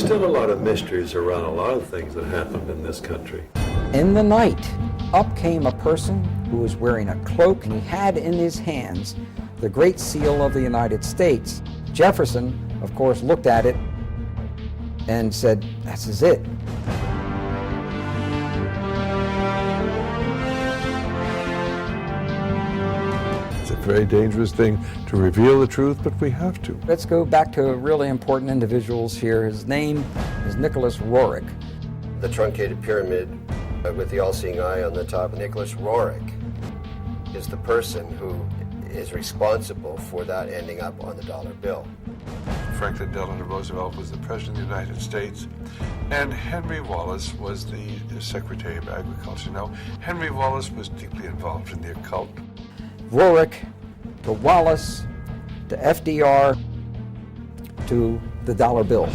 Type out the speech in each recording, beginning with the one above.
still a lot of mysteries around a lot of things that happened in this country. In the night, up came a person who was wearing a cloak, and he had in his hands the Great Seal of the United States. Jefferson, of course, looked at it and said, "This is it." It's a very dangerous thing to reveal the truth, but we have to. Let's go back to really important individuals here. His name is Nicholas Roerich. The truncated pyramid with the all-seeing eye on the top. Nicholas Roerich is the person who is responsible for that ending up on the dollar bill. Franklin Delano Roosevelt was the President of the United States, and Henry Wallace was the Secretary of Agriculture. Now, Henry Wallace was deeply involved in the occult. Roerich to Wallace to FDR to the dollar bill.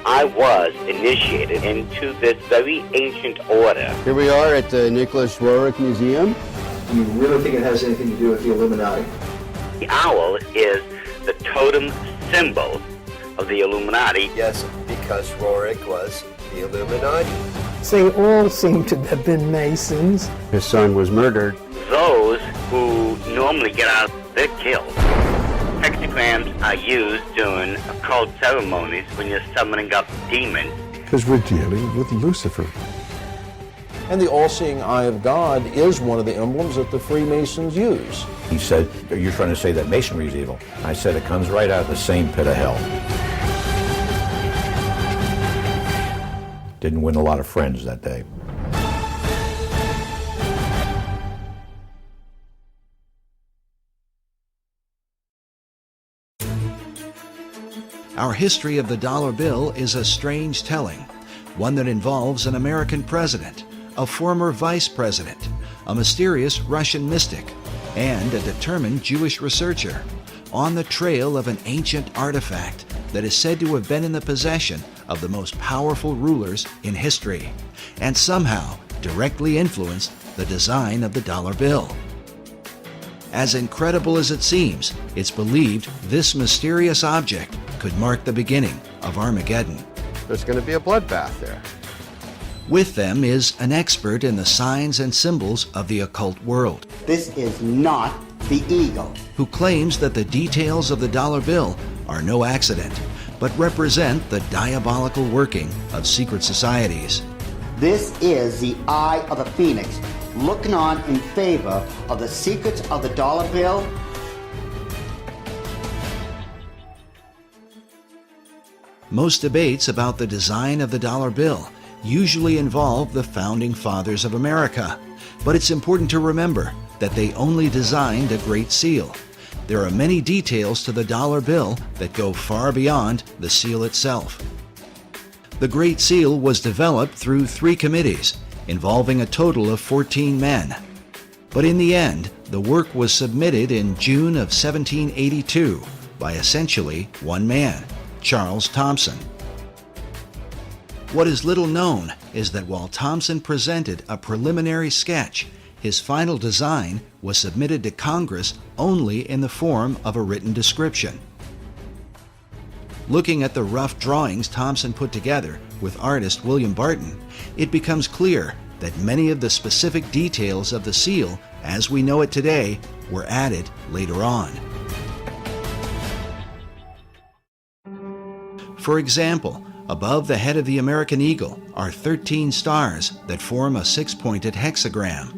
I was initiated into this very ancient order. Here we are at the Nicholas Roerich Museum. Do you really think it has anything to do with the Illuminati? The owl is the totem symbol of the Illuminati. Yes, because Roerich was the Illuminati. They all seem to have been Masons. His son was murdered. Those who normally get out, they're killed. Hexagrams are used during occult ceremonies when you're summoning up demons. Because we're dealing with Lucifer. And the all-seeing eye of God is one of the emblems that the Freemasons use. He said, "You're trying to say that Masonry is evil." I said, "It comes right out of the same pit of hell." Didn't win a lot of friends that day. Our history of the dollar bill is a strange telling, one that involves an American president, a former vice president, a mysterious Russian mystic, and a determined Jewish researcher, on the trail of an ancient artifact that is said to have been in the possession of the most powerful rulers in history, and somehow directly influenced the design of the dollar bill. As incredible as it seems, it's believed this mysterious object could mark the beginning of Armageddon. There's going to be a bloodbath there. With them is an expert in the signs and symbols of the occult world. This is not the eagle. Who claims that the details of the dollar bill are no accident, but represent the diabolical working of secret societies. This is the eye of the phoenix, looking on in favor of the secrets of the dollar bill. Most debates about the design of the dollar bill usually involve the founding fathers of America, but it's important to remember that they only designed a Great Seal. There are many details to the dollar bill that go far beyond the seal itself. The Great Seal was developed through 3 committees, involving a total of 14 men. But in the end, the work was submitted in June of 1782 by essentially one man, Charles Thomson. What is little known is that while Thomson presented a preliminary sketch, his final design was submitted to Congress only in the form of a written description. Looking at the rough drawings Thomson put together with artist William Barton, it becomes clear that many of the specific details of the seal, as we know it today, were added later on. For example, above the head of the American eagle are 13 stars that form a 6-pointed hexagram.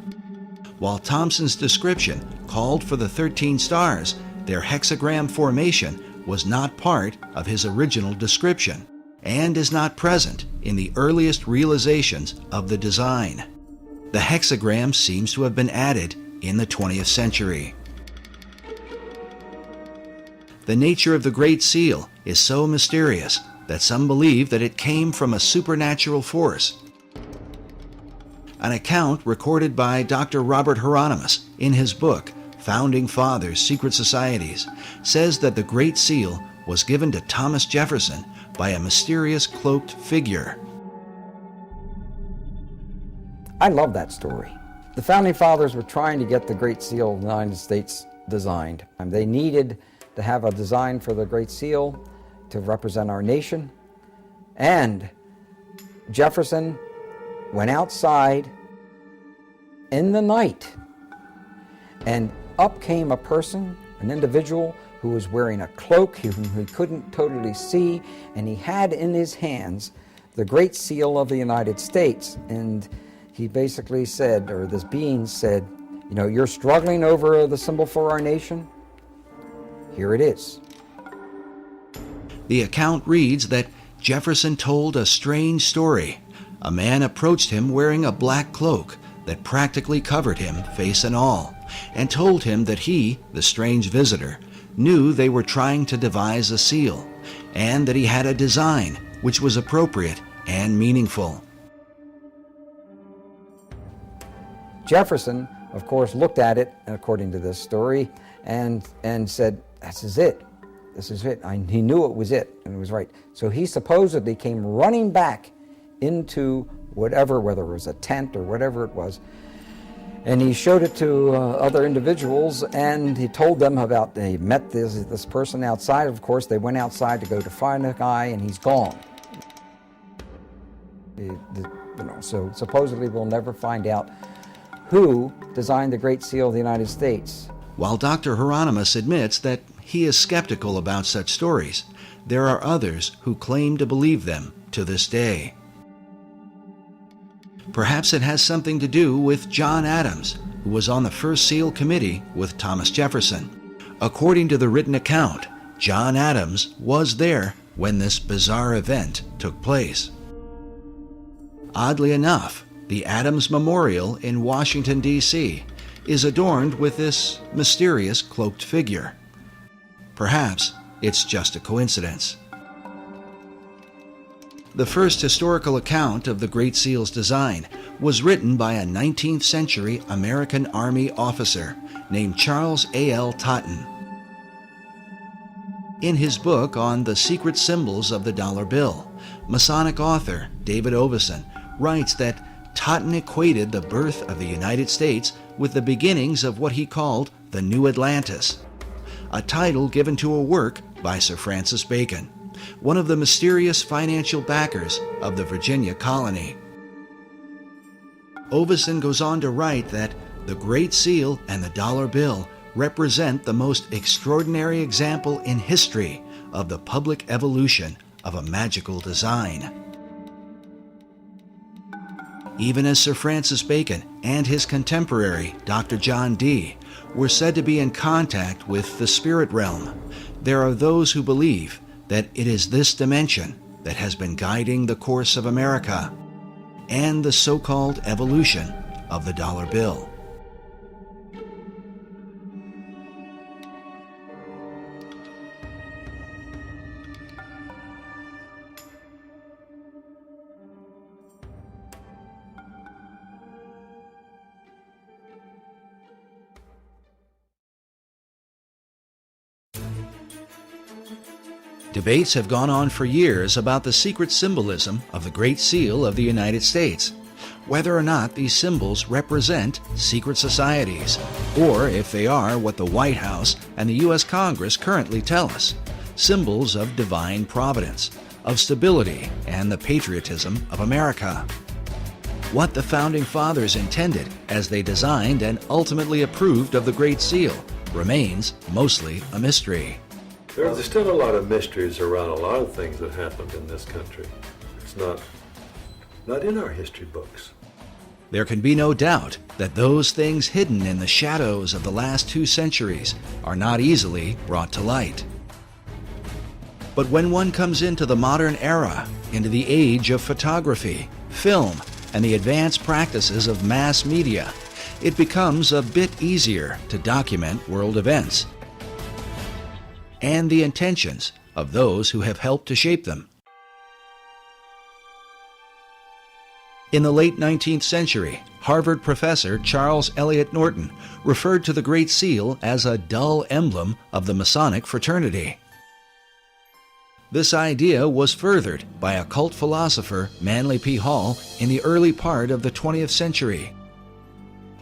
While Thomson's description called for the 13 stars, their hexagram formation was not part of his original description and is not present in the earliest realizations of the design. The hexagram seems to have been added in the 20th century. The nature of the Great Seal is so mysterious that some believe that it came from a supernatural force. An account recorded by Dr. Robert Hieronymus in his book, Founding Fathers, Secret Societies, says that the Great Seal was given to Thomas Jefferson by a mysterious cloaked figure. I love that story. The Founding Fathers were trying to get the Great Seal of the United States designed. They needed to have a design for the Great Seal to represent our nation. And Jefferson went outside in the night, and up came a person, an individual who was wearing a cloak whom he couldn't totally see, and he had in his hands the Great Seal of the United States. And he basically said, or this being said, you know, you're struggling over the symbol for our nation? Here it is. The account reads that Jefferson told a strange story. A man approached him wearing a black cloak that practically covered him, face and all, and told him that he, the strange visitor, knew they were trying to devise a seal, and that he had a design which was appropriate and meaningful. Jefferson, of course, looked at it, according to this story, and said, this is it. This is it. He knew it was it, and it was right. So he supposedly came running back into whatever, whether it was a tent or whatever it was, and he showed it to other individuals, and he told them about, they met this person outside. Of course, they went outside to go to find the guy, and he's gone. So supposedly we'll never find out who designed the Great Seal of the United States. While Dr. Hieronymus admits that he is skeptical about such stories, there are others who claim to believe them to this day. Perhaps it has something to do with John Adams, who was on the first seal committee with Thomas Jefferson. According to the written account, John Adams was there when this bizarre event took place. Oddly enough, the Adams Memorial in Washington, D.C. is adorned with this mysterious cloaked figure. Perhaps it's just a coincidence. The first historical account of the Great Seal's design was written by a 19th century American Army officer named Charles A.L. Totten. In his book on the secret symbols of the dollar bill, Masonic author David Oveson writes that Totten equated the birth of the United States with the beginnings of what he called the New Atlantis, a title given to a work by Sir Francis Bacon, one of the mysterious financial backers of the Virginia colony. Oveson goes on to write that the Great Seal and the dollar bill represent the most extraordinary example in history of the public evolution of a magical design. Even as Sir Francis Bacon and his contemporary, Dr. John Dee, were said to be in contact with the spirit realm, there are those who believe that it is this dimension that has been guiding the course of America and the so-called evolution of the dollar bill. Debates have gone on for years about the secret symbolism of the Great Seal of the United States, whether or not these symbols represent secret societies, or if they are what the White House and the U.S. Congress currently tell us, symbols of divine providence, of stability, and the patriotism of America. What the Founding Fathers intended as they designed and ultimately approved of the Great Seal remains mostly a mystery. There's still a lot of mysteries around a lot of things that happened in this country. It's not in our history books. There can be no doubt that those things hidden in the shadows of the last 2 centuries are not easily brought to light. But when one comes into the modern era, into the age of photography, film, and the advanced practices of mass media, it becomes a bit easier to document world events and the intentions of those who have helped to shape them. In the late 19th century, Harvard professor Charles Eliot Norton referred to the Great Seal as a dull emblem of the Masonic fraternity. This idea was furthered by occult philosopher Manly P. Hall in the early part of the 20th century.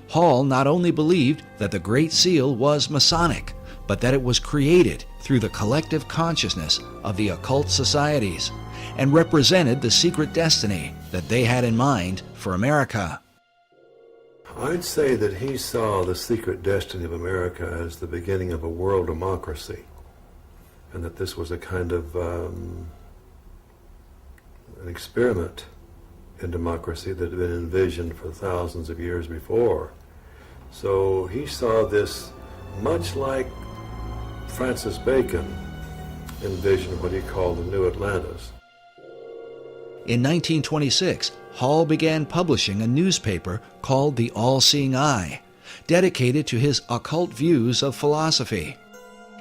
Hall not only believed that the Great Seal was Masonic, but that it was created through the collective consciousness of the occult societies and represented the secret destiny that they had in mind for America. I'd say that he saw the secret destiny of America as the beginning of a world democracy, and that this was a kind of an experiment in democracy that had been envisioned for thousands of years before. So he saw this much like Francis Bacon envisioned what he called the New Atlantis. In 1926, Hall began publishing a newspaper called The All-Seeing Eye, dedicated to his occult views of philosophy.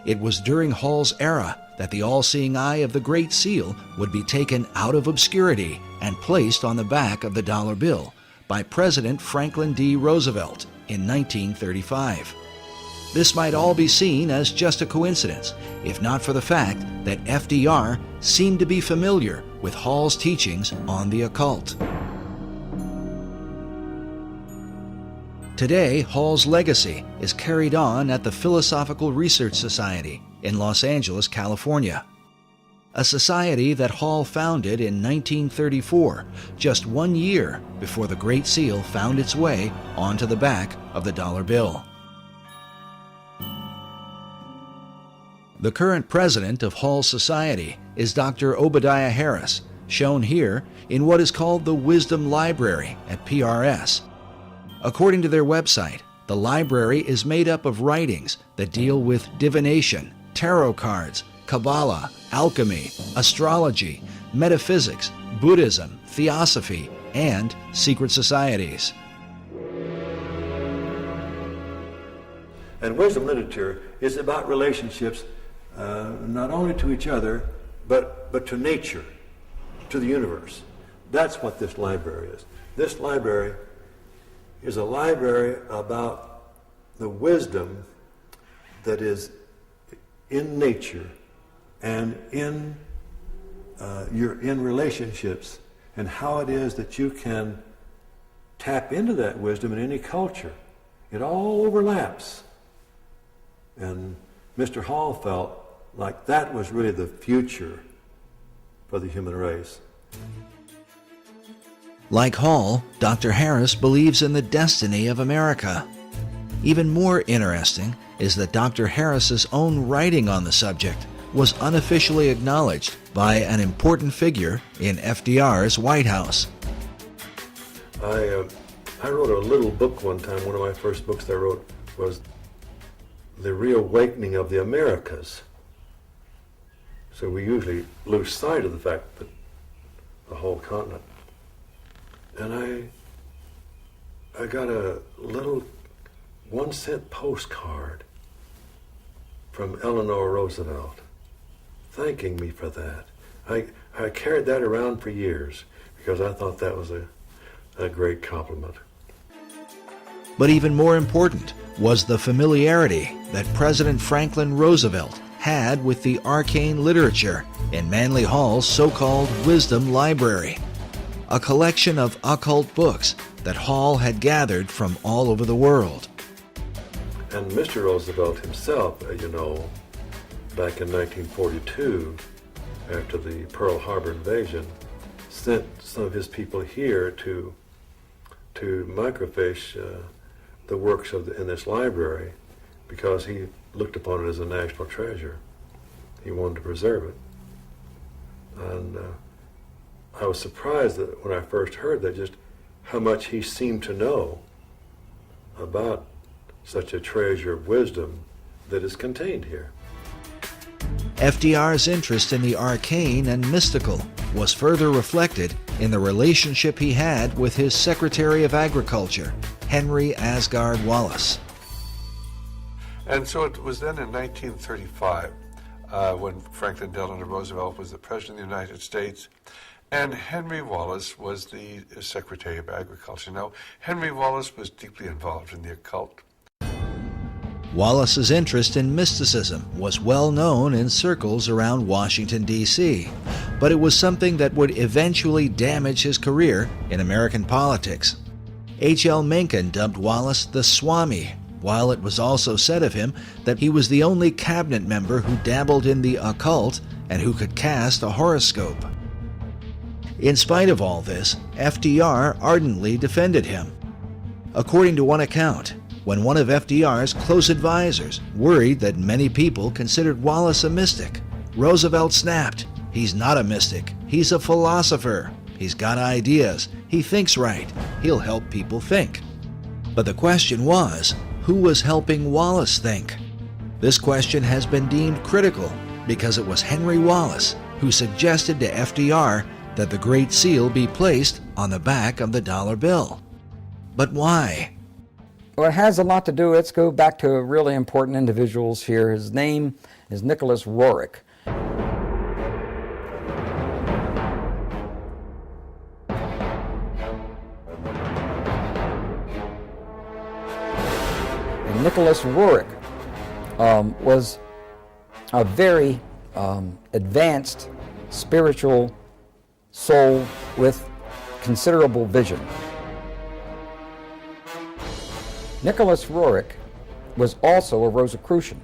It was during Hall's era that the All-Seeing Eye of the Great Seal would be taken out of obscurity and placed on the back of the dollar bill by President Franklin D. Roosevelt in 1935. This might all be seen as just a coincidence, if not for the fact that FDR seemed to be familiar with Hall's teachings on the occult. Today, Hall's legacy is carried on at the Philosophical Research Society in Los Angeles, California, a society that Hall founded in 1934, just 1 year before the Great Seal found its way onto the back of the dollar bill. The current president of Hall Society is Dr. Obadiah Harris, shown here in what is called the Wisdom Library at PRS. According to their website, the library is made up of writings that deal with divination, tarot cards, Kabbalah, alchemy, astrology, metaphysics, Buddhism, theosophy, and secret societies. And wisdom literature is about relationships not only to each other, but to nature, to the universe. That's what this library is. This library is a library about the wisdom that is in nature and in relationships, and how it is that you can tap into that wisdom in any culture. It all overlaps. And Mr. Hall felt like that was really the future for the human race. Like Hall, Dr. Harris believes in the destiny of America. Even more interesting is that Dr. Harris's own writing on the subject was unofficially acknowledged by an important figure in FDR's White House. I wrote a little book one time. One of my first books I wrote was The Reawakening of the Americas. So we usually lose sight of the fact that the whole continent. And I got a little 1-cent postcard from Eleanor Roosevelt thanking me for that. I carried that around for years because I thought that was a great compliment. But even more important was the familiarity that President Franklin Roosevelt had with the arcane literature in Manly Hall's so-called Wisdom Library, a collection of occult books that Hall had gathered from all over the world. And Mr. Roosevelt himself, you know, back in 1942, after the Pearl Harbor invasion, sent some of his people here to microfiche the works in this library because he looked upon it as a national treasure. He wanted to preserve it. And I was surprised that when I first heard that, just how much he seemed to know about such a treasure of wisdom that is contained here. FDR's interest in the arcane and mystical was further reflected in the relationship he had with his Secretary of Agriculture, Henry Asgard Wallace. And so it was then in 1935 when Franklin Delano Roosevelt was the President of the United States, and Henry Wallace was the Secretary of Agriculture. Now, Henry Wallace was deeply involved in the occult. Wallace's interest in mysticism was well known in circles around Washington, D.C., but it was something that would eventually damage his career in American politics. H.L. Mencken dubbed Wallace the Swami, while it was also said of him that he was the only cabinet member who dabbled in the occult and who could cast a horoscope. In spite of all this, FDR ardently defended him. According to one account, when one of FDR's close advisors worried that many people considered Wallace a mystic, Roosevelt snapped, "He's not a mystic, he's a philosopher. He's got ideas, he thinks right, he'll help people think." But the question was, who was helping Wallace think? This question has been deemed critical because it was Henry Wallace who suggested to FDR that the Great Seal be placed on the back of the dollar bill. But why? Well, it has a lot to do. Let's go back to really important individuals here. His name is Nicholas Roerich. And Nicholas Roerich was a very advanced spiritual soul with considerable vision. Nicholas Roerich was also a Rosicrucian.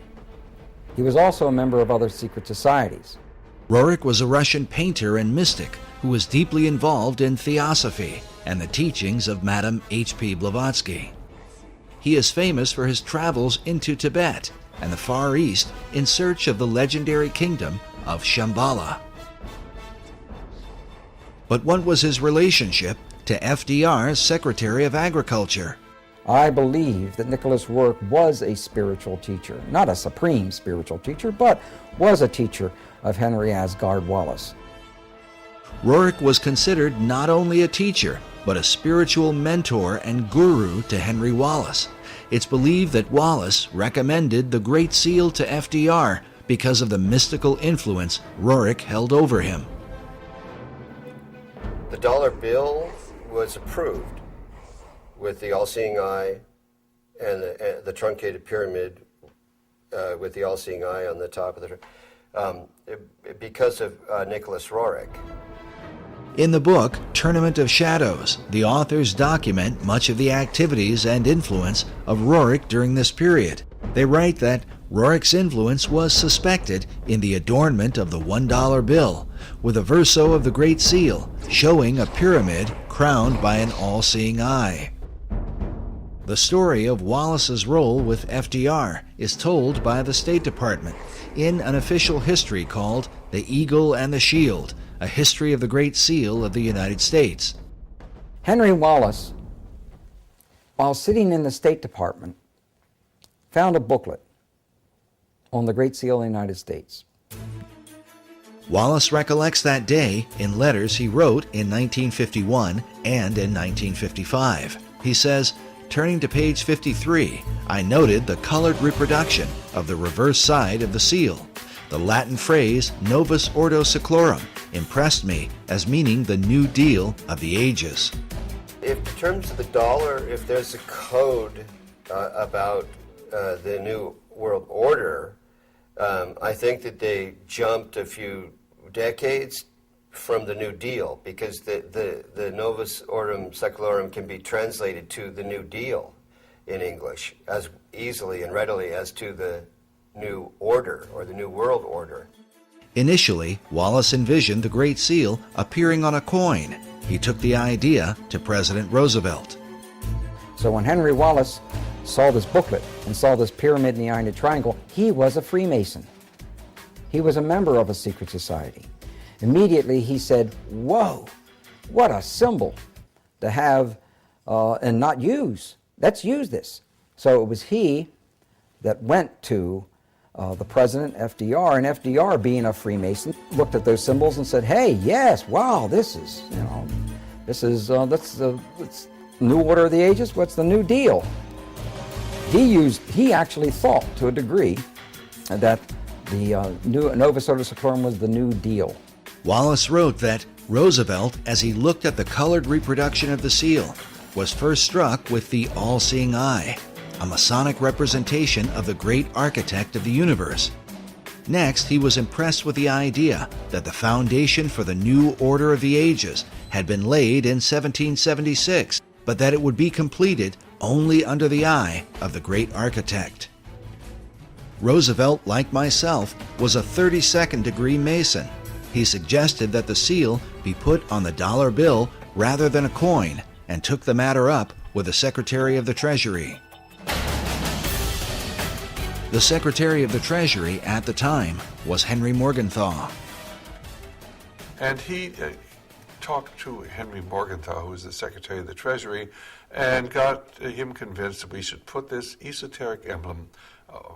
He was also a member of other secret societies. Roerich was a Russian painter and mystic who was deeply involved in theosophy and the teachings of Madame H.P. Blavatsky. He is famous for his travels into Tibet and the Far East in search of the legendary kingdom of Shambhala. But what was his relationship to FDR's Secretary of Agriculture? I believe that Nicholas Roerich was a spiritual teacher, not a supreme spiritual teacher, but was a teacher of Henry Asgard Wallace. Roerich was considered not only a teacher, but a spiritual mentor and guru to Henry Wallace. It's believed that Wallace recommended the Great Seal to FDR because of the mystical influence Roerich held over him. The dollar bill was approved with the all-seeing eye and the truncated pyramid with the all-seeing eye on the top of the because of Nicholas Roerich. In the book Tournament of Shadows, the authors document much of the activities and influence of Roerich during this period. They write that Roerich's influence was suspected in the adornment of the $1 bill, with a verso of the Great Seal showing a pyramid crowned by an all-seeing eye. The story of Wallace's role with FDR is told by the State Department in an official history called The Eagle and the Shield, a history of the Great Seal of the United States. Henry Wallace, while sitting in the State Department, found a booklet on the Great Seal of the United States. Wallace recollects that day in letters he wrote in 1951 and in 1955. He says, turning to page 53, I noted the colored reproduction of the reverse side of the seal. The Latin phrase Novus Ordo Seclorum impressed me as meaning the New Deal of the ages. In terms of the dollar, if there's a code about the New World Order, I think that they jumped a few decades from the New Deal, because the Novus Ordo Seclorum can be translated to the New Deal in English as easily and readily as to the New Order or the New World Order. Initially, Wallace envisioned the Great Seal appearing on a coin. He took the idea to President Roosevelt. So when Henry Wallace saw this booklet and saw this pyramid in the Iron Triangle, he was a Freemason. He was a member of a secret society. Immediately he said, whoa, what a symbol to have and not use. Let's use this. So it was he that went to the president, FDR, and FDR, being a Freemason, looked at those symbols and said, hey, yes, wow, this is, that's the New Order of the Ages. What's the New Deal? He actually thought to a degree that the Novus Ordo Seclorum was the New Deal. Wallace wrote that Roosevelt, as he looked at the colored reproduction of the seal, was first struck with the all-seeing eye, a Masonic representation of the great architect of the universe. Next, he was impressed with the idea that the foundation for the New Order of the Ages had been laid in 1776, but that it would be completed only under the eye of the great architect. Roosevelt, like myself, was a 32nd degree Mason. He suggested that the seal be put on the dollar bill rather than a coin, and took the matter up with the Secretary of the Treasury. The Secretary of the Treasury at the time was Henry Morgenthau. And he talked to Henry Morgenthau, who was the Secretary of the Treasury, and got him convinced that we should put this esoteric emblem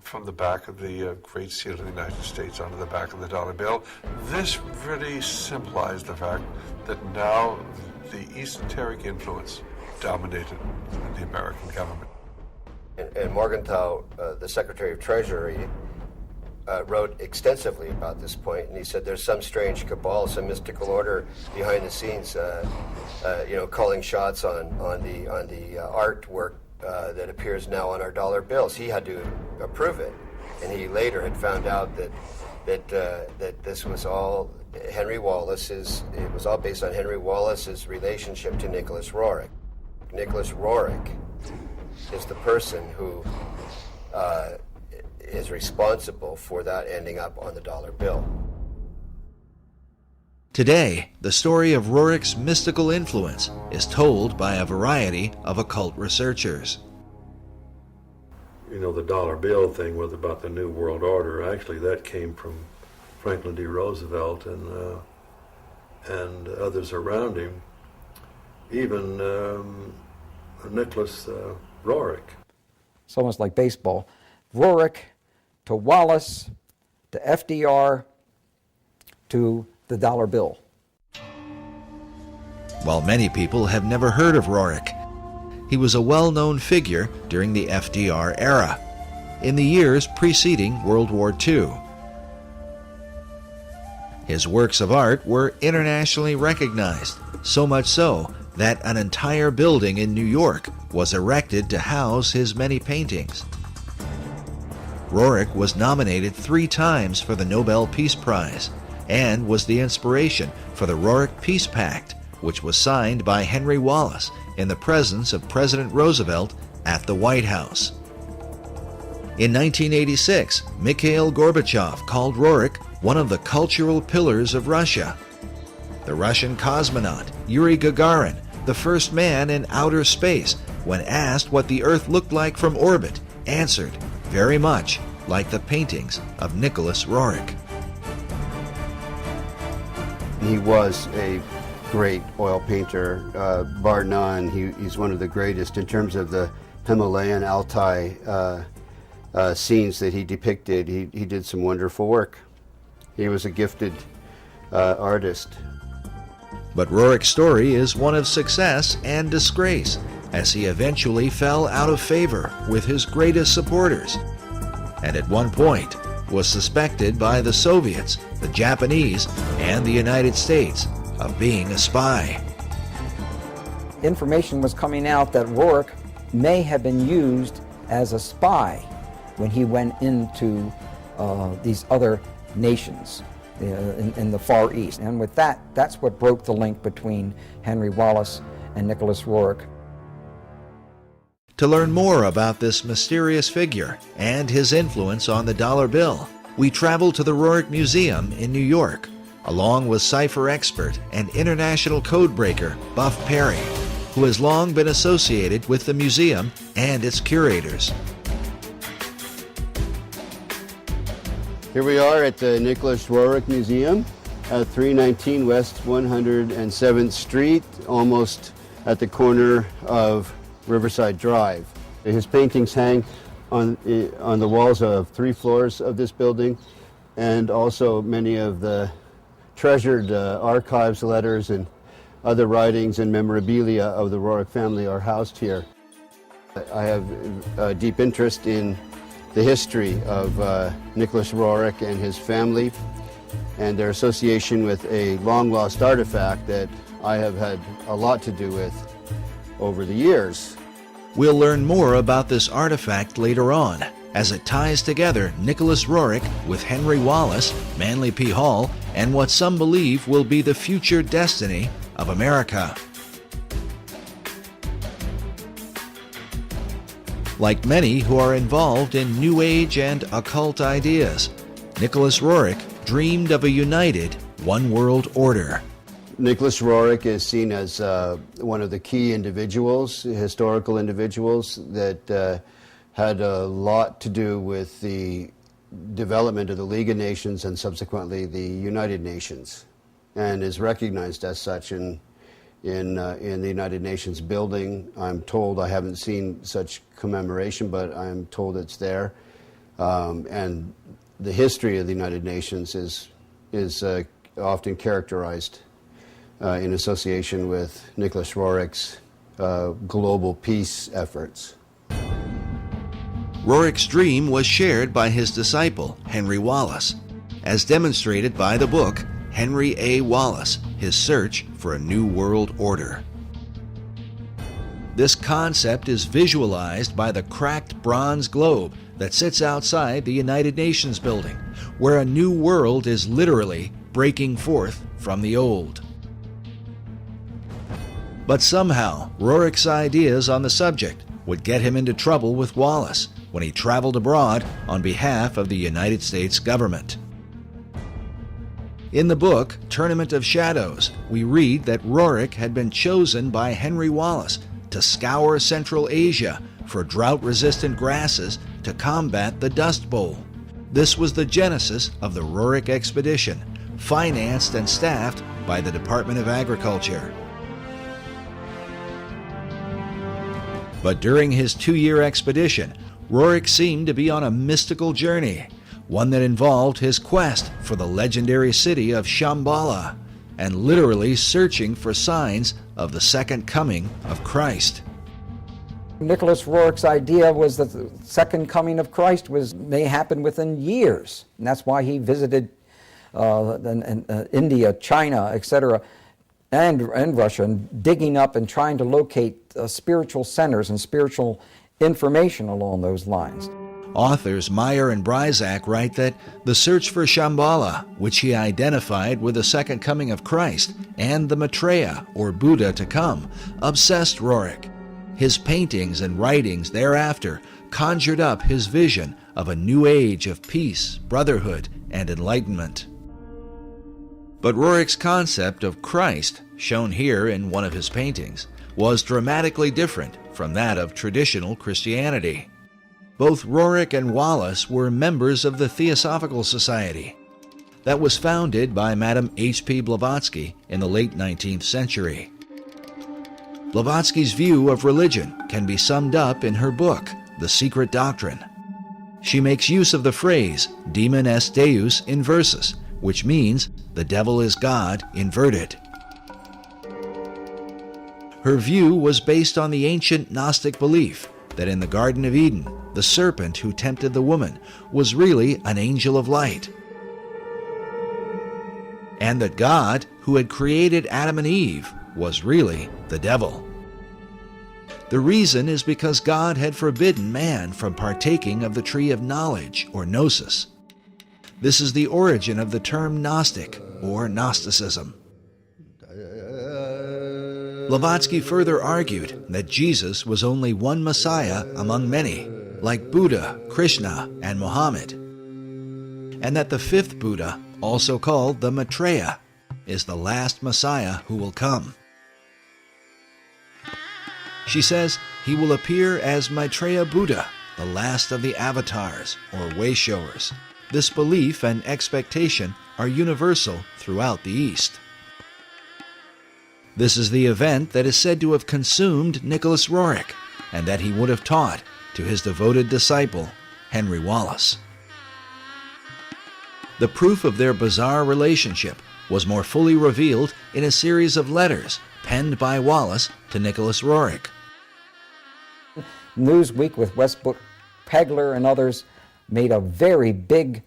from the back of the Great Seal of the United States onto the back of the dollar bill. This really symbolized the fact that now the esoteric influence dominated the American government. And Morgenthau, the Secretary of Treasury, wrote extensively about this point, and he said there's some strange cabal, some mystical order behind the scenes, calling shots on the artwork that appears now on our dollar bills. He had to approve it, and he later had found out that this was all Henry Wallace's. It was all based on Henry Wallace's relationship to Nicholas Roerich. Nicholas Roerich is the person who is responsible for that ending up on the dollar bill. Today, the story of Roerich's mystical influence is told by a variety of occult researchers. You know, the dollar bill thing was about the New World Order. Actually, that came from Franklin D. Roosevelt and others around him, even Nicholas Roerich. It's almost like baseball. Roerich to Wallace to FDR to the dollar bill. While many people have never heard of Roerich, he was a well-known figure during the FDR era, in the years preceding World War II. His works of art were internationally recognized, so much so that an entire building in New York was erected to house his many paintings. Roerich was nominated 3 times for the Nobel Peace Prize and was the inspiration for the Roerich Peace Pact, which was signed by Henry Wallace in the presence of President Roosevelt at the White House. In 1986, Mikhail Gorbachev called Roerich one of the cultural pillars of Russia. The Russian cosmonaut Yuri Gagarin, the first man in outer space, when asked what the Earth looked like from orbit, answered, very much like the paintings of Nicholas Roerich. He was a great oil painter, bar none. He's one of the greatest in terms of the Himalayan Altai scenes that he depicted. He did some wonderful work. He was a gifted artist. But Roerich's story is one of success and disgrace, as he eventually fell out of favor with his greatest supporters, and at one point was suspected by the Soviets, the Japanese, and the United States of being a spy. Information was coming out that Roerich may have been used as a spy when he went into these other nations in the Far East. And with that, that's what broke the link between Henry Wallace and Nicholas Roerich. To learn more about this mysterious figure and his influence on the dollar bill, we traveled to the Roerich Museum in New York, along with cipher expert and international codebreaker Buff Perry, who has long been associated with the museum and its curators. Here we are at the Nicholas Roerich Museum at 319 West 107th Street, almost at the corner of Riverside Drive. His paintings hang on the walls of 3 floors of this building, and also many of the treasured archives, letters, and other writings and memorabilia of the Roerich family are housed here. I have a deep interest in the history of Nicholas Roerich and his family and their association with a long-lost artifact that I have had a lot to do with over the years. We'll learn more about this artifact later on, as it ties together Nicholas Roerich with Henry Wallace, Manly P. Hall, and what some believe will be the future destiny of America. Like many who are involved in New Age and occult ideas, Nicholas Roerich dreamed of a united one world order. Nicholas Roerich is seen as one of the key individuals, historical individuals, that had a lot to do with the development of the League of Nations and subsequently the United Nations, and is recognized as such in the United Nations building. I'm told, I haven't seen such commemoration, but I'm told it's there. And the history of the United Nations is often characterized in association with Nicholas Roerich's global peace efforts. Roerich's dream was shared by his disciple, Henry Wallace, as demonstrated by the book Henry A. Wallace, His Search for a New World Order. This concept is visualized by the cracked bronze globe that sits outside the United Nations building, where a new world is literally breaking forth from the old. But somehow, Roerich's ideas on the subject would get him into trouble with Wallace when he traveled abroad on behalf of the United States government. In the book, Tournament of Shadows, we read that Roerich had been chosen by Henry Wallace to scour Central Asia for drought-resistant grasses to combat the Dust Bowl. This was the genesis of the Roerich expedition, financed and staffed by the Department of Agriculture. But during his 2-year expedition, Roerich seemed to be on a mystical journey, one that involved his quest for the legendary city of Shambhala, and literally searching for signs of the second coming of Christ. Nicholas Roerich's idea was that the second coming of Christ may happen within years, and that's why he visited India, China, etc., and Russia, and digging up and trying to locate spiritual centers and spiritual information along those lines. Authors Meyer and Bryzak write that the search for Shambhala, which he identified with the second coming of Christ, and the Maitreya, or Buddha to come, obsessed Roerich. His paintings and writings thereafter conjured up his vision of a new age of peace, brotherhood, and enlightenment. But Roerich's concept of Christ, shown here in one of his paintings, was dramatically different from that of traditional Christianity. Both Roerich and Wallace were members of the Theosophical Society that was founded by Madame H.P. Blavatsky in the late 19th century. Blavatsky's view of religion can be summed up in her book, The Secret Doctrine. She makes use of the phrase, Demon est Deus inversus, which means the devil is God inverted. Her view was based on the ancient Gnostic belief that in the Garden of Eden, the serpent who tempted the woman was really an angel of light, and that God, who had created Adam and Eve, was really the devil. The reason is because God had forbidden man from partaking of the tree of knowledge, or gnosis. This is the origin of the term Gnostic, or Gnosticism. Blavatsky further argued that Jesus was only one Messiah among many, like Buddha, Krishna, and Muhammad, and that the fifth Buddha, also called the Maitreya, is the last Messiah who will come. She says he will appear as Maitreya Buddha, the last of the avatars, or way-showers. This belief and expectation are universal throughout the East. This is the event that is said to have consumed Nicholas Roerich, and that he would have taught to his devoted disciple, Henry Wallace. The proof of their bizarre relationship was more fully revealed in a series of letters penned by Wallace to Nicholas Roerich. Newsweek with Westbrook Pegler and others made a very big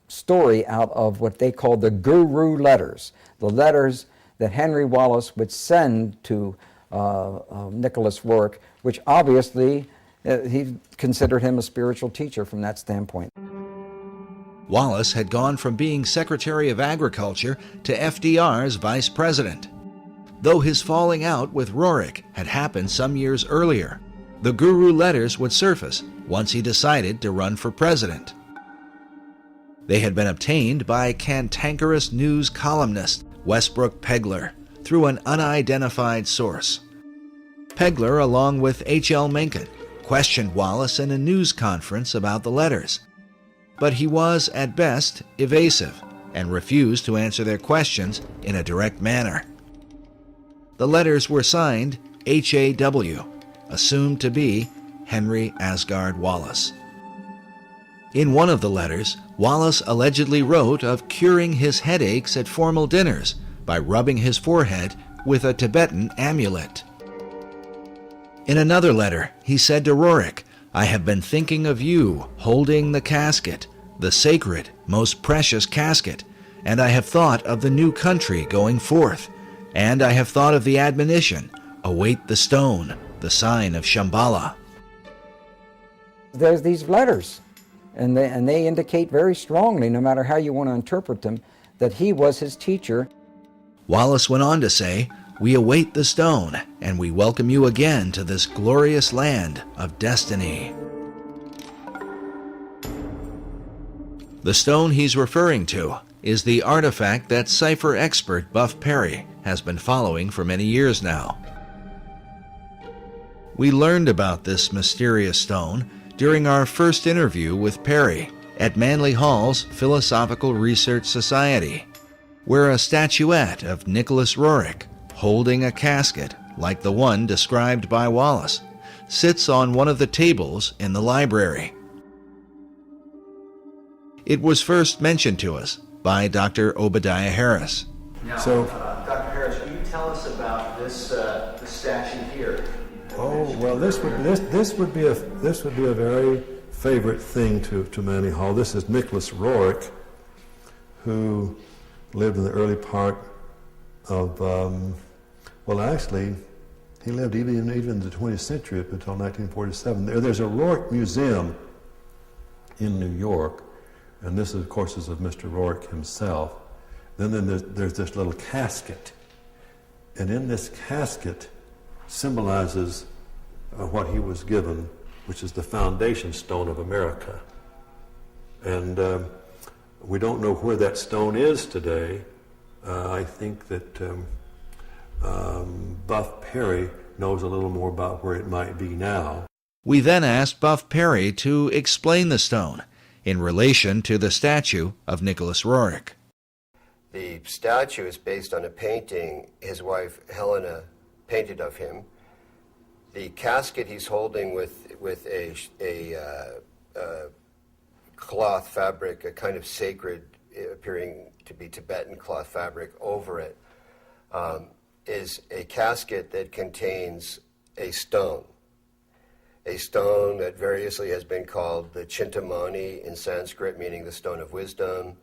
story out of what they called the Guru letters, the letters that Henry Wallace would send to Nicholas Roerich, which obviously he considered him a spiritual teacher from that standpoint. Wallace had gone from being Secretary of Agriculture to FDR's Vice President. Though his falling out with Roerich had happened some years earlier, the Guru letters would surface once he decided to run for president. They had been obtained by cantankerous news columnist Westbrook Pegler through an unidentified source. Pegler, along with H.L. Mencken, questioned Wallace in a news conference about the letters, but he was, at best, evasive and refused to answer their questions in a direct manner. The letters were signed H.A.W., assumed to be Henry Asgard Wallace. In one of the letters, Wallace allegedly wrote of curing his headaches at formal dinners by rubbing his forehead with a Tibetan amulet. In another letter, he said to Roerich, "I have been thinking of you holding the casket, the sacred, most precious casket, and I have thought of the new country going forth, and I have thought of the admonition, await the stone, the sign of Shambhala." There's these letters, and they indicate very strongly, no matter how you want to interpret them, that he was his teacher. Wallace went on to say, "We await the stone, and we welcome you again to this glorious land of destiny." The stone he's referring to is the artifact that cipher expert Buff Perry has been following for many years now. We learned about this mysterious stone during our first interview with Perry at Manly Hall's Philosophical Research Society, where a statuette of Nicholas Roerich, holding a casket like the one described by Wallace, sits on one of the tables in the library. It was first mentioned to us by Dr. Obadiah Harris. Now, So- Dr. Harris, will you tell us about this statue here? Oh well, this would be a very favorite thing to Manly Hall. This is Nicholas Roerich, who lived in the early part of actually, he lived even in the 20th century up until 1947. There's a Roerich Museum in New York, and this, of course, is of Mr. Roerich himself. Then there's this little casket, and in this casket symbolizes what he was given, which is the foundation stone of America. And we don't know where that stone is today. I think that Buff Perry knows a little more about where it might be now. We then asked Buff Perry to explain the stone in relation to the statue of Nicholas Roerich. The statue is based on a painting his wife Helena painted of him. The casket he's holding with a cloth fabric, a kind of sacred, appearing to be Tibetan cloth fabric over it, is a casket that contains a stone that variously has been called the Chintamani in Sanskrit, meaning the stone of wisdom,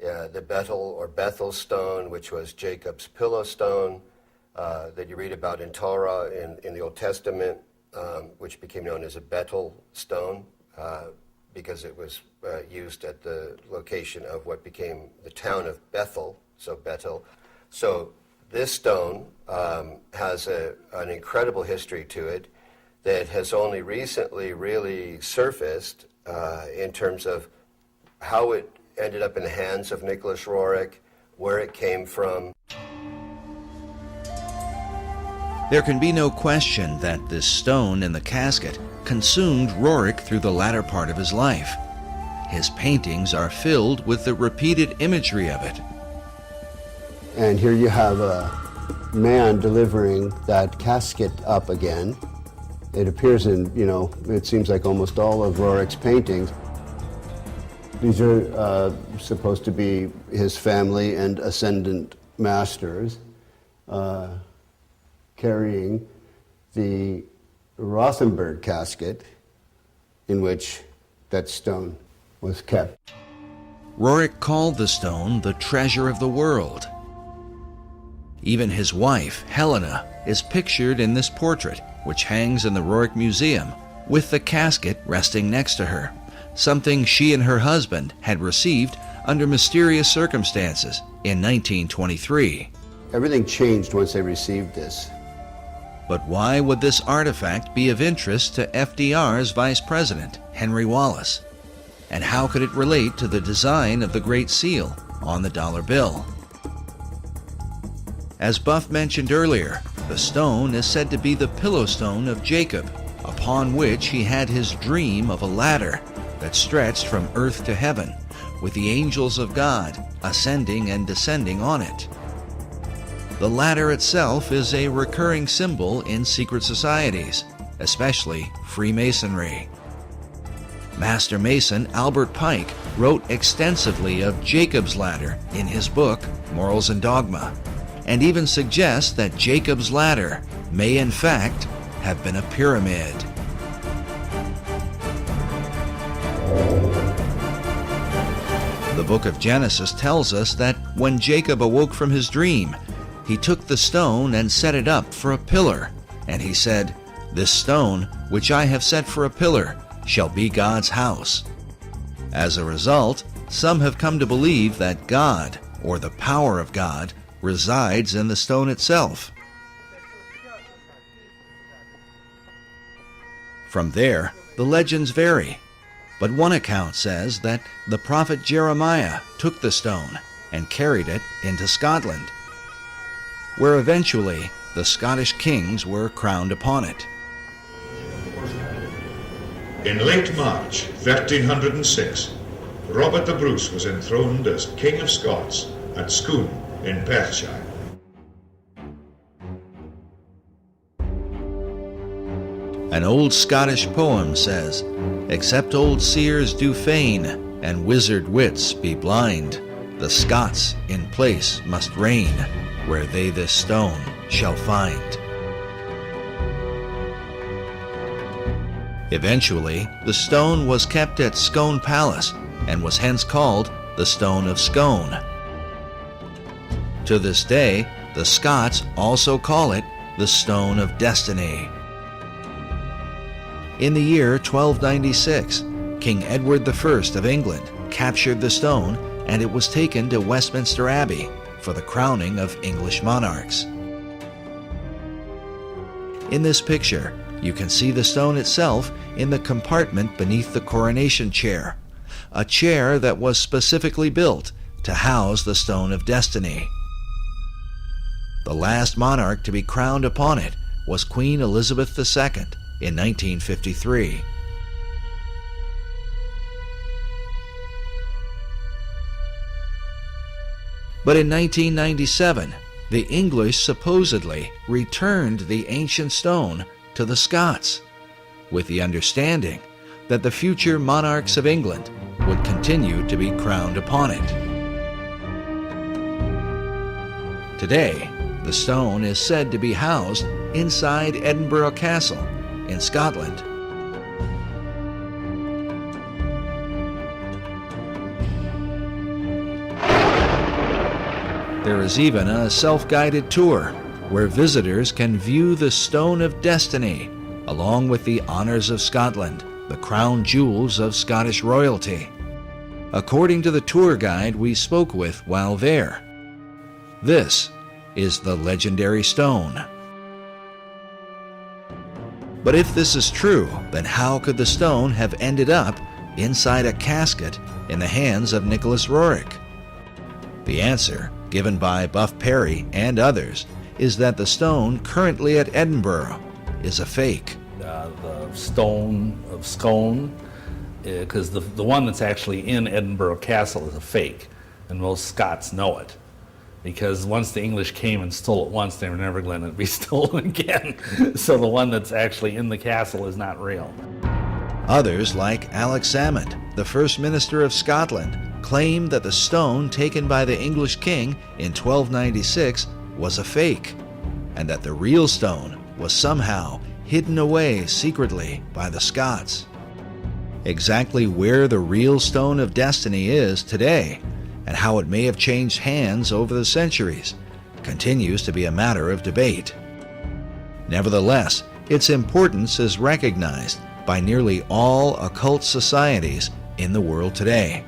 the Bethel or Bethel stone, which was Jacob's pillow stone, that you read about in Torah in the Old Testament, which became known as a Bethel stone because it was used at the location of what became the town of Bethel, so Bethel. So this stone has an incredible history to it that has only recently really surfaced in terms of how it ended up in the hands of Nicholas Roerich, where it came from. There can be no question that this stone in the casket consumed Roerich through the latter part of his life. His paintings are filled with the repeated imagery of it. And here you have a man delivering that casket up again. It appears in, it seems like almost all of Roerich's paintings. These are supposed to be his family and ascendant masters carrying the Rothenberg casket in which that stone was kept. Roerich called the stone the treasure of the world. Even his wife, Helena, is pictured in this portrait, which hangs in the Roerich Museum, with the casket resting next to her, something she and her husband had received under mysterious circumstances in 1923. Everything changed once they received this. But why would this artifact be of interest to FDR's Vice President, Henry Wallace? And how could it relate to the design of the Great Seal on the dollar bill? As Buff mentioned earlier, the stone is said to be the pillow stone of Jacob, upon which he had his dream of a ladder that stretched from earth to heaven, with the angels of God ascending and descending on it. The ladder itself is a recurring symbol in secret societies, especially Freemasonry. Master Mason Albert Pike wrote extensively of Jacob's Ladder in his book, Morals and Dogma, and even suggests that Jacob's Ladder may in fact have been a pyramid. The book of Genesis tells us that when Jacob awoke from his dream, he took the stone and set it up for a pillar, and he said, "This stone, which I have set for a pillar, shall be God's house." As a result, some have come to believe that God, or the power of God, resides in the stone itself. From there, the legends vary, but one account says that the prophet Jeremiah took the stone and carried it into Scotland, where eventually the Scottish kings were crowned upon it. In late March 1306, Robert the Bruce was enthroned as King of Scots at Scone in Perthshire. An old Scottish poem says, "Except old seers do feign, and wizard wits be blind, the Scots in place must reign, where they this stone shall find." Eventually, the stone was kept at Scone Palace and was hence called the Stone of Scone. To this day, the Scots also call it the Stone of Destiny. In the year 1296, King Edward I of England captured the stone, and it was taken to Westminster Abbey for the crowning of English monarchs. In this picture, you can see the stone itself in the compartment beneath the coronation chair, a chair that was specifically built to house the Stone of Destiny. The last monarch to be crowned upon it was Queen Elizabeth II in 1953. But in 1997, the English supposedly returned the ancient stone to the Scots, with the understanding that the future monarchs of England would continue to be crowned upon it. Today, the stone is said to be housed inside Edinburgh Castle in Scotland. There is even a self-guided tour where visitors can view the Stone of Destiny along with the Honours of Scotland, the crown jewels of Scottish royalty. According to the tour guide we spoke with while there, this is the legendary stone. But if this is true, then how could the stone have ended up inside a casket in the hands of Nicholas Roerich? The answer, given by Buff Perry and others, is that the stone currently at Edinburgh is a fake. The Stone of Scone, because the one that's actually in Edinburgh Castle is a fake, and most Scots know it. Because once the English came and stole it once, they were never going to be stolen again. So the one that's actually in the castle is not real. Others, like Alex Salmond, the First Minister of Scotland, claim that the stone taken by the English king in 1296 was a fake, and that the real stone was somehow hidden away secretly by the Scots. Exactly where the real Stone of Destiny is today, and how it may have changed hands over the centuries, continues to be a matter of debate. Nevertheless, its importance is recognized by nearly all occult societies in the world today.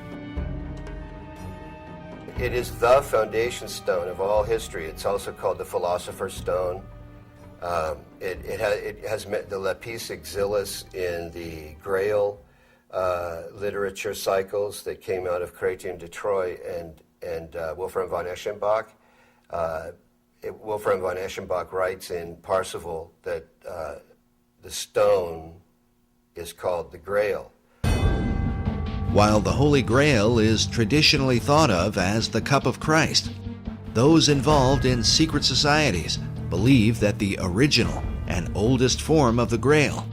It is the foundation stone of all history. It's also called the Philosopher's Stone. It has met the lapis exilis in the Grail literature cycles that came out of Chrétien de Troyes and Wolfram von Eschenbach. Wolfram von Eschenbach writes in Parsifal that the stone is called the Grail. While the Holy Grail is traditionally thought of as the cup of Christ, those involved in secret societies believe that the original and oldest form of the Grail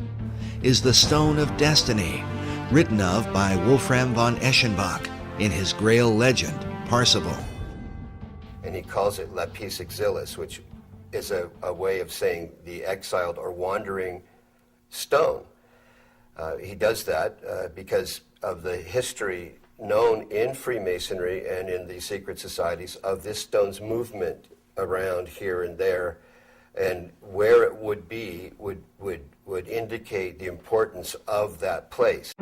is the Stone of Destiny, written of by Wolfram von Eschenbach in his Grail legend, Parsifal. And he calls it lapis exilis, which is a way of saying the exiled or wandering stone. He does that because of the history known in Freemasonry and in the secret societies of this stone's movement around here and there, and where it would be would indicate the importance of that place.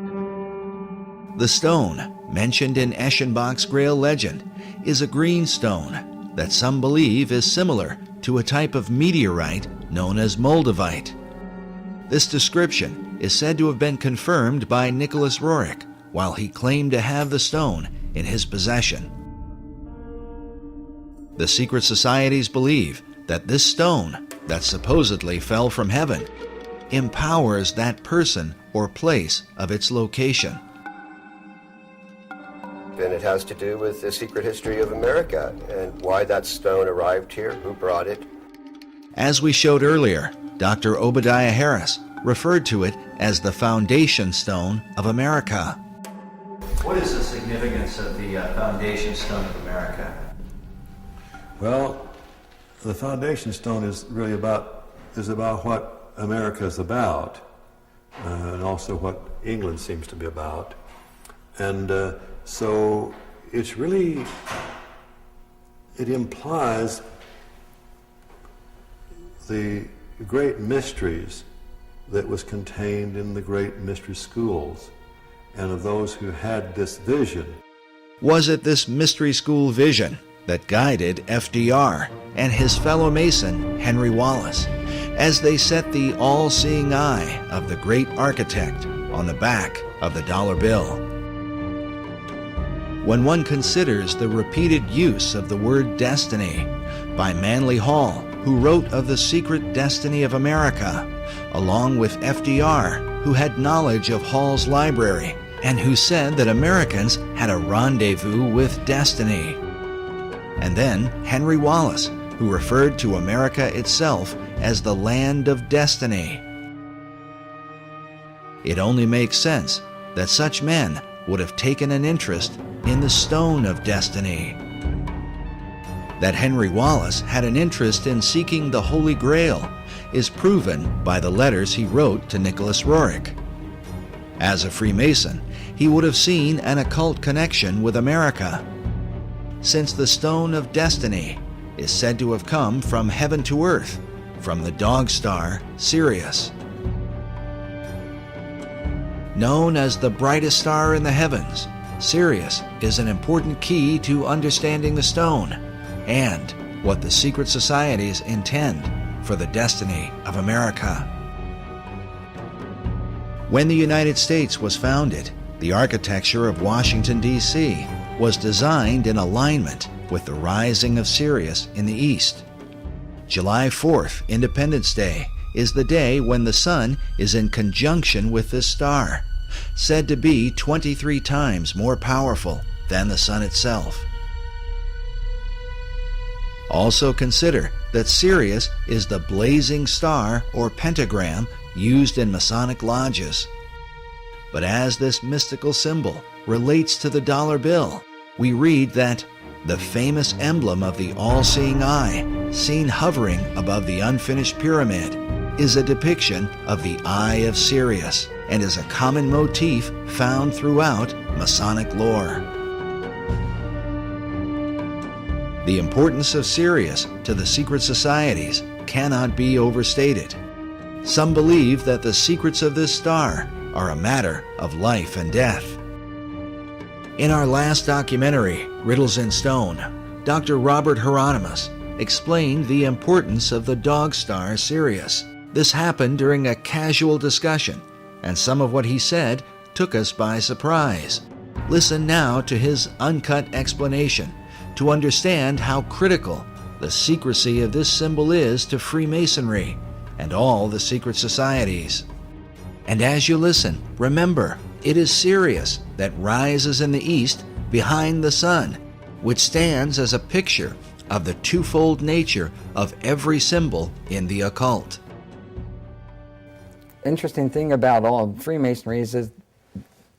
The stone, mentioned in Eschenbach's Grail legend, is a green stone that some believe is similar to a type of meteorite known as moldavite. This description is said to have been confirmed by Nicholas Roerich while he claimed to have the stone in his possession. The secret societies believe that this stone, that supposedly fell from heaven, empowers that person or place of its location. And it has to do with the secret history of America and why that stone arrived here, who brought it. As we showed earlier, Dr. Obadiah Harris referred to it as the foundation stone of America. What is the significance of the foundation stone of America? Well, the foundation stone is really about what America is about, and also what England seems to be about. And so it's really, it implies the great mysteries that was contained in the great mystery schools and of those who had this vision. Was it this mystery school vision that guided FDR and his fellow Mason, Henry Wallace, as they set the all-seeing eye of the great architect on the back of the dollar bill? When one considers the repeated use of the word destiny by Manly Hall, who wrote of the secret destiny of America, along with FDR, who had knowledge of Hall's library and who said that Americans had a rendezvous with destiny. And then Henry Wallace, who referred to America itself as the land of destiny. It only makes sense that such men would have taken an interest in the Stone of Destiny. That Henry Wallace had an interest in seeking the Holy Grail is proven by the letters he wrote to Nicholas Roerich. As a Freemason, he would have seen an occult connection with America, since the Stone of Destiny is said to have come from heaven to earth, from the dog star Sirius. Known as the brightest star in the heavens, Sirius is an important key to understanding the stone and what the secret societies intend for the destiny of America. When the United States was founded, the architecture of Washington, D.C. was designed in alignment with the rising of Sirius in the east. July 4th, Independence Day, is the day when the sun is in conjunction with this star, said to be 23 times more powerful than the sun itself. Also consider that Sirius is the blazing star or pentagram used in Masonic lodges. But as this mystical symbol relates to the dollar bill, we read that the famous emblem of the all-seeing eye, seen hovering above the unfinished pyramid, is a depiction of the Eye of Sirius and is a common motif found throughout Masonic lore. The importance of Sirius to the secret societies cannot be overstated. Some believe that the secrets of this star are a matter of life and death. In our last documentary, Riddles in Stone, Dr. Robert Hieronymus explained the importance of the dog star Sirius. This happened during a casual discussion, and some of what he said took us by surprise. Listen now to his uncut explanation to understand how critical the secrecy of this symbol is to Freemasonry and all the secret societies. And as you listen, remember, it is Sirius that rises in the east behind the sun, which stands as a picture of the twofold nature of every symbol in the occult. Interesting thing about all of Freemasonry is that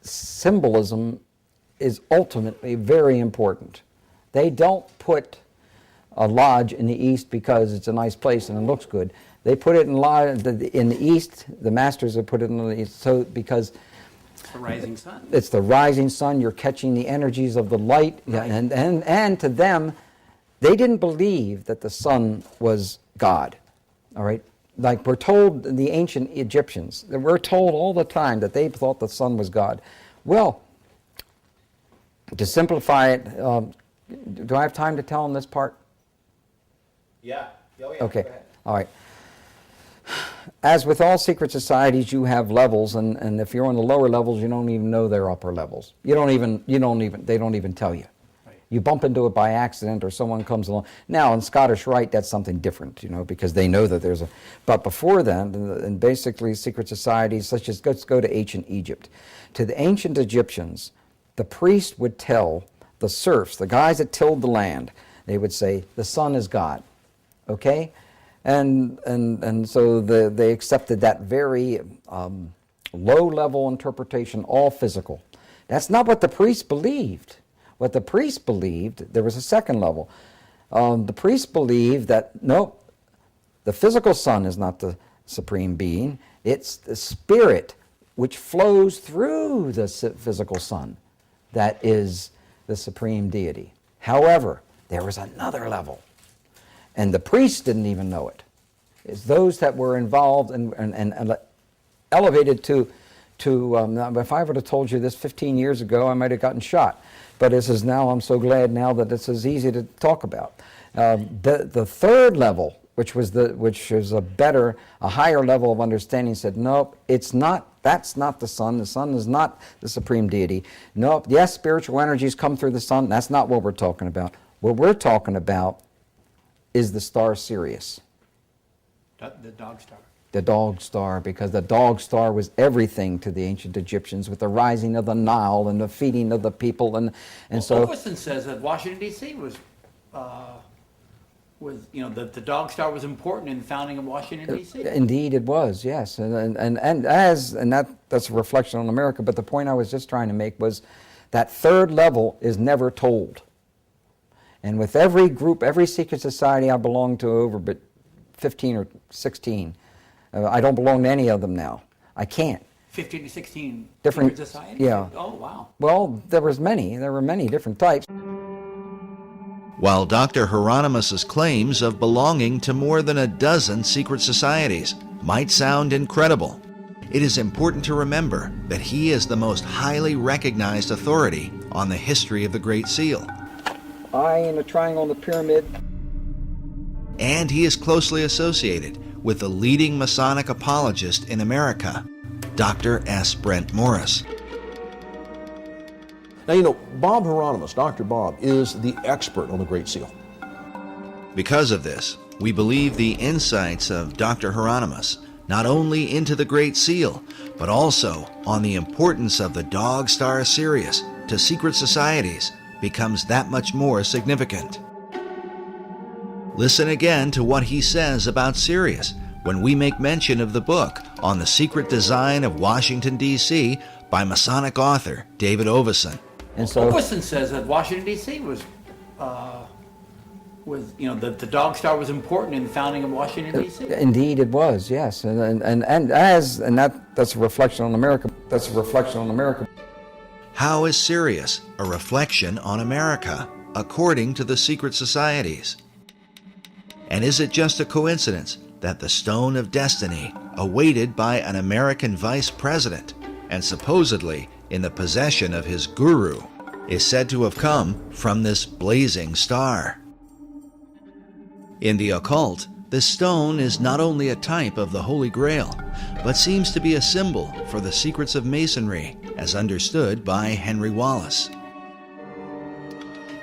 symbolism is ultimately very important. They don't put a lodge in the east because it's a nice place and it looks good. They put it in the east. The masters have put it in the east, so because it's the rising sun. It's the rising sun. You're catching the energies of the light, right. and to them, they didn't believe that the sun was God. All right, like we're told, the ancient Egyptians, we're told all the time that they thought the sun was God. Well, to simplify it, do I have time to tell them this part? Yeah. Oh, yeah. Okay. All right. As with all secret societies, you have levels, and if you're on the lower levels, you don't even know they're upper levels. They don't even tell you. Right. You bump into it by accident, or someone comes along. Now, in Scottish Rite, that's something different, because they know that there's a. But before then, and basically secret societies such as, let's go to ancient Egypt. To the ancient Egyptians, the priest would tell the serfs, the guys that tilled the land, they would say, the sun is God. Okay? And so they accepted that very low-level interpretation, all physical. That's not what the priests believed. What the priests believed, there was a second level. The priests believed that, nope, the physical sun is not the supreme being. It's the spirit which flows through the physical sun that is the supreme deity. However, there was another level. And the priests didn't even know it. It's those that were involved and elevated to if I would have told you this 15 years ago, I might have gotten shot. But this is now, I'm so glad now that this is easy to talk about. The third level, which is a higher level of understanding, said, nope, it's not, that's not the sun. The sun is not the supreme deity. Nope, yes, spiritual energies come through the sun. That's not what we're talking about. What we're talking about is the star Sirius. The dog star. The dog star, because the dog star was everything to the ancient Egyptians, with the rising of the Nile and the feeding of the people, and so. Overson says that Washington D.C. was the dog star was important in the founding of Washington D.C. Indeed, it was, yes, and that's a reflection on America. But the point I was just trying to make was that third level is never told. And with every group, every secret society I belong to, over but 15 or 16, I don't belong to any of them now. I can't. 15 to 16 different secret societies? Yeah. Oh, wow. Well, there were many different types. While Dr. Hieronymus's claims of belonging to more than a dozen secret societies might sound incredible, it is important to remember that he is the most highly recognized authority on the history of the Great Seal. Eye in a triangle in the pyramid. And he is closely associated with the leading Masonic apologist in America, Dr. S. Brent Morris. Now, Bob Hieronymus, Dr. Bob, is the expert on the Great Seal. Because of this, we believe the insights of Dr. Hieronymus, not only into the Great Seal, but also on the importance of the dog star Sirius to secret societies, becomes that much more significant. Listen again to what he says about Sirius when we make mention of the book on the secret design of Washington, D.C. by Masonic author David Oveson. And so Oveson says that Washington, D.C. was the dog star was important in the founding of Washington, D.C. Indeed, it was, yes, that's a reflection on America. That's a reflection on America. How is Sirius a reflection on America, according to the secret societies? And is it just a coincidence that the Stone of Destiny, awaited by an American vice president and supposedly in the possession of his guru, is said to have come from this blazing star? In the occult, this stone is not only a type of the Holy Grail, but seems to be a symbol for the secrets of Masonry as understood by Henry Wallace.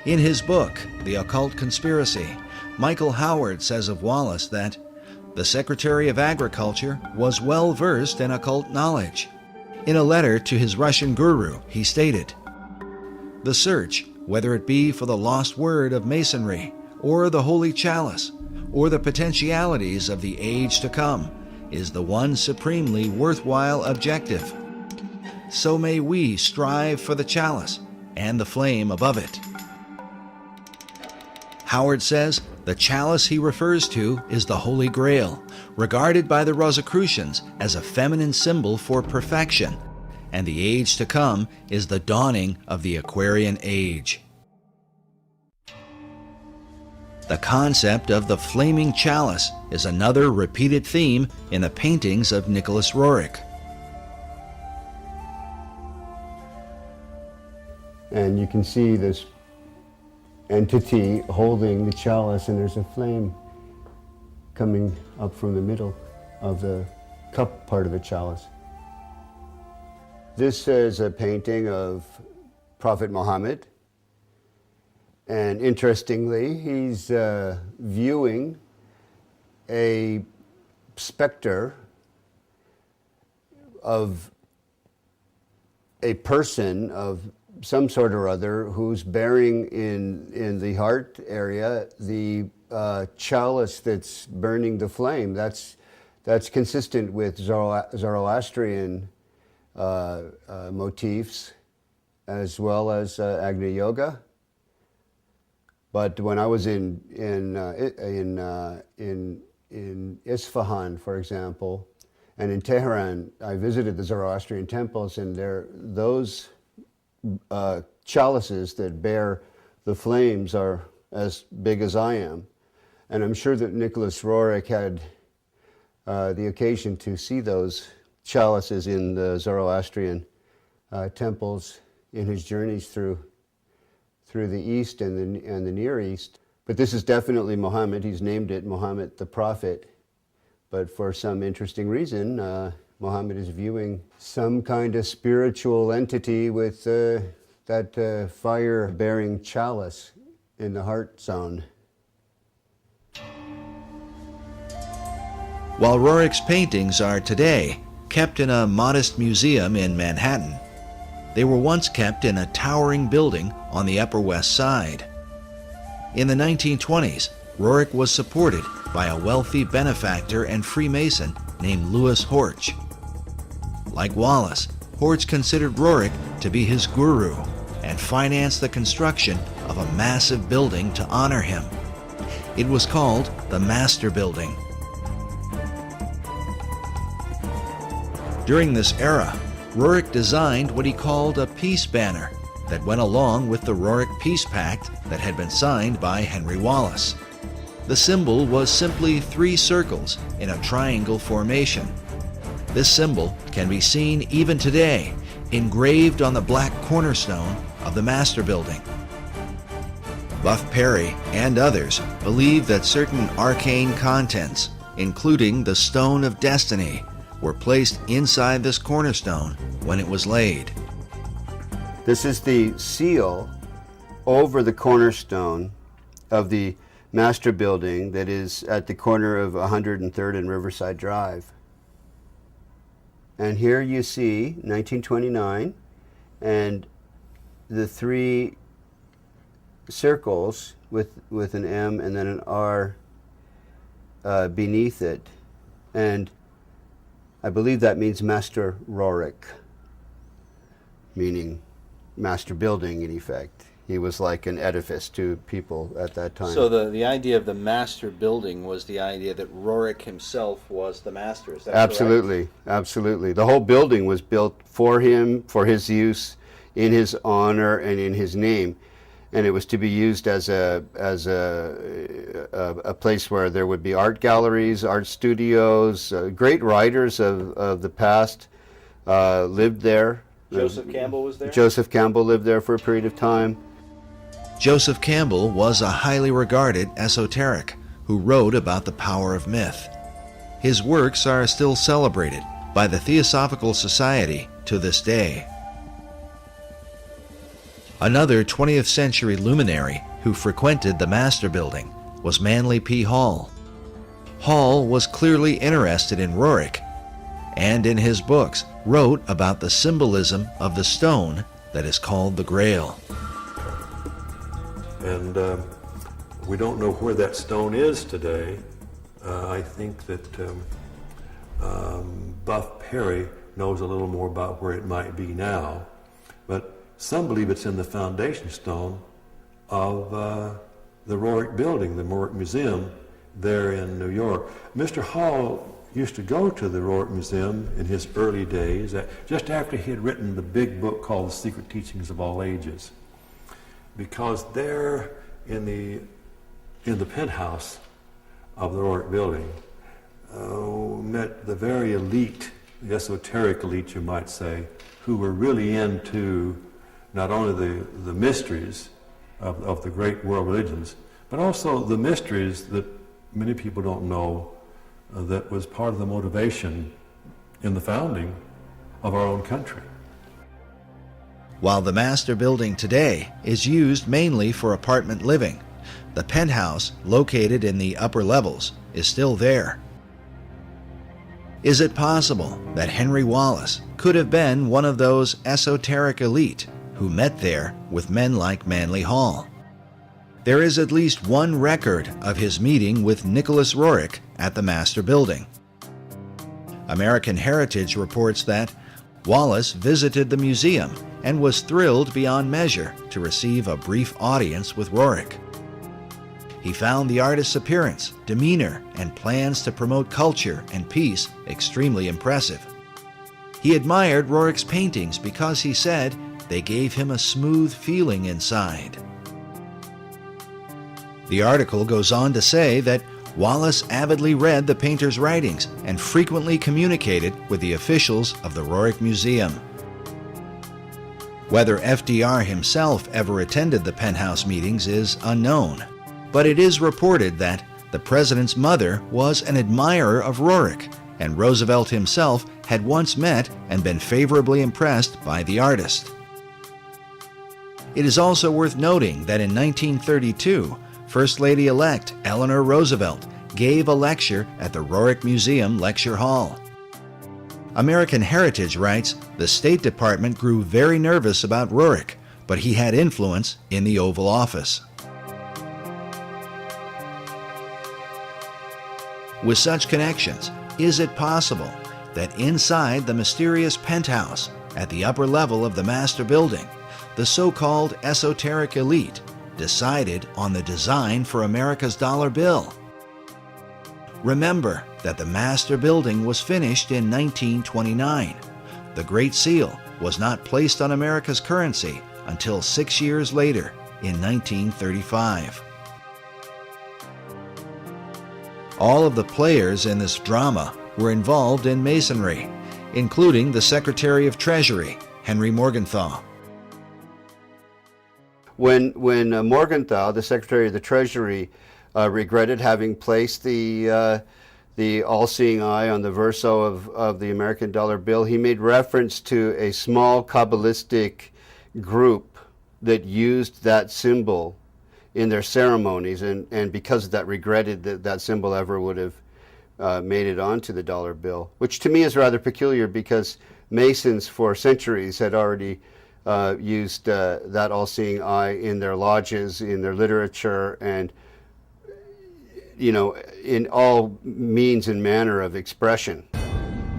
In his book, The Occult Conspiracy, Michael Howard says of Wallace that the Secretary of Agriculture was well versed in occult knowledge. In a letter to his Russian guru, he stated, "The search, whether it be for the lost word of Masonry, or the Holy Chalice, or the potentialities of the age to come, is the one supremely worthwhile objective. So may we strive for the chalice and the flame above it." Howard says the chalice he refers to is the Holy Grail, regarded by the Rosicrucians as a feminine symbol for perfection, and the age to come is the dawning of the Aquarian Age. The concept of the flaming chalice is another repeated theme in the paintings of Nicholas Roerich. And you can see this entity holding the chalice, and there's a flame coming up from the middle of the cup part of the chalice. This is a painting of Prophet Muhammad, and interestingly, he's viewing a specter of a person of some sort or other who's bearing in the heart area the chalice that's burning the flame. That's consistent with Zoroastrian motifs as well as Agni Yoga. But when I was in Isfahan, for example, and in Tehran, I visited the Zoroastrian temples, and those chalices that bear the flames are as big as I am. And I'm sure that Nicholas Roerich had the occasion to see those chalices in the Zoroastrian temples in his journeys through the East and the Near East. But this is definitely Muhammad. He's named it Muhammad the Prophet. But for some interesting reason, Muhammad is viewing some kind of spiritual entity with that fire-bearing chalice in the heart zone. While Roerich's paintings are today kept in a modest museum in Manhattan, they were once kept in a towering building on the Upper West Side. In the 1920s, Roerich was supported by a wealthy benefactor and Freemason named Louis Horch. Like Wallace, Horch considered Roerich to be his guru and financed the construction of a massive building to honor him. It was called the Master Building. During this era, Roerich designed what he called a peace banner that went along with the Roerich Peace Pact that had been signed by Henry Wallace. The symbol was simply 3 circles in a triangle formation. This symbol can be seen even today, engraved on the black cornerstone of the Master Building. Buff Perry and others believe that certain arcane contents, including the Stone of Destiny, were placed inside this cornerstone when it was laid. This is the seal over the cornerstone of the Master Building that is at the corner of 103rd and Riverside Drive. And here you see 1929 and the 3 circles with an M and then an R beneath it. And I believe that means Master Roerich, meaning master building in effect. He was like an edifice to people at that time. So the idea of the master building was the idea that Roerich himself was the master, is that Absolutely, correct? Absolutely. The whole building was built for him, for his use, in his honor and in his name. And it was to be used as a place where there would be art galleries, art studios. Great writers of the past lived there. Joseph Campbell was there? Joseph Campbell lived there for a period of time. Joseph Campbell was a highly regarded esoteric who wrote about the power of myth. His works are still celebrated by the Theosophical Society to this day. Another 20th century luminary who frequented the Master Building was Manly P. Hall. Hall was clearly interested in Roerich, and in his books wrote about the symbolism of the stone that is called the Grail. And we don't know where that stone is today. I think that Buff Perry knows a little more about where it might be now, but some believe it's in the foundation stone of the Roerich Building, the Roerich Museum there in New York. Mr. Hall used to go to the Roerich Museum in his early days, just after he had written the big book called The Secret Teachings of All Ages, because there in the penthouse of the Roerich Building met the very elite, the esoteric elite you might say, who were really into not only the mysteries of the great world religions, but also the mysteries that many people don't know that was part of the motivation in the founding of our own country. While the Master Building today is used mainly for apartment living, the penthouse, located in the upper levels, is still there. Is it possible that Henry Wallace could have been one of those esoteric elite who met there with men like Manly Hall? There is at least one record of his meeting with Nicholas Roerich at the Master Building. American Heritage reports that Wallace visited the museum and was thrilled beyond measure to receive a brief audience with Roerich. He found the artist's appearance, demeanor, and plans to promote culture and peace extremely impressive. He admired Roerich's paintings because he said they gave him a smooth feeling inside. The article goes on to say that Wallace avidly read the painter's writings and frequently communicated with the officials of the Roerich Museum. Whether FDR himself ever attended the penthouse meetings is unknown, but it is reported that the president's mother was an admirer of Roerich, and Roosevelt himself had once met and been favorably impressed by the artist. It is also worth noting that in 1932, First Lady-elect Eleanor Roosevelt gave a lecture at the Roerich Museum Lecture Hall. American Heritage writes, the State Department grew very nervous about Roerich, but he had influence in the Oval Office. With such connections, is it possible that inside the mysterious penthouse at the upper level of the Master Building, the so-called esoteric elite decided on the design for America's dollar bill? Remember that the Master Building was finished in 1929. The Great Seal was not placed on America's currency until 6 years later, in 1935. All of the players in this drama were involved in Masonry, including the Secretary of Treasury, Henry Morgenthau. When Morgenthau, the Secretary of the Treasury, regretted having placed the all-seeing eye on the verso of the American dollar bill, he made reference to a small Kabbalistic group that used that symbol in their ceremonies, and because of that regretted that that symbol ever would have made it onto the dollar bill, which to me is rather peculiar because Masons for centuries had already used that all-seeing eye in their lodges, in their literature, and in all means and manner of expression.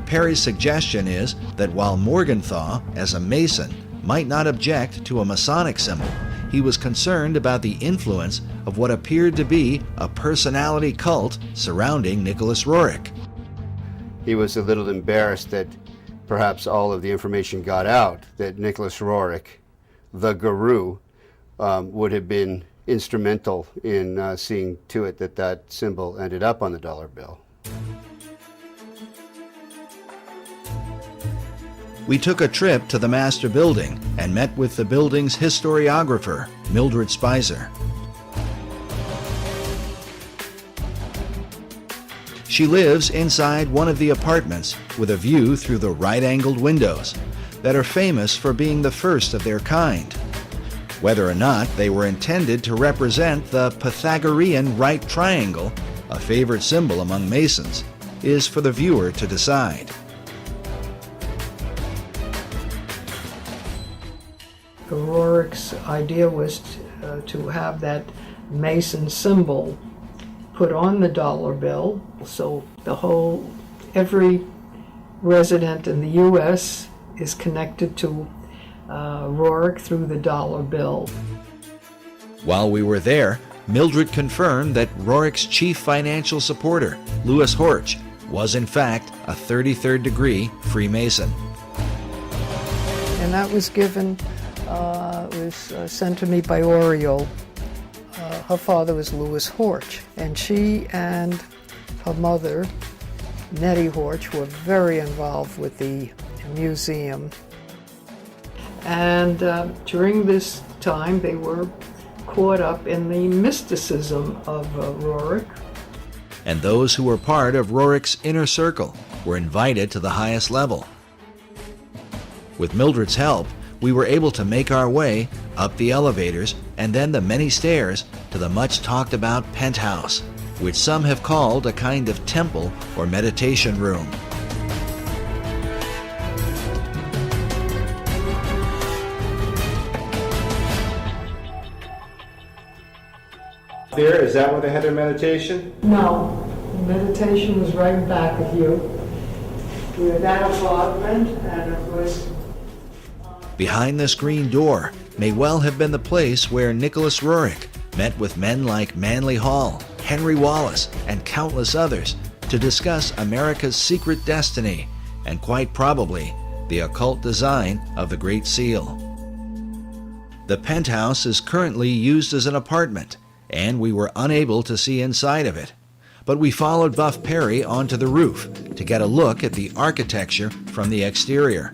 Perry's suggestion is that while Morgenthau, as a Mason, might not object to a Masonic symbol, he was concerned about the influence of what appeared to be a personality cult surrounding Nicholas Roerich. He was a little embarrassed that perhaps all of the information got out that Nicholas Roerich, the guru, would have been instrumental in seeing to it that that symbol ended up on the dollar bill. We took a trip to the Master Building and met with the building's historiographer, Mildred Spicer. She lives inside one of the apartments with a view through the right-angled windows that are famous for being the first of their kind. Whether or not they were intended to represent the Pythagorean right triangle, a favorite symbol among Masons, is for the viewer to decide. Rorick's idea was to have that Mason symbol put on the dollar bill, so every resident in the U.S. is connected to Rorick through the dollar bill. While we were there, Mildred confirmed that Rorick's chief financial supporter, Louis Horch, was in fact a 33rd degree Freemason. And that was given, sent to me by Oriole. Her father was Louis Horch, and she and her mother, Nettie Horch, were very involved with the museum. And during this time, they were caught up in the mysticism of Rorick. And those who were part of Rorick's inner circle were invited to the highest level. With Mildred's help, we were able to make our way up the elevators and then the many stairs to the much talked about penthouse, which some have called a kind of temple or meditation room. There, is that where they had their meditation? No, meditation was right back of you. We had that apartment, and it was... Behind this green door may well have been the place where Nicholas Roerich met with men like Manly Hall, Henry Wallace, and countless others to discuss America's secret destiny and quite probably the occult design of the Great Seal. The penthouse is currently used as an apartment, and we were unable to see inside of it. But we followed Buff Perry onto the roof to get a look at the architecture from the exterior.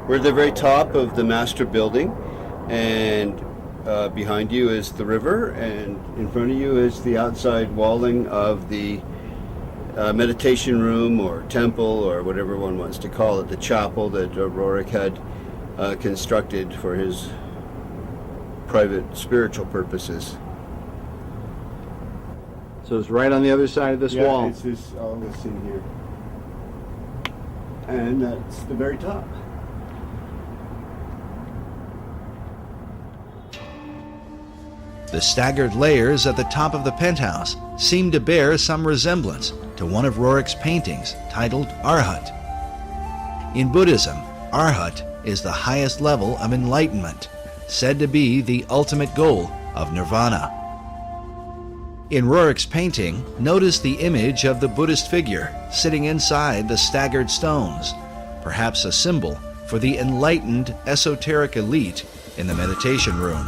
We're at the very top of the master building, and behind you is the river, and in front of you is the outside walling of the meditation room or temple or whatever one wants to call it, the chapel that Roerich had constructed for his private spiritual purposes. So it's right on the other side of this wall. It's this, all this in here. And that's the very top. The staggered layers at the top of the penthouse seem to bear some resemblance to one of Roerich's paintings titled Arhat. In Buddhism, Arhat is the highest level of enlightenment, said to be the ultimate goal of nirvana. In Roerich's painting, notice the image of the Buddhist figure sitting inside the staggered stones, perhaps a symbol for the enlightened esoteric elite in the meditation room.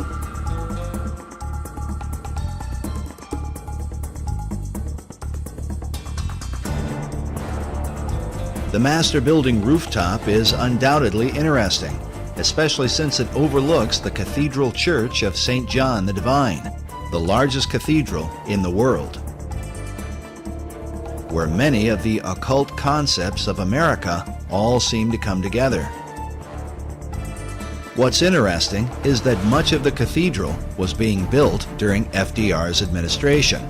The master building rooftop is undoubtedly interesting, especially since it overlooks the Cathedral Church of St. John the Divine, the largest cathedral in the world, where many of the occult concepts of America all seem to come together. What's interesting is that much of the cathedral was being built during FDR's administration.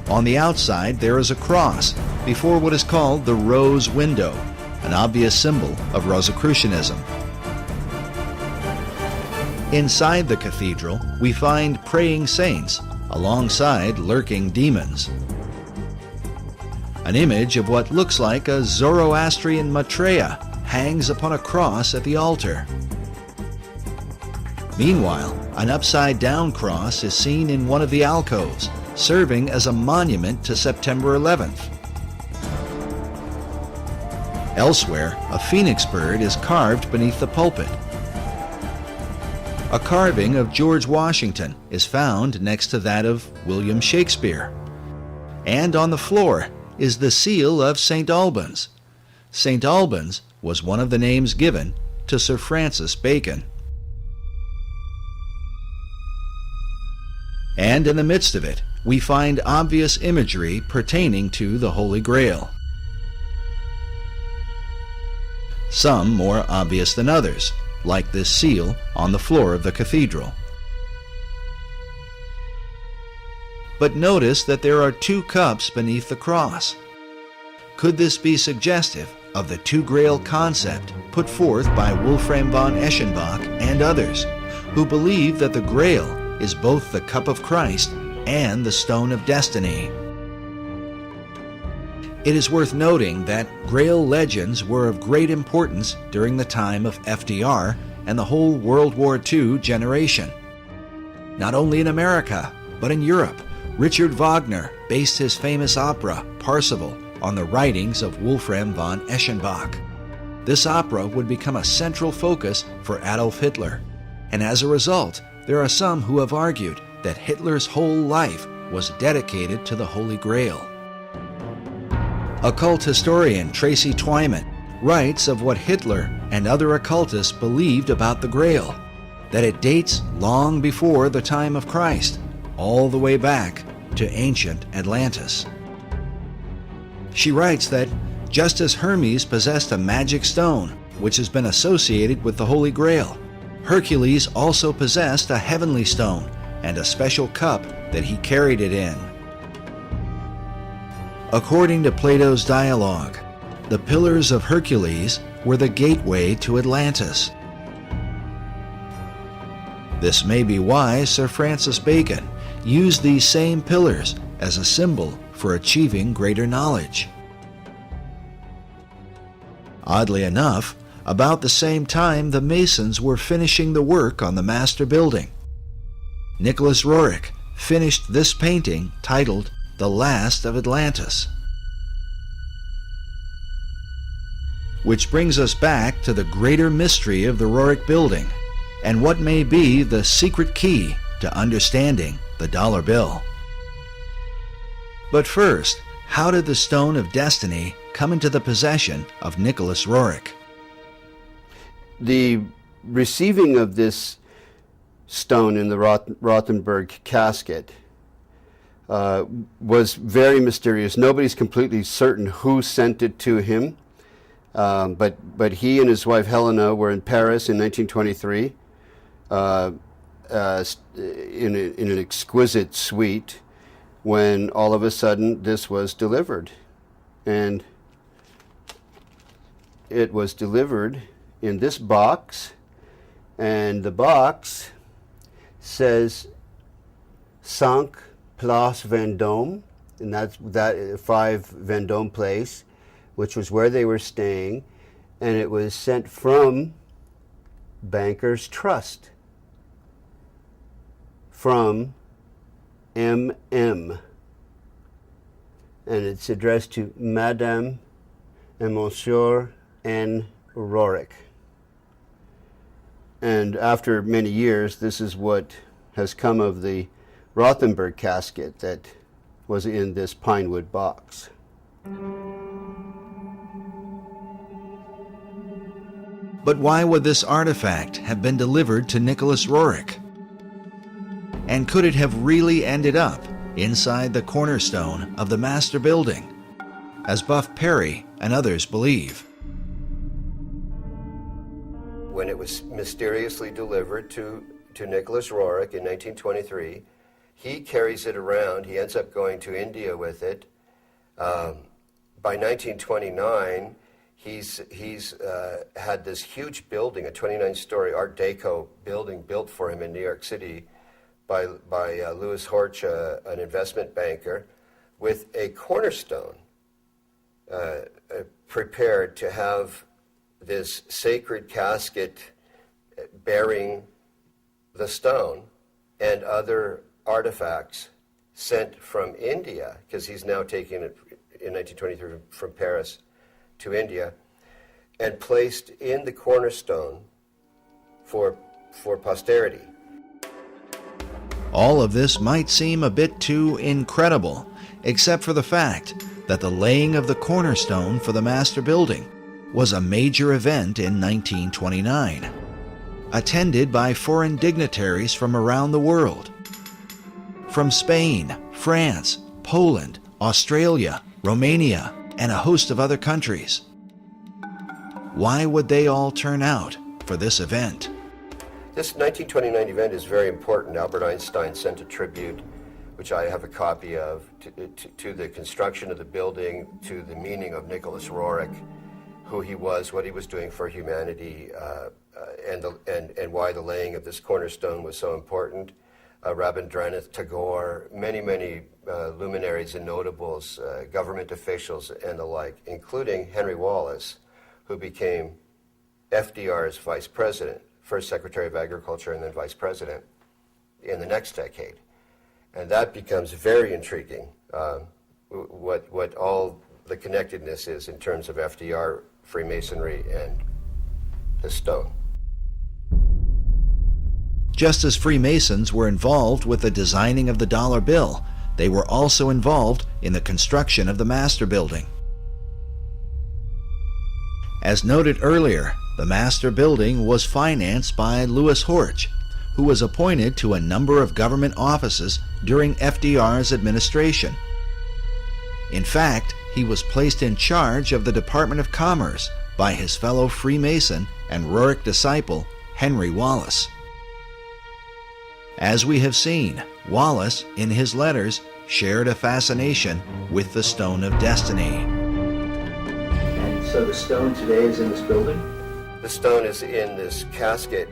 On the outside, there is a cross before what is called the Rose Window, an obvious symbol of Rosicrucianism. Inside the cathedral, we find praying saints alongside lurking demons. An image of what looks like a Zoroastrian Maitreya hangs upon a cross at the altar. Meanwhile, an upside-down cross is seen in one of the alcoves, serving as a monument to September 11th. Elsewhere, a phoenix bird is carved beneath the pulpit. A carving of George Washington is found next to that of William Shakespeare. And on the floor is the seal of St. Albans. St. Albans was one of the names given to Sir Francis Bacon. And in the midst of it, we find obvious imagery pertaining to the Holy Grail. Some more obvious than others, like this seal on the floor of the cathedral. But notice that there are two cups beneath the cross. Could this be suggestive of the two grail concept put forth by Wolfram von Eschenbach and others, who believe that the grail is both the cup of Christ and the stone of destiny? It is worth noting that Grail legends were of great importance during the time of FDR and the whole World War II generation. Not only in America, but in Europe, Richard Wagner based his famous opera, Parsifal, on the writings of Wolfram von Eschenbach. This opera would become a central focus for Adolf Hitler, and as a result, there are some who have argued that Hitler's whole life was dedicated to the Holy Grail. Occult historian Tracy Twyman writes of what Hitler and other occultists believed about the Grail, that it dates long before the time of Christ, all the way back to ancient Atlantis. She writes that just as Hermes possessed a magic stone, which has been associated with the Holy Grail, Hercules also possessed a heavenly stone and a special cup that he carried it in. According to Plato's dialogue, the Pillars of Hercules were the gateway to Atlantis. This may be why Sir Francis Bacon used these same pillars as a symbol for achieving greater knowledge. Oddly enough, about the same time the Masons were finishing the work on the master building, Nicholas Roerich finished this painting titled The Last of Atlantis. Which brings us back to the greater mystery of the Roerich building and what may be the secret key to understanding the dollar bill. But first, how did the Stone of Destiny come into the possession of Nicholas Roerich? The receiving of this stone in the Rothenburg casket was very mysterious. Nobody's completely certain who sent it to him, but he and his wife Helena were in Paris in 1923 in an exquisite suite when all of a sudden this was delivered. And it was delivered in this box, and the box says 5 Place Vendôme, and that's 5 Vendôme Place, which was where they were staying, and it was sent from Bankers Trust, from MM, and it's addressed to Madame and Monsieur N. Roerich. And after many years, this is what has come of the Rothenburg casket that was in this pine wood box. But why would this artifact have been delivered to Nicholas Roerich? And could it have really ended up inside the cornerstone of the master building, as Buff Perry and others believe? When it was mysteriously delivered to Nicholas Roerich in 1923, he carries it around. He ends up going to India with it. By 1929, he's had this huge building, a 29-story Art Deco building built for him in New York City by Louis Horch, an investment banker, with a cornerstone prepared to have this sacred casket bearing the stone and other artifacts sent from India, because he's now taking it in 1923 from Paris to India, and placed in the cornerstone for posterity. All of this might seem a bit too incredible, except for the fact that the laying of the cornerstone for the master building was a major event in 1929, attended by foreign dignitaries from around the world. From Spain, France, Poland, Australia, Romania, and a host of other countries. Why would they all turn out for this event? This 1929 event is very important. Albert Einstein sent a tribute, which I have a copy of, to the construction of the building, to the meaning of Nicholas Roerich, who he was, what he was doing for humanity, and why the laying of this cornerstone was so important. Rabindranath Tagore, many luminaries and notables, government officials and the like, including Henry Wallace, who became FDR's vice president, first Secretary of Agriculture and then vice president in the next decade. And that becomes very intriguing, what all the connectedness is in terms of FDR, Freemasonry, and the stone. Just as Freemasons were involved with the designing of the dollar bill, they were also involved in the construction of the Master Building. As noted earlier, the Master Building was financed by Louis Horch, who was appointed to a number of government offices during FDR's administration. In fact, he was placed in charge of the Department of Commerce by his fellow Freemason and Roerich disciple, Henry Wallace. As we have seen, Wallace, in his letters, shared a fascination with the Stone of Destiny. And so the stone today is in this building? The stone is in this casket,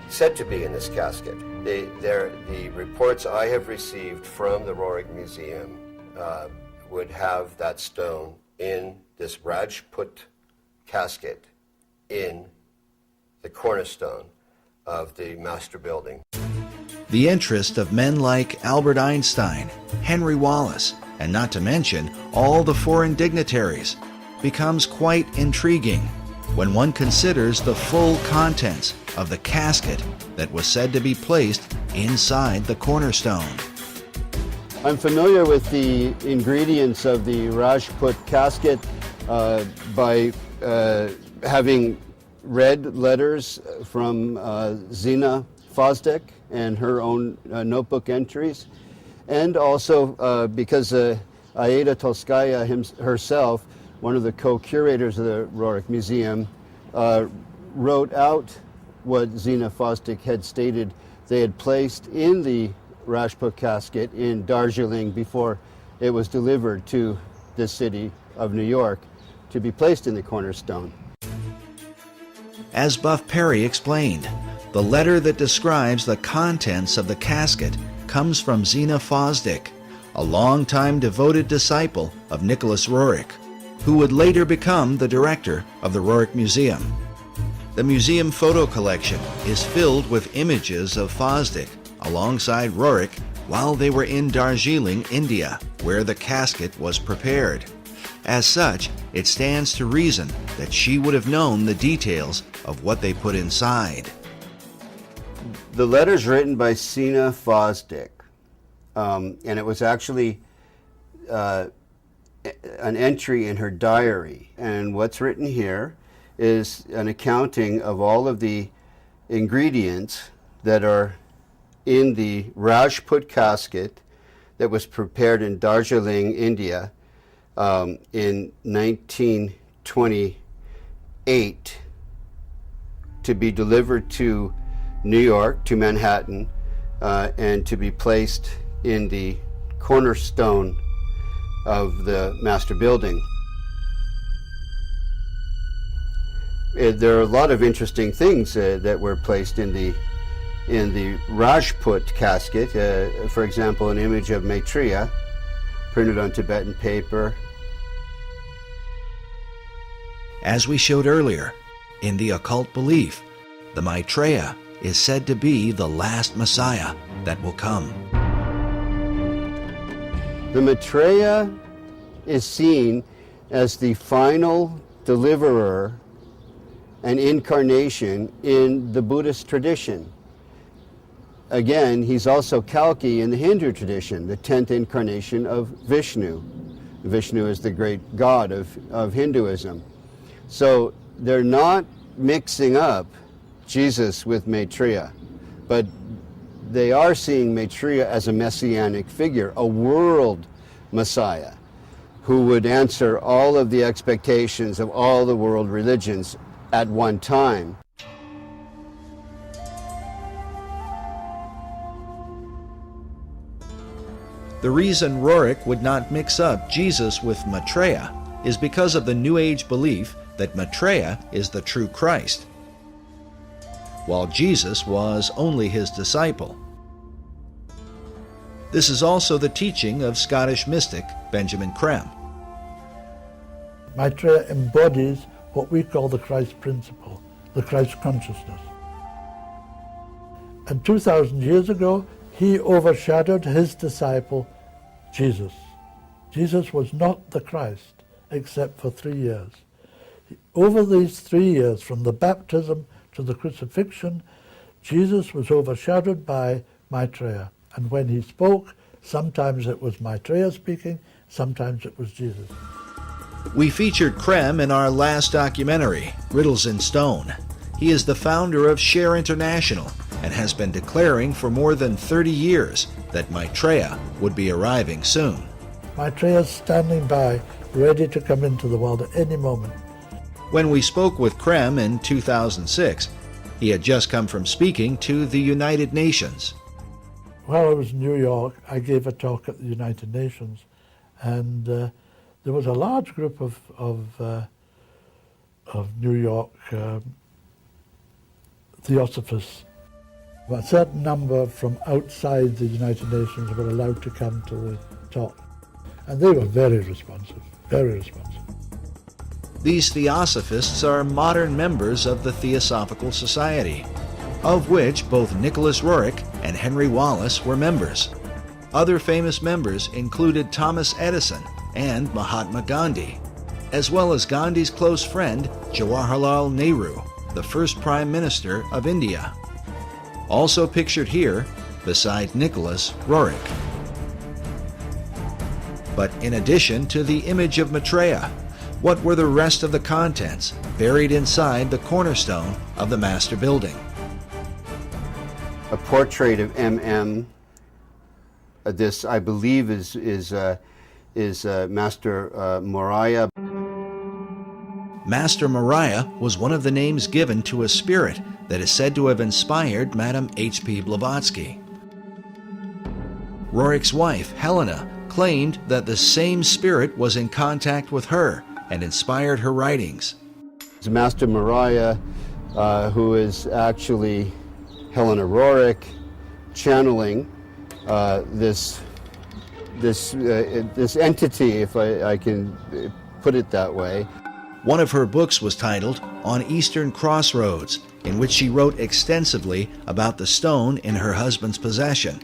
said to be in this casket. The reports I have received from the Roerich Museum would have that stone in this Rajput casket in the cornerstone of the Master Building. The interest of men like Albert Einstein, Henry Wallace, and not to mention all the foreign dignitaries, becomes quite intriguing when one considers the full contents of the casket that was said to be placed inside the cornerstone. I'm familiar with the ingredients of the Rajput casket by having read letters from Zina Fosdick and her own notebook entries, and also because Aida Tolskaya herself, one of the co-curators of the Roerich Museum, wrote out what Zina Fosdick had stated they had placed in the Rajput casket in Darjeeling before it was delivered to the city of New York to be placed in the cornerstone. As Buff Perry explained, the letter that describes the contents of the casket comes from Zina Fosdick, a longtime devoted disciple of Nicholas Roerich, who would later become the director of the Roerich Museum. The museum photo collection is filled with images of Fosdick alongside Roerich while they were in Darjeeling, India, where the casket was prepared. As such, it stands to reason that she would have known the details of what they put inside. The letter's written by Zina Fosdick, and it was actually an entry in her diary. And what's written here is an accounting of all of the ingredients that are in the Rajput casket that was prepared in Darjeeling, India, in 1928 to be delivered to New York, to Manhattan, and to be placed in the cornerstone of the Master Building. There are a lot of interesting things that were placed in the Rajput casket. For example, an image of Maitreya printed on Tibetan paper. As we showed earlier, in the occult belief, the Maitreya is said to be the last Messiah that will come. The Maitreya is seen as the final deliverer and incarnation in the Buddhist tradition. Again, he's also Kalki in the Hindu tradition, the 10th incarnation of Vishnu. Vishnu is the great god of Hinduism. So they're not mixing up Jesus with Maitreya, but they are seeing Maitreya as a messianic figure, a world Messiah who would answer all of the expectations of all the world religions at one time. The reason Roerich would not mix up Jesus with Maitreya is because of the New Age belief that Maitreya is the true Christ, while Jesus was only his disciple. This is also the teaching of Scottish mystic Benjamin Creme. Maitreya embodies what we call the Christ principle, the Christ consciousness. And 2,000 years ago, he overshadowed his disciple, Jesus. Jesus was not the Christ, except for 3 years. Over these 3 years, from the baptism to the crucifixion, Jesus was overshadowed by Maitreya. And when he spoke, sometimes it was Maitreya speaking, sometimes it was Jesus. We featured Creme in our last documentary, Riddles in Stone. He is the founder of Share International and has been declaring for more than 30 years that Maitreya would be arriving soon. Maitreya is standing by, ready to come into the world at any moment. When we spoke with Creme in 2006, he had just come from speaking to the United Nations. While I was in New York, I gave a talk at the United Nations, and there was a large group of New York theosophists. A certain number from outside the United Nations were allowed to come to the talk, and they were very responsive, very responsive. These theosophists are modern members of the Theosophical Society, of which both Nicholas Roerich and Henry Wallace were members. Other famous members included Thomas Edison and Mahatma Gandhi, as well as Gandhi's close friend Jawaharlal Nehru, the first Prime Minister of India. Also pictured here, beside Nicholas Roerich. But in addition to the image of Maitreya, what were the rest of the contents buried inside the cornerstone of the master building? A portrait of M.M. This, I believe, is Master Moriah. Master Moriah was one of the names given to a spirit that is said to have inspired Madame H.P. Blavatsky. Roerich's wife, Helena, claimed that the same spirit was in contact with her and inspired her writings. It's Master Moriah, who is actually Helena Roerich, channeling this entity, if I can put it that way. One of her books was titled On Eastern Crossroads, in which she wrote extensively about the stone in her husband's possession,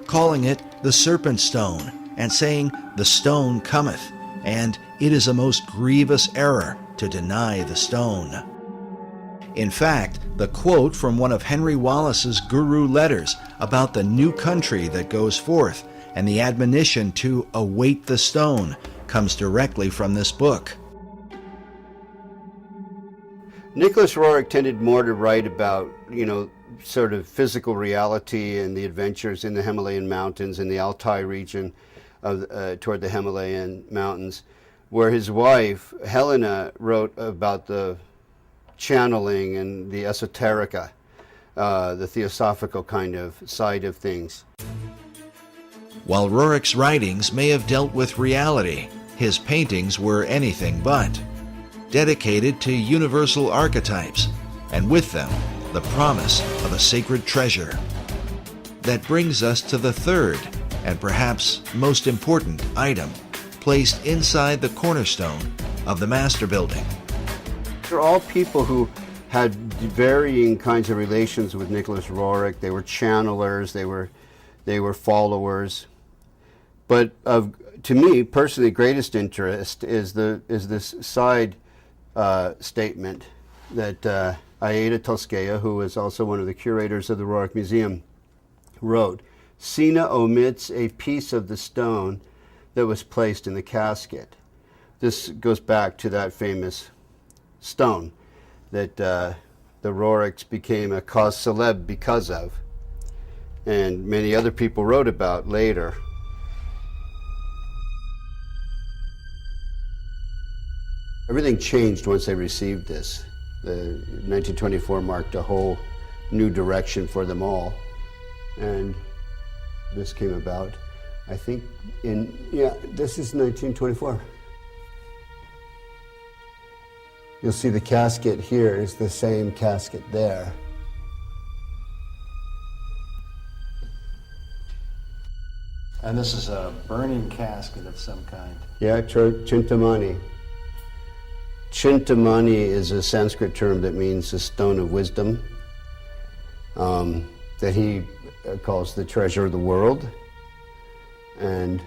calling it the Serpent Stone, and saying, "The stone cometh, and it is a most grievous error to deny the stone." In fact, the quote from one of Henry Wallace's Guru letters about the new country that goes forth and the admonition to await the stone comes directly from this book. Nicholas Roerich tended more to write about, sort of physical reality and the adventures in the Himalayan mountains in the Altai region toward the Himalayan mountains, where his wife, Helena, wrote about the channeling and the esoterica, the theosophical kind of side of things. While Roerich's writings may have dealt with reality, his paintings were anything but. Dedicated to universal archetypes, and with them, the promise of a sacred treasure. That brings us to the third, and perhaps most important item, placed inside the cornerstone of the master building. They're all people who had varying kinds of relations with Nicholas Roerich. They were channelers, they were followers. But to me, personally, greatest interest is this side statement that Aida Tolskaya, who is also one of the curators of the Roerich Museum, wrote. Sina omits a piece of the stone that was placed in the casket. This goes back to that famous stone that the Roriks became a cause célèbre because of, and many other people wrote about later. Everything changed once they received this. 1924 marked a whole new direction for them all, and this came about, I think, this is 1924. You'll see the casket here is the same casket there. And this is a burning casket of some kind. Yeah, Chintamani. Chintamani is a Sanskrit term that means the stone of wisdom, that he calls the treasure of the world. And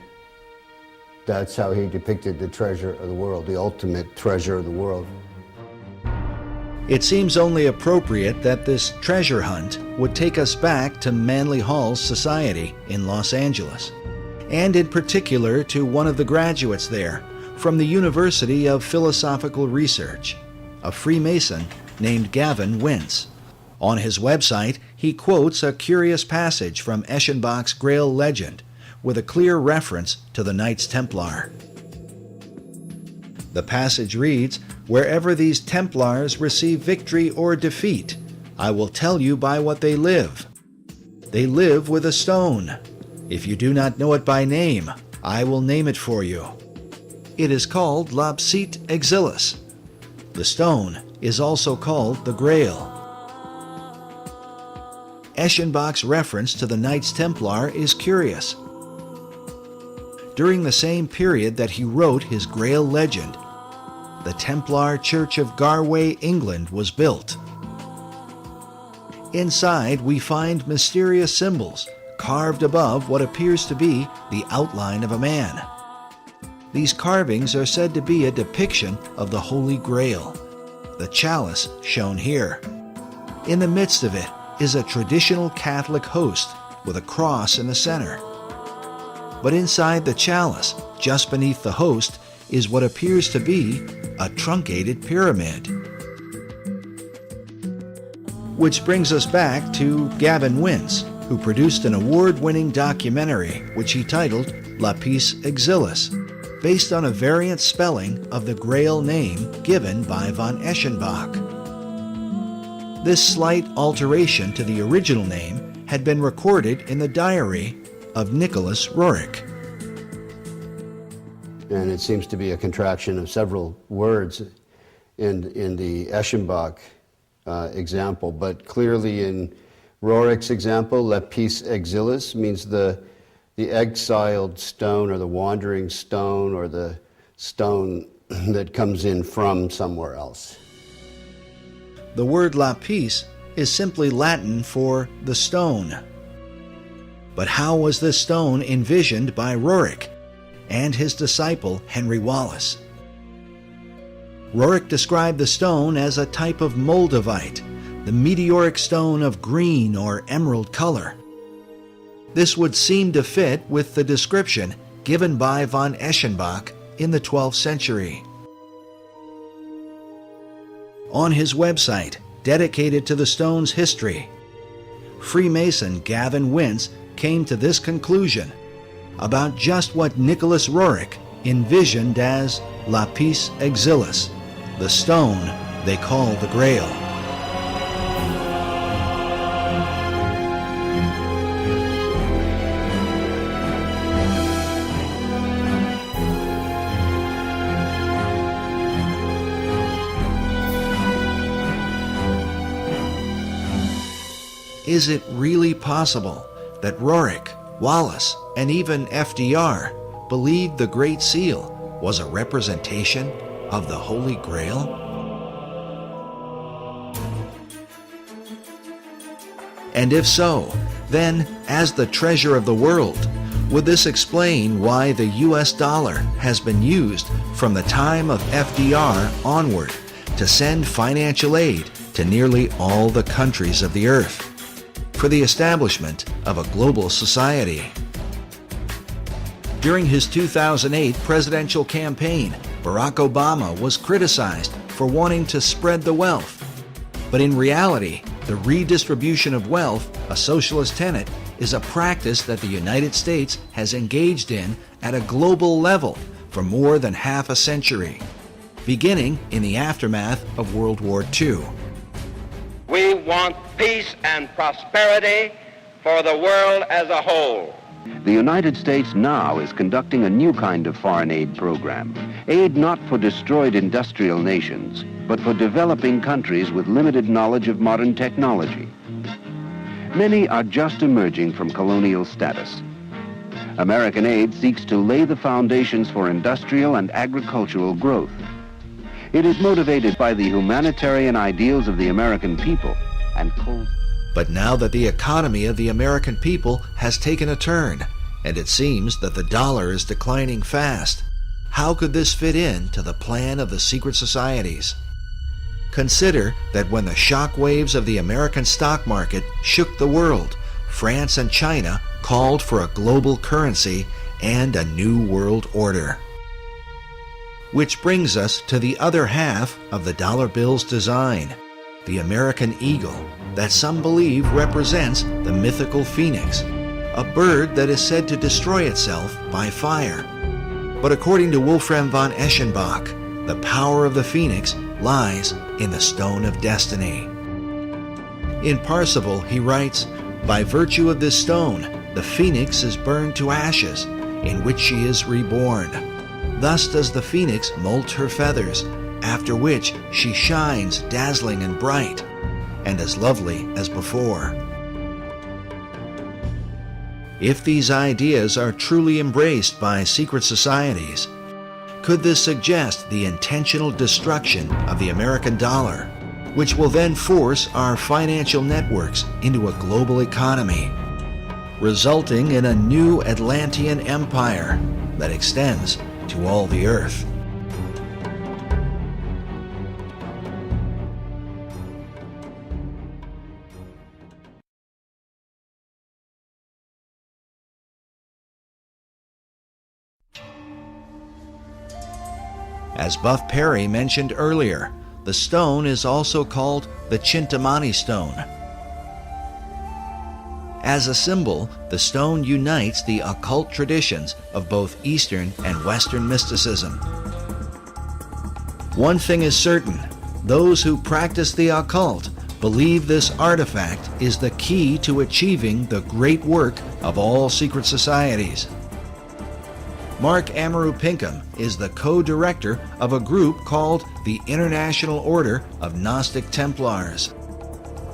that's how he depicted the treasure of the world, the ultimate treasure of the world. It seems only appropriate that this treasure hunt would take us back to Manly Hall's society in Los Angeles, and in particular to one of the graduates there from the University of Philosophical Research, a Freemason named Gavin Wentz. On his website, he quotes a curious passage from Eschenbach's Grail legend with a clear reference to the Knights Templar. The passage reads, "Wherever these Templars receive victory or defeat, I will tell you by what they live. They live with a stone. If you do not know it by name, I will name it for you. It is called Lapsit Exilis. The stone is also called the Grail." Eschenbach's reference to the Knights Templar is curious. During the same period that he wrote his Grail legend, the Templar Church of Garway, England was built. Inside, we find mysterious symbols carved above what appears to be the outline of a man. These carvings are said to be a depiction of the Holy Grail, the chalice shown here. In the midst of it is a traditional Catholic host with a cross in the center. But inside the chalice, just beneath the host, is what appears to be a truncated pyramid. Which brings us back to Gavin Wentz, who produced an award-winning documentary which he titled Lapis Exilis, based on a variant spelling of the Grail name given by von Eschenbach. This slight alteration to the original name had been recorded in the diary of Nicholas Roerich. And it seems to be a contraction of several words in the Eschenbach example, but clearly in Roerich's example, Lapis Exilis means the exiled stone, or the wandering stone, or the stone that comes in from somewhere else. The word lapis is simply Latin for the stone. But how was this stone envisioned by Roerich and his disciple Henry Wallace? Roerich described the stone as a type of moldavite, the meteoric stone of green or emerald color. This would seem to fit with the description given by von Eschenbach in the 12th century. On his website, dedicated to the stone's history, Freemason Gavin Wentz came to this conclusion about just what Nicholas Roerich envisioned as Lapis Exilis, the stone they call the Grail. Is it really possible that Roerich, Wallace, and even FDR believed the Great Seal was a representation of the Holy Grail? And if so, then, as the treasure of the world, would this explain why the US dollar has been used from the time of FDR onward to send financial aid to nearly all the countries of the earth for the establishment of a global society? During his 2008 presidential campaign, Barack Obama was criticized for wanting to spread the wealth. But in reality, the redistribution of wealth, a socialist tenet, is a practice that the United States has engaged in at a global level for more than half a century, beginning in the aftermath of World War II. We want peace and prosperity for the world as a whole. The United States now is conducting a new kind of foreign aid program. Aid not for destroyed industrial nations, but for developing countries with limited knowledge of modern technology. Many are just emerging from colonial status. American aid seeks to lay the foundations for industrial and agricultural growth. It is motivated by the humanitarian ideals of the American people and But now that the economy of the American people has taken a turn, and it seems that the dollar is declining fast, how could this fit in to the plan of the secret societies? Consider that when the shock waves of the American stock market shook the world, France and China called for a global currency and a new world order. Which brings us to the other half of the dollar bill's design, the American eagle, that some believe represents the mythical phoenix, a bird that is said to destroy itself by fire. But according to Wolfram von Eschenbach, the power of the phoenix lies in the stone of destiny. In Parsifal, he writes, "By virtue of this stone, the phoenix is burned to ashes, in which she is reborn. Thus does the phoenix molt her feathers, after which she shines dazzling and bright, and as lovely as before." If these ideas are truly embraced by secret societies, could this suggest the intentional destruction of the American dollar, which will then force our financial networks into a global economy, resulting in a new Atlantean empire that extends to all the earth? As Buff Perry mentioned earlier, the stone is also called the Chintamani stone. As a symbol, the stone unites the occult traditions of both Eastern and Western mysticism. One thing is certain, those who practice the occult believe this artifact is the key to achieving the great work of all secret societies. Mark Amaru Pinkham is the co-director of a group called the International Order of Gnostic Templars.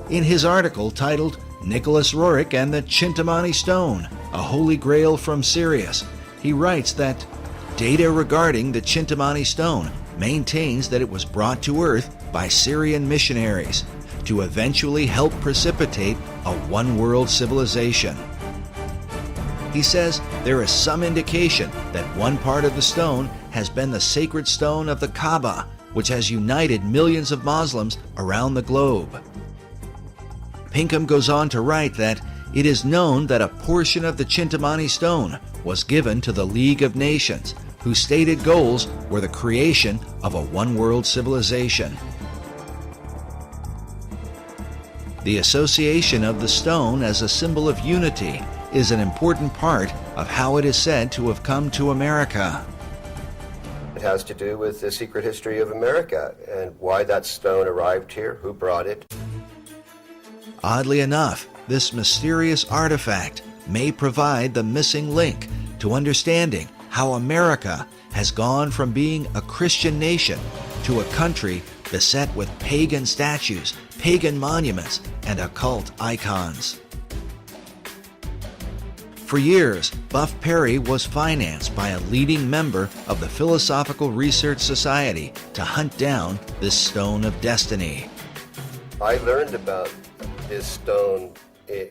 In his article titled Nicholas Roerich and the Chintamani Stone, a Holy Grail from Sirius, he writes that data regarding the Chintamani Stone maintains that it was brought to Earth by Syrian missionaries to eventually help precipitate a one-world civilization. He says there is some indication that one part of the stone has been the sacred stone of the Kaaba, which has united millions of Muslims around the globe. Pinkham goes on to write that it is known that a portion of the Chintamani stone was given to the League of Nations, whose stated goals were the creation of a one-world civilization. The association of the stone as a symbol of unity is an important part of how it is said to have come to America. It has to do with the secret history of America and why that stone arrived here, who brought it. Oddly enough, this mysterious artifact may provide the missing link to understanding how America has gone from being a Christian nation to a country beset with pagan statues, pagan monuments, and occult icons. For years, Buff Perry was financed by a leading member of the Philosophical Research Society to hunt down this stone of destiny. I learned about this stone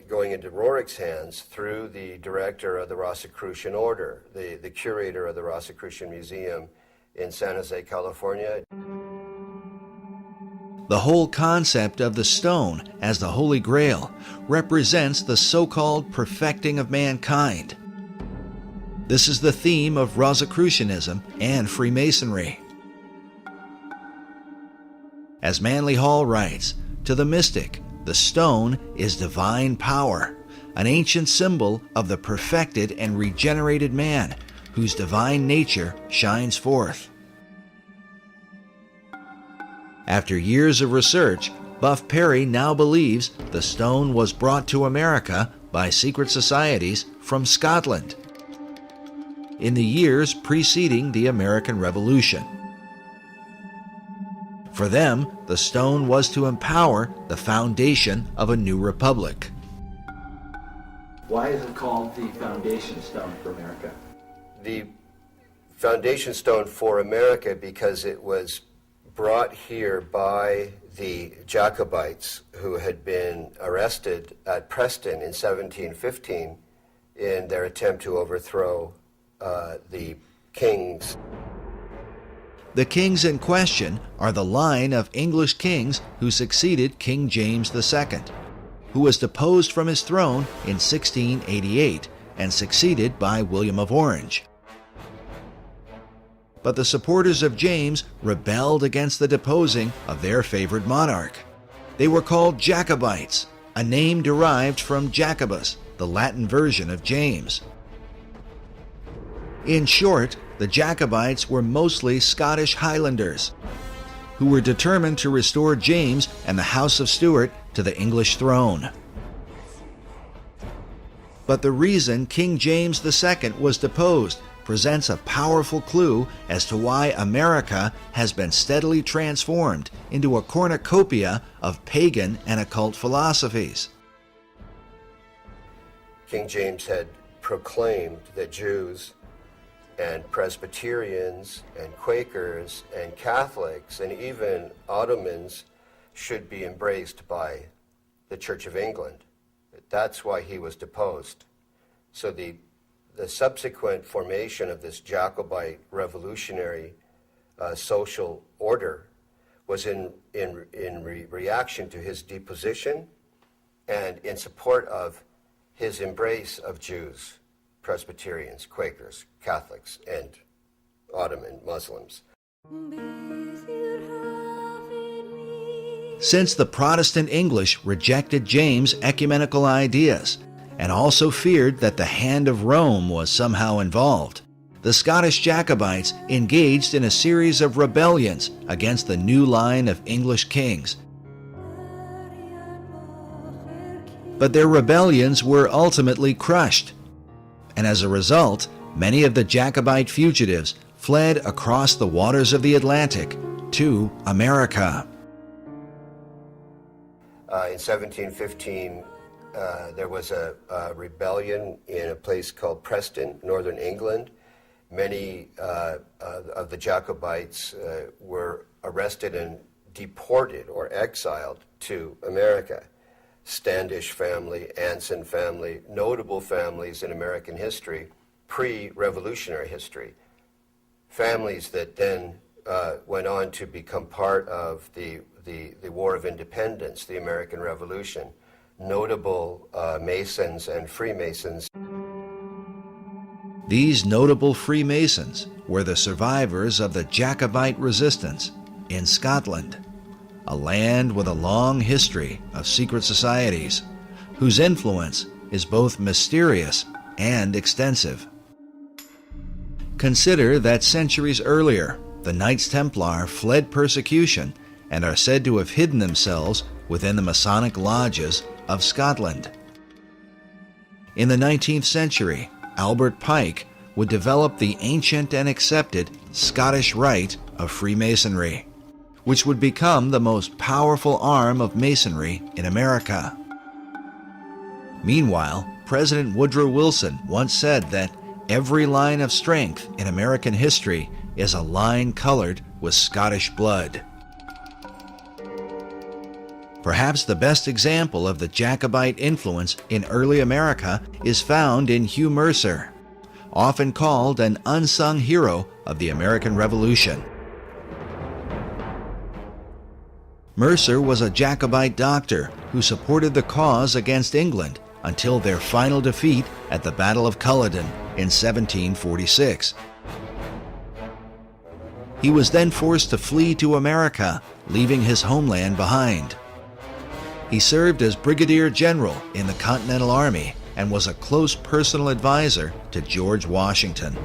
going into Roerich's hands through the director of the Rosicrucian Order, the curator of the Rosicrucian Museum in San Jose, California. The whole concept of the stone as the Holy Grail represents the so-called perfecting of mankind. This is the theme of Rosicrucianism and Freemasonry. As Manly Hall writes, to the mystic, the stone is divine power, an ancient symbol of the perfected and regenerated man, whose divine nature shines forth. After years of research, Buff Perry now believes the stone was brought to America by secret societies from Scotland in the years preceding the American Revolution. For them, the stone was to empower the foundation of a new republic. Why is it called the foundation stone for America? The foundation stone for America because it was brought here by the Jacobites who had been arrested at Preston in 1715 in their attempt to overthrow the kings. The kings in question are the line of English kings who succeeded King James II, who was deposed from his throne in 1688 and succeeded by William of Orange. But the supporters of James rebelled against the deposing of their favored monarch. They were called Jacobites, a name derived from Jacobus, the Latin version of James. In short, the Jacobites were mostly Scottish Highlanders, who were determined to restore James and the House of Stuart to the English throne. But the reason King James II was deposed presents a powerful clue as to why America has been steadily transformed into a cornucopia of pagan and occult philosophies. King James had proclaimed that Jews and Presbyterians and Quakers and Catholics and even Ottomans should be embraced by the Church of England. That's why he was deposed. So the subsequent formation of this Jacobite revolutionary social order was in reaction to his deposition and in support of his embrace of Jews, Presbyterians, Quakers, Catholics, and Ottoman Muslims. Since the Protestant English rejected James' ecumenical ideas and also feared that the hand of Rome was somehow involved, the Scottish Jacobites engaged in a series of rebellions against the new line of English kings. But their rebellions were ultimately crushed, and as a result, many of the Jacobite fugitives fled across the waters of the Atlantic to America. In 1715, there was a rebellion in a place called Preston, northern England. Many of the Jacobites were arrested and deported or exiled to America. Standish family, Anson family, notable families in American history, pre-revolutionary history. Families that then went on to become part of the War of Independence, the American Revolution. Notable Masons and Freemasons. These notable Freemasons were the survivors of the Jacobite resistance in Scotland, a land with a long history of secret societies, whose influence is both mysterious and extensive. Consider that centuries earlier, the Knights Templar fled persecution and are said to have hidden themselves within the Masonic lodges of Scotland. In the 19th century, Albert Pike would develop the ancient and accepted Scottish Rite of Freemasonry, which would become the most powerful arm of Masonry in America. Meanwhile, President Woodrow Wilson once said that every line of strength in American history is a line colored with Scottish blood. Perhaps the best example of the Jacobite influence in early America is found in Hugh Mercer, often called an unsung hero of the American Revolution. Mercer was a Jacobite doctor who supported the cause against England until their final defeat at the Battle of Culloden in 1746. He was then forced to flee to America, leaving his homeland behind. He served as Brigadier General in the Continental Army and was a close personal advisor to George Washington.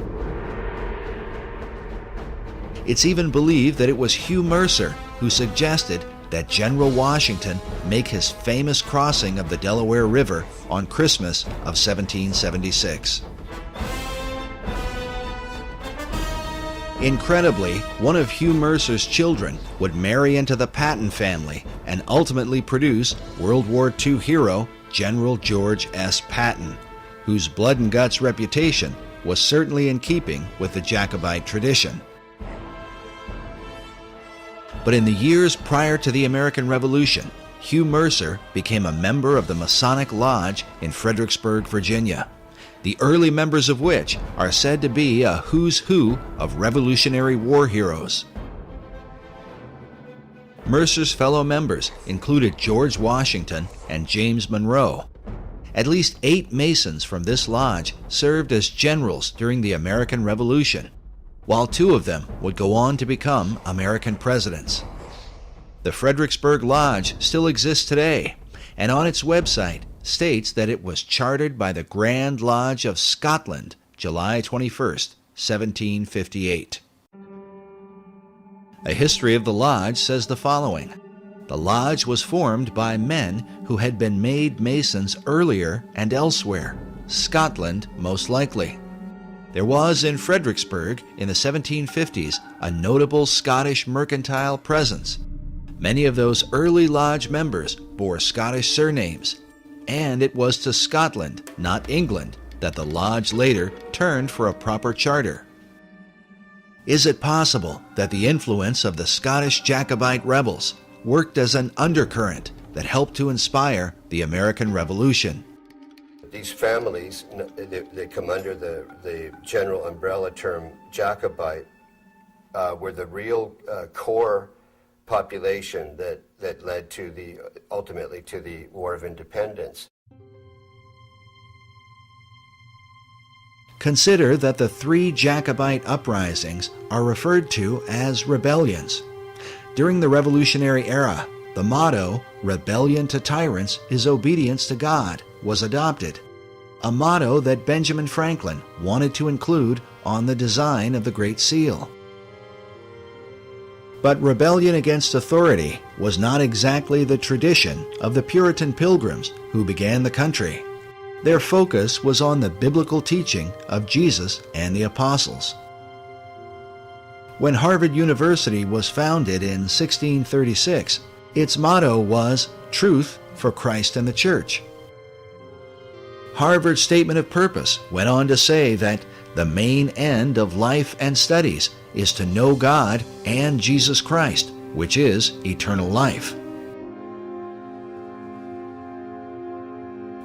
It's even believed that it was Hugh Mercer who suggested that General Washington make his famous crossing of the Delaware River on Christmas of 1776. Incredibly, one of Hugh Mercer's children would marry into the Patton family and ultimately produce World War II hero General George S. Patton, whose blood and guts reputation was certainly in keeping with the Jacobite tradition. But in the years prior to the American Revolution, Hugh Mercer became a member of the Masonic Lodge in Fredericksburg, Virginia, the early members of which are said to be a who's who of Revolutionary War heroes. Mercer's fellow members included George Washington and James Monroe. At least 8 Masons from this lodge served as generals during the American Revolution, while 2 of them would go on to become American presidents. The Fredericksburg Lodge still exists today, and on its website states that it was chartered by the Grand Lodge of Scotland, July 21st, 1758. A history of the lodge says the following. The lodge was formed by men who had been made Masons earlier and elsewhere, Scotland most likely. There was in Fredericksburg in the 1750s a notable Scottish mercantile presence. Many of those early lodge members bore Scottish surnames, and it was to Scotland, not England, that the lodge later turned for a proper charter. Is it possible that the influence of the Scottish Jacobite rebels worked as an undercurrent that helped to inspire the American Revolution? These families, they come under the general umbrella term Jacobite, were the real core population that led to ultimately to the War of Independence. Consider that the 3 Jacobite uprisings are referred to as rebellions. During the Revolutionary era, the motto, "Rebellion to tyrants is obedience to God," was adopted, a motto that Benjamin Franklin wanted to include on the design of the Great Seal. But rebellion against authority was not exactly the tradition of the Puritan Pilgrims who began the country. Their focus was on the biblical teaching of Jesus and the apostles. When Harvard University was founded in 1636, its motto was "Truth for Christ and the Church." Harvard's statement of purpose went on to say that the main end of life and studies is to know God and Jesus Christ, which is eternal life.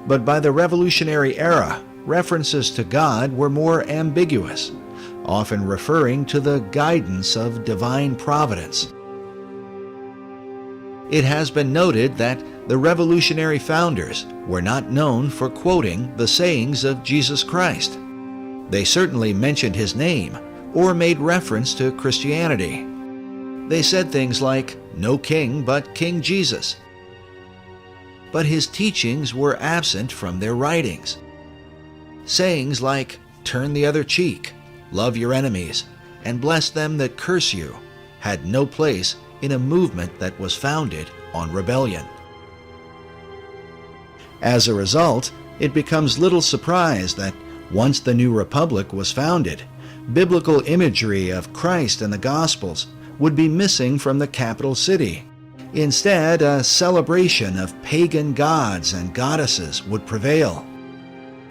But by the Revolutionary era, references to God were more ambiguous, often referring to the guidance of divine providence. It has been noted that the revolutionary founders were not known for quoting the sayings of Jesus Christ. They certainly mentioned his name or made reference to Christianity. They said things like, "No king but King Jesus." But his teachings were absent from their writings. Sayings like, "Turn the other cheek," "Love your enemies," and "Bless them that curse you," had no place in a movement that was founded on rebellion. As a result, it becomes little surprise that once the new republic was founded, biblical imagery of Christ and the Gospels would be missing from the capital city. Instead, a celebration of pagan gods and goddesses would prevail,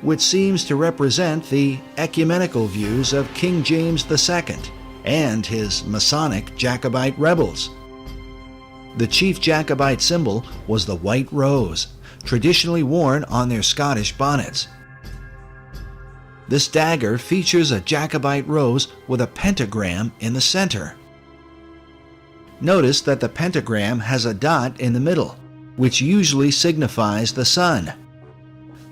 which seems to represent the ecumenical views of King James II and his Masonic Jacobite rebels. The chief Jacobite symbol was the white rose, traditionally worn on their Scottish bonnets. This dagger features a Jacobite rose with a pentagram in the center. Notice that the pentagram has a dot in the middle, which usually signifies the sun.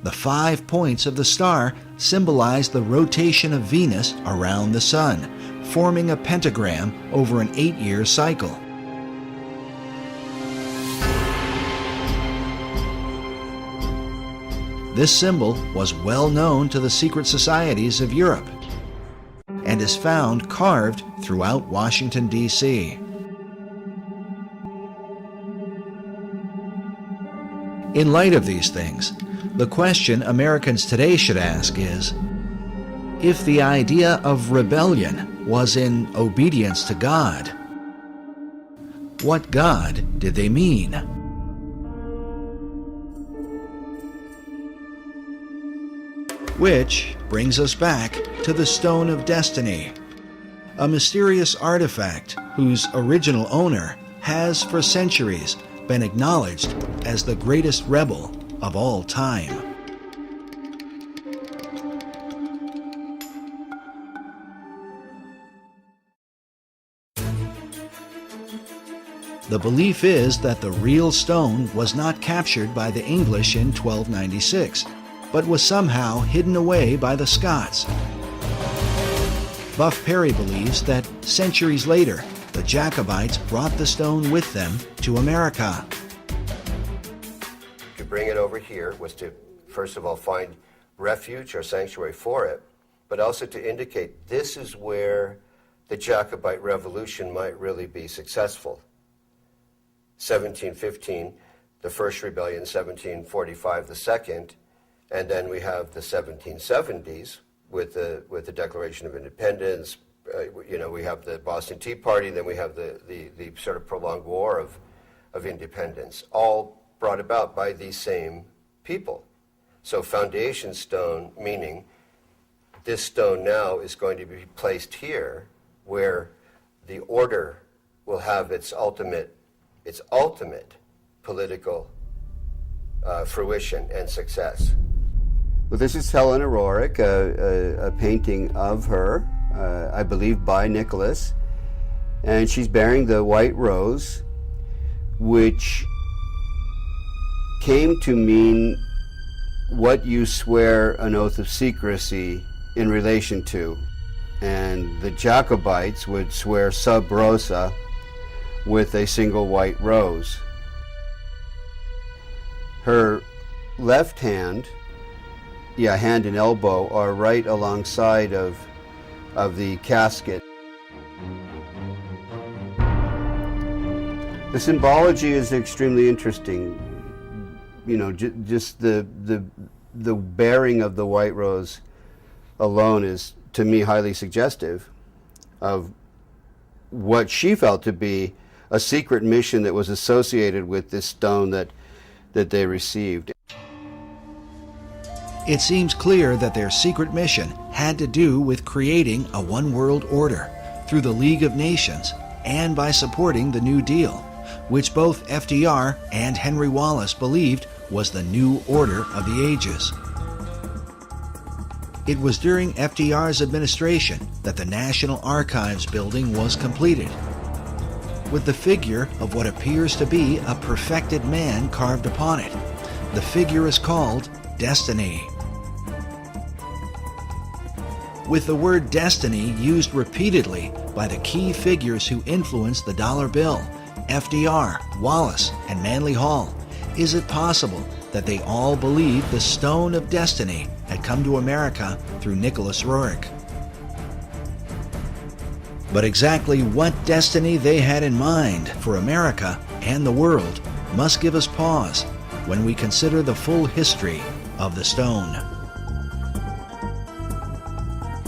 The 5 points of the star symbolize the rotation of Venus around the sun, forming a pentagram over an 8-year cycle. This symbol was well known to the secret societies of Europe and is found carved throughout Washington, D.C. In light of these things, the question Americans today should ask is, if the idea of rebellion was in obedience to God, what God did they mean? Which brings us back to the Stone of Destiny, a mysterious artifact whose original owner has for centuries been acknowledged as the greatest rebel of all time. The belief is that the real stone was not captured by the English in 1296, but was somehow hidden away by the Scots. Buff Perry believes that centuries later, the Jacobites brought the stone with them to America. To bring it over here was to, first of all, find refuge or sanctuary for it, but also to indicate this is where the Jacobite Revolution might really be successful. 1715, the first rebellion, 1745, the second, and then we have the 1770s with the Declaration of Independence. We have the Boston Tea Party, then we have the sort of prolonged war of independence, all brought about by these same people. So foundation stone, meaning this stone now is going to be placed here where the order will have its ultimate political fruition and success. Well, this is Helena Roerich, a painting of her, I believe by Nicholas, and she's bearing the white rose, which came to mean what you swear an oath of secrecy in relation to. And the Jacobites would swear sub rosa with a single white rose. Her left hand, hand and elbow, are right alongside of the casket. The symbology is extremely interesting. Just the bearing of the white rose alone is, to me, highly suggestive of what she felt to be a secret mission that was associated with this stone that they received. It seems clear that their secret mission had to do with creating a one-world order through the League of Nations and by supporting the New Deal, which both FDR and Henry Wallace believed was the new order of the ages. It was during FDR's administration that the National Archives building was completed, with the figure of what appears to be a perfected man carved upon it. The figure is called Destiny. With the word destiny used repeatedly by the key figures who influenced the dollar bill, FDR, Wallace, and Manly Hall, is it possible that they all believed the Stone of Destiny had come to America through Nicholas Roerich? But exactly what destiny they had in mind for America and the world must give us pause when we consider the full history of the stone.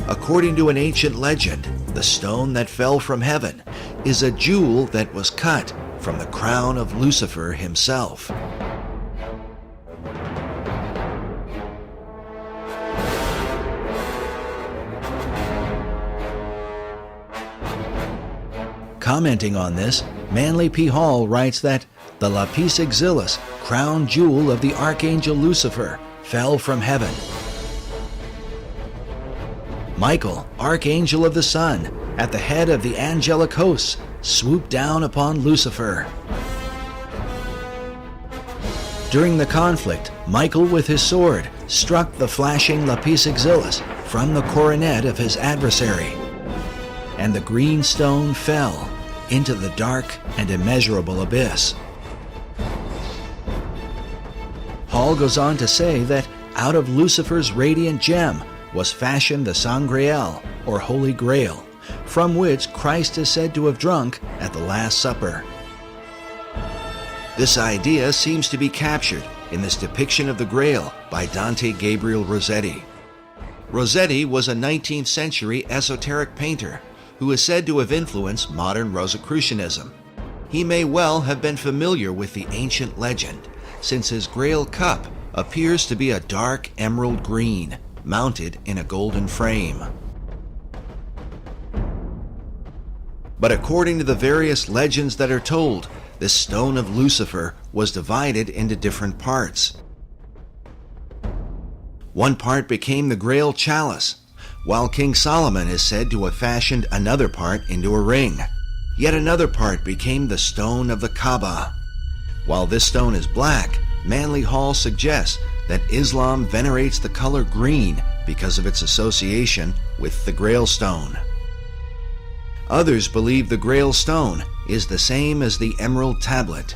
According to an ancient legend, the stone that fell from heaven is a jewel that was cut from the crown of Lucifer himself. Commenting on this, Manly P. Hall writes that the lapis exilis, crown jewel of the archangel Lucifer, fell from heaven. Michael, archangel of the sun, at the head of the angelic hosts, swooped down upon Lucifer. During the conflict, Michael with his sword struck the flashing lapis exilis from the coronet of his adversary, and the green stone fell into the dark and immeasurable abyss. Hall goes on to say that out of Lucifer's radiant gem was fashioned the Sangreal, or Holy Grail, from which Christ is said to have drunk at the Last Supper. This idea seems to be captured in this depiction of the Grail by Dante Gabriel Rossetti. Rossetti was a 19th century esoteric painter who is said to have influenced modern Rosicrucianism. He may well have been familiar with the ancient legend, since his Grail cup appears to be a dark emerald green, mounted in a golden frame. But according to the various legends that are told, this stone of Lucifer was divided into different parts. One part became the Grail chalice, while King Solomon is said to have fashioned another part into a ring. Yet another part became the stone of the Kaaba. While this stone is black, Manly Hall suggests that Islam venerates the color green because of its association with the Grail stone. Others believe the Grail stone is the same as the Emerald Tablet.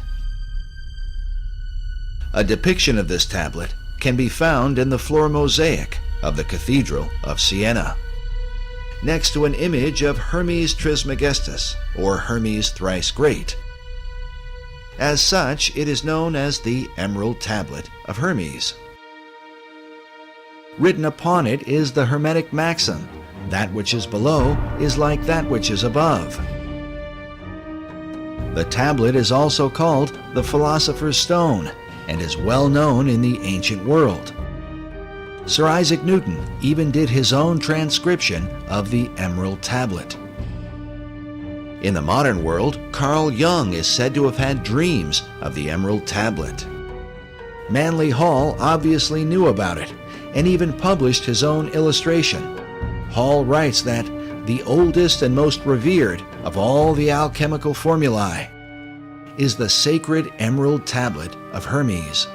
A depiction of this tablet can be found in the floor mosaic of the Cathedral of Siena, next to an image of Hermes Trismegistus, or Hermes Thrice Great. As such, it is known as the Emerald Tablet of Hermes. Written upon it is the Hermetic maxim, "That which is below is like that which is above." The tablet is also called the Philosopher's Stone and is well known in the ancient world. Sir Isaac Newton even did his own transcription of the Emerald Tablet. In the modern world, Carl Jung is said to have had dreams of the Emerald Tablet. Manly Hall obviously knew about it and even published his own illustration. Hall writes that the oldest and most revered of all the alchemical formulae is the sacred Emerald Tablet of Hermes.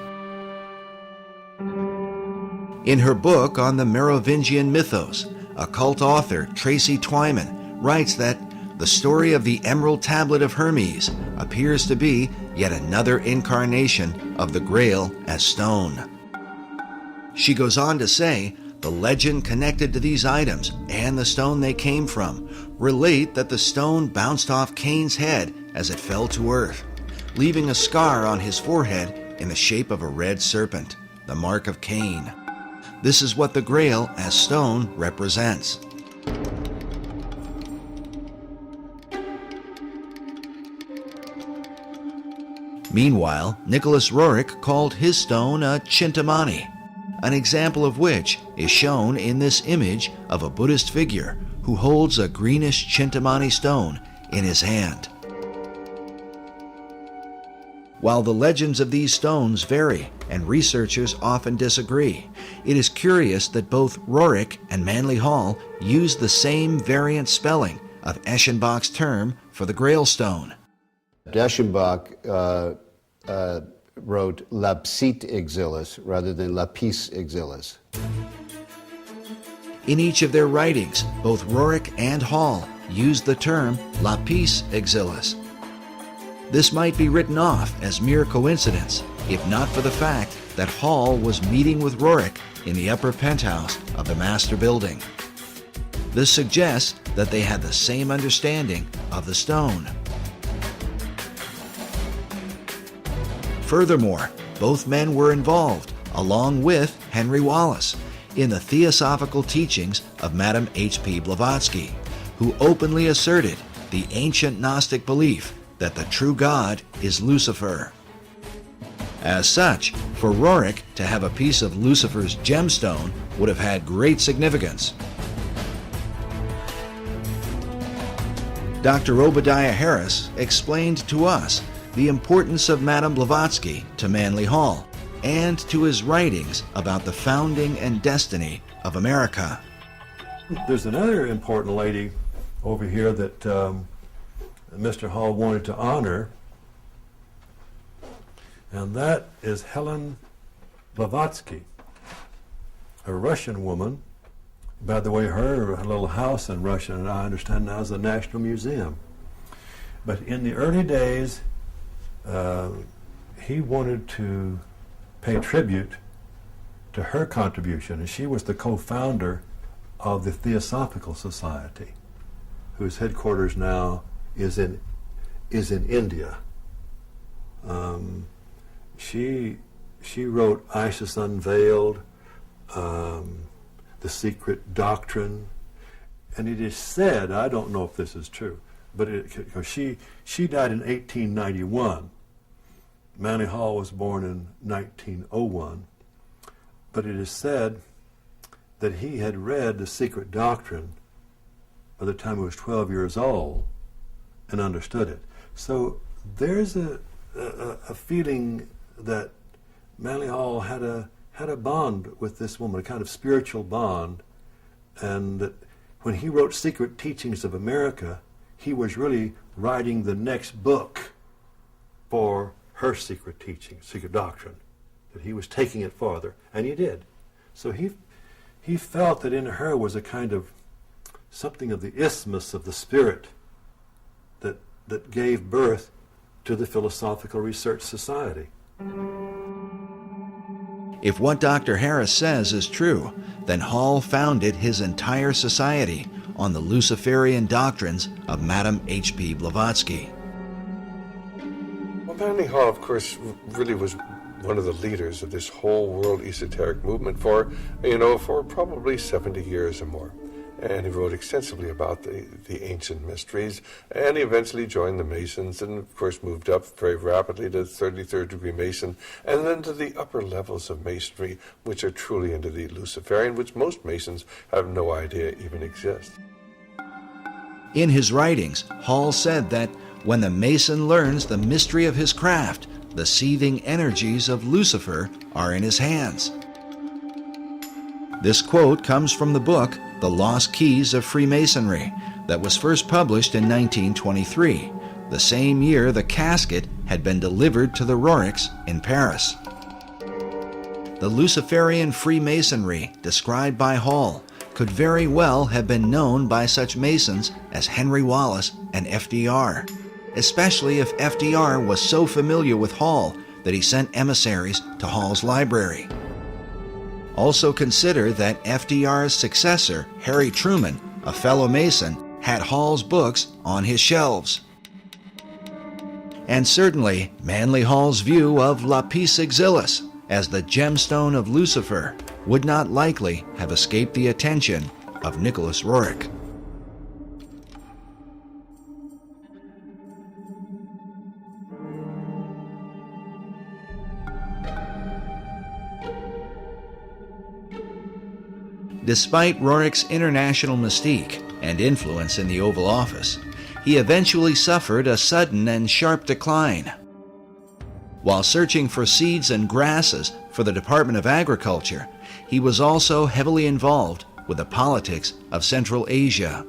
In her book on the Merovingian mythos, occult author Tracy Twyman writes that the story of the Emerald Tablet of Hermes appears to be yet another incarnation of the Grail as stone. She goes on to say, the legend connected to these items and the stone they came from relate that the stone bounced off Cain's head as it fell to earth, leaving a scar on his forehead in the shape of a red serpent, the mark of Cain. This is what the Grail as stone represents. Meanwhile, Nicholas Roerich called his stone a Chintamani, an example of which is shown in this image of a Buddhist figure who holds a greenish Chintamani stone in his hand. While the legends of these stones vary and researchers often disagree, it is curious that both Roerich and Manly Hall use the same variant spelling of Eschenbach's term for the Grail stone. Eschenbach wrote lapsit exilis rather than lapis exilis. In each of their writings, both Roerich and Hall used the term lapis exilis. This might be written off as mere coincidence, if not for the fact that Hall was meeting with Roerich in the upper penthouse of the master building. This suggests that they had the same understanding of the stone. Furthermore, both men were involved, along with Henry Wallace, in the theosophical teachings of Madame H.P. Blavatsky, who openly asserted the ancient Gnostic belief that the true God is Lucifer. As such, for Roerich to have a piece of Lucifer's gemstone would have had great significance. Dr. Obadiah Harris explained to us the importance of Madame Blavatsky to Manly Hall and to his writings about the founding and destiny of America. There's another important lady over here that Mr. Hall wanted to honor, and that is Helen Blavatsky, a Russian woman. By the way, her little house in Russia, and I understand now, is the National Museum. But in the early days, he wanted to pay tribute to her contribution, and she was the co-founder of the Theosophical Society, whose headquarters now is in India. She wrote Isis Unveiled, The Secret Doctrine, and it is said, I don't know if this is true, but she died in 1891. Manly Hall was born in 1901, but it is said that he had read The Secret Doctrine by the time he was 12 years old and understood it. So there's a feeling that Manly Hall had a bond with this woman, a kind of spiritual bond, and that when he wrote Secret Teachings of America, he was really writing the next book for her secret teaching, secret doctrine, that he was taking it farther, and he did. So he felt that in her was a kind of something of the isthmus of the spirit that gave birth to the Philosophical Research Society. If what Dr. Harris says is true, then Hall founded his entire society on the Luciferian doctrines of Madame H.P. Blavatsky. Well, Manly Hall, of course, really was one of the leaders of this whole world esoteric movement for probably 70 years or more. And he wrote extensively about the ancient mysteries, and he eventually joined the Masons and, of course, moved up very rapidly to 33rd degree Mason, and then to the upper levels of Masonry, which are truly into the Luciferian, which most Masons have no idea even exists. In his writings, Hall said that when the Mason learns the mystery of his craft, the seething energies of Lucifer are in his hands. This quote comes from the book The Lost Keys of Freemasonry that was first published in 1923, the same year the casket had been delivered to the Roriks in Paris. The Luciferian Freemasonry described by Hall could very well have been known by such Masons as Henry Wallace and FDR, especially if FDR was so familiar with Hall that he sent emissaries to Hall's library. Also consider that FDR's successor, Harry Truman, a fellow Mason, had Hall's books on his shelves. And certainly, Manly Hall's view of Lapis Exilis as the gemstone of Lucifer would not likely have escaped the attention of Nicholas Roerich. Despite Roerich's international mystique and influence in the Oval Office, he eventually suffered a sudden and sharp decline. While searching for seeds and grasses for the Department of Agriculture, he was also heavily involved with the politics of Central Asia.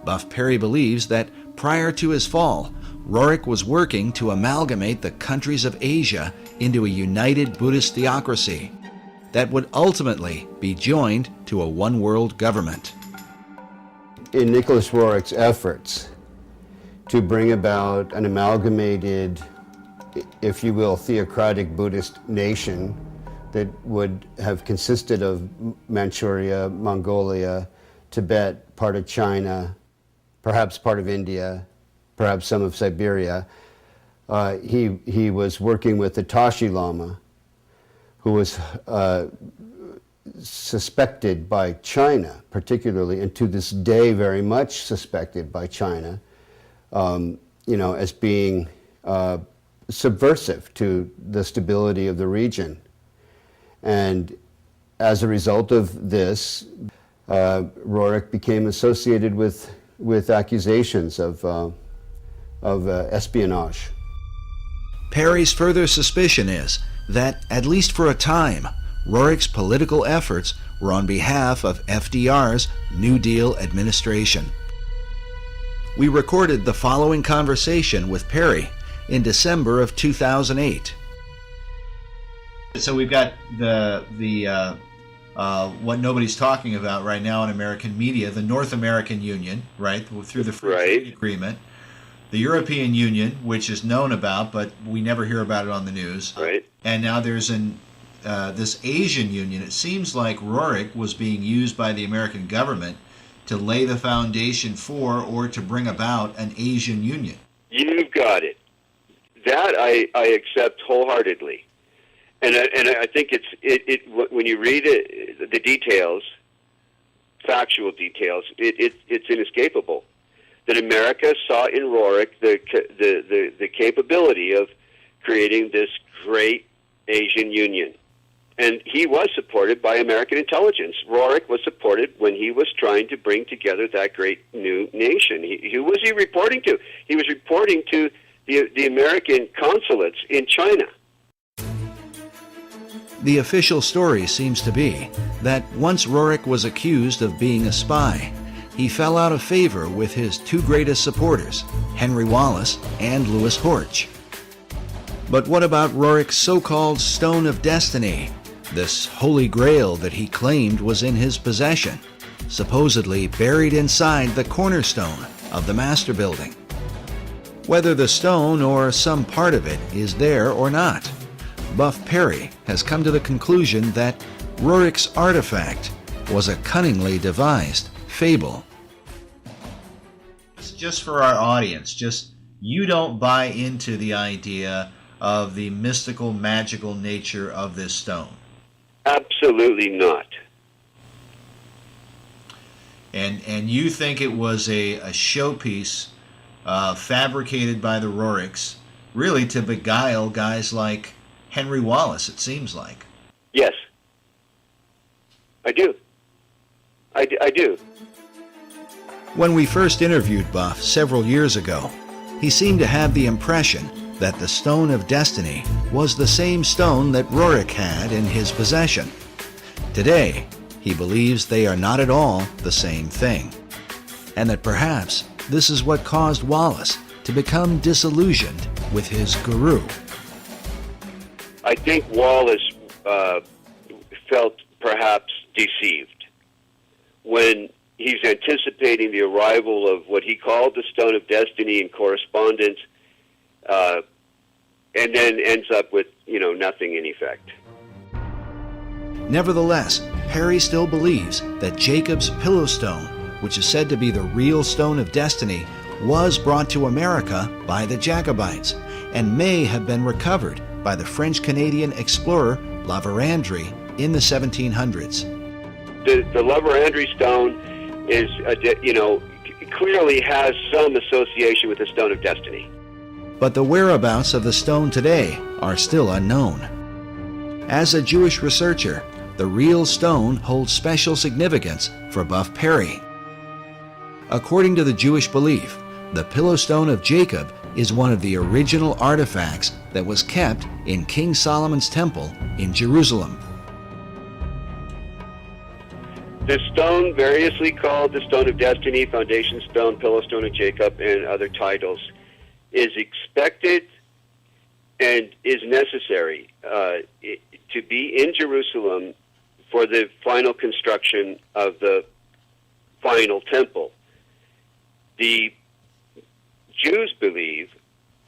Buff Perry believes that prior to his fall, Roerich was working to amalgamate the countries of Asia into a united Buddhist theocracy that would ultimately be joined to a one-world government. In Nicholas Roerich's efforts to bring about an amalgamated, if you will, theocratic Buddhist nation that would have consisted of Manchuria, Mongolia, Tibet, part of China, perhaps part of India, perhaps some of Siberia, he was working with the Tashi Lama, who was suspected by China, particularly, and to this day very much suspected by China, as being subversive to the stability of the region. And as a result of this, Roerich became associated with accusations of espionage. Perry's further suspicion is that, at least for a time, Roerich's political efforts were on behalf of FDR's New Deal administration. We recorded the following conversation with Perry in December of 2008. So we've got the what nobody's talking about right now in American media, the North American Union, right, through the Free Trade Agreement. The European Union, which is known about, but we never hear about it on the news. Right. And now there's this Asian Union, it seems like Roerich was being used by the American government to lay the foundation for or to bring about an Asian Union. You've got it. That I accept wholeheartedly, and I think it when you read it, the details, factual details, it's inescapable that America saw in Roerich the capability of creating this great Asian Union. And he was supported by American intelligence. Roerich was supported when he was trying to bring together that great new nation. Who was he reporting to? He was reporting to the American consulates in China. The official story seems to be that once Roerich was accused of being a spy, he fell out of favor with his two greatest supporters, Henry Wallace and Louis Horch. But what about Roerich's so-called Stone of Destiny, this holy grail that he claimed was in his possession, supposedly buried inside the cornerstone of the Master Building? Whether the stone or some part of it is there or not, Buff Perry has come to the conclusion that Roerich's artifact was a cunningly devised fable. Just for our audience, just you don't buy into the idea of the mystical, magical nature of this stone. Absolutely not. And you think it was a showpiece fabricated by the Roerichs, really to beguile guys like Henry Wallace, it seems like. Yes. I do. I do. When we first interviewed Buff several years ago, he seemed to have the impression that the Stone of Destiny was the same stone that Roerich had in his possession. Today, he believes they are not at all the same thing, and that perhaps this is what caused Wallace to become disillusioned with his guru. I think Wallace felt perhaps deceived when he's anticipating the arrival of what he called the Stone of Destiny in correspondence, and then ends up with, nothing in effect. Nevertheless, Perry still believes that Jacob's Pillow Stone, which is said to be the real Stone of Destiny, was brought to America by the Jacobites and may have been recovered by the French-Canadian explorer La Vérendrye in the 1700s. The La Vérendrye stone is, clearly has some association with the Stone of Destiny. But the whereabouts of the stone today are still unknown. As a Jewish researcher, the real stone holds special significance for Buff Perry. According to the Jewish belief, the Pillow Stone of Jacob is one of the original artifacts that was kept in King Solomon's temple in Jerusalem. The stone, variously called the Stone of Destiny, Foundation Stone, Pillow Stone of Jacob, and other titles, is expected and is necessary to be in Jerusalem for the final construction of the final temple. The Jews believe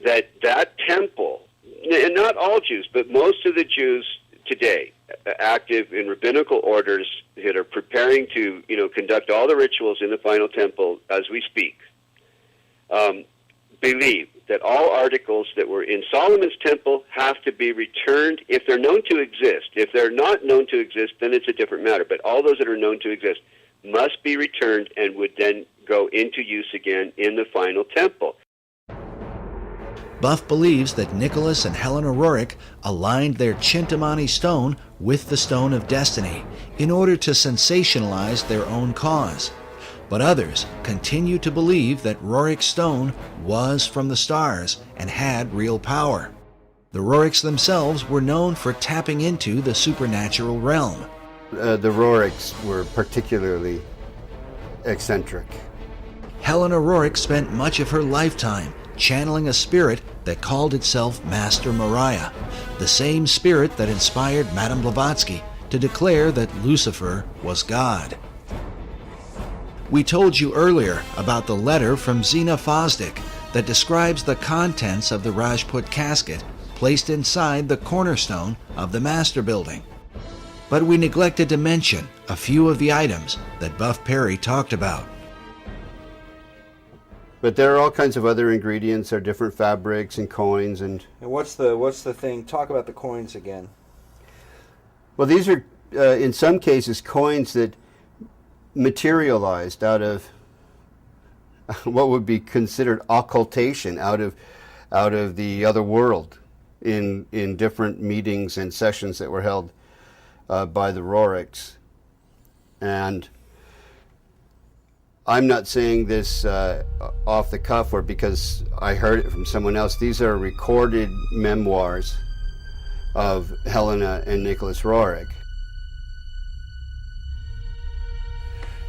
that that temple, and not all Jews, but most of the Jews today, active in rabbinical orders that are preparing to, conduct all the rituals in the final temple as we speak, believe that all articles that were in Solomon's temple have to be returned if they're known to exist. If they're not known to exist, then it's a different matter. But all those that are known to exist must be returned and would then go into use again in the final temple. Buff believes that Nicholas and Helena Roerich aligned their Chintamani stone with the Stone of Destiny in order to sensationalize their own cause. But others continue to believe that Roerich's stone was from the stars and had real power. The Roerichs themselves were known for tapping into the supernatural realm. The Roerichs were particularly eccentric. Helena Roerich spent much of her lifetime channeling a spirit that called itself Master Mariah, the same spirit that inspired Madame Blavatsky to declare that Lucifer was God. We told you earlier about the letter from Zena Fosdick that describes the contents of the Rajput casket placed inside the cornerstone of the master building. But we neglected to mention a few of the items that Buff Perry talked about. But there are all kinds of other ingredients. There are different fabrics and coins and. And what's the thing? Talk about the coins again. Well, these are in some cases coins that materialized out of what would be considered occultation, out of the other world, in different meetings and sessions that were held by the Roriks. And I'm not saying this off the cuff or because I heard it from someone else. These are recorded memoirs of Helena and Nicholas Roerich.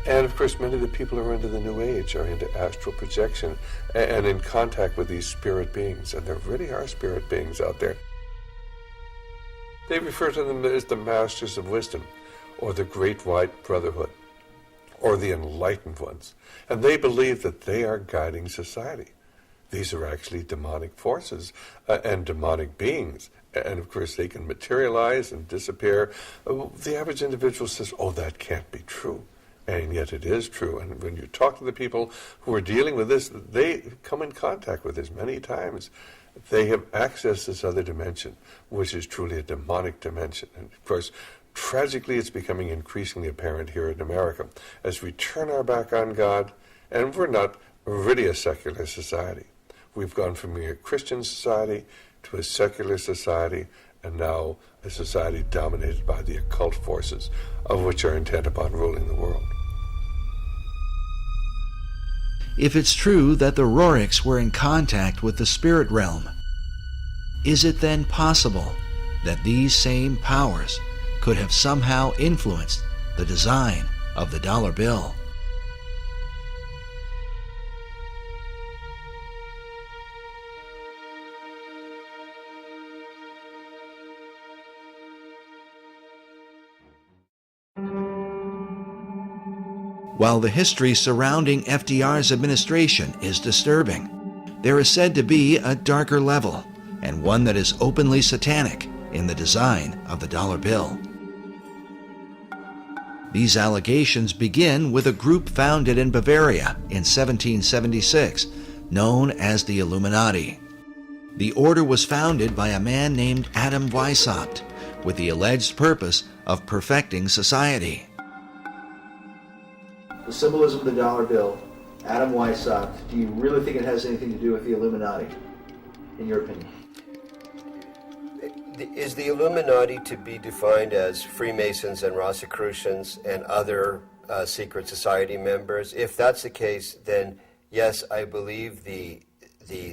And of course, many of the people who are into the New Age are into astral projection and in contact with these spirit beings. And there really are spirit beings out there. They refer to them as the Masters of Wisdom, or the Great White Brotherhood, or the Enlightened Ones. And they believe that they are guiding society. These are actually demonic forces and demonic beings. And of course, they can materialize and disappear. The average individual says, oh, that can't be true. And yet it is true. And when you talk to the people who are dealing with this, they come in contact with this many times. They have accessed this other dimension, which is truly a demonic dimension. And of course, tragically, it's becoming increasingly apparent here in America as we turn our back on God, and we're not really a secular society. We've gone from being a Christian society to a secular society, and now a society dominated by the occult forces, of which are intent upon ruling the world. If it's true that the Roriks were in contact with the spirit realm, is it then possible that these same powers could have somehow influenced the design of the dollar bill? While the history surrounding FDR's administration is disturbing, there is said to be a darker level, and one that is openly satanic, in the design of the dollar bill. These allegations begin with a group founded in Bavaria in 1776, known as the Illuminati. The order was founded by a man named Adam Weishaupt, with the alleged purpose of perfecting society. The symbolism of the dollar bill, Adam Weishaupt, do you really think it has anything to do with the Illuminati, in your opinion? Is the Illuminati to be defined as Freemasons and Rosicrucians and other secret society members? If that's the case, then yes, I believe the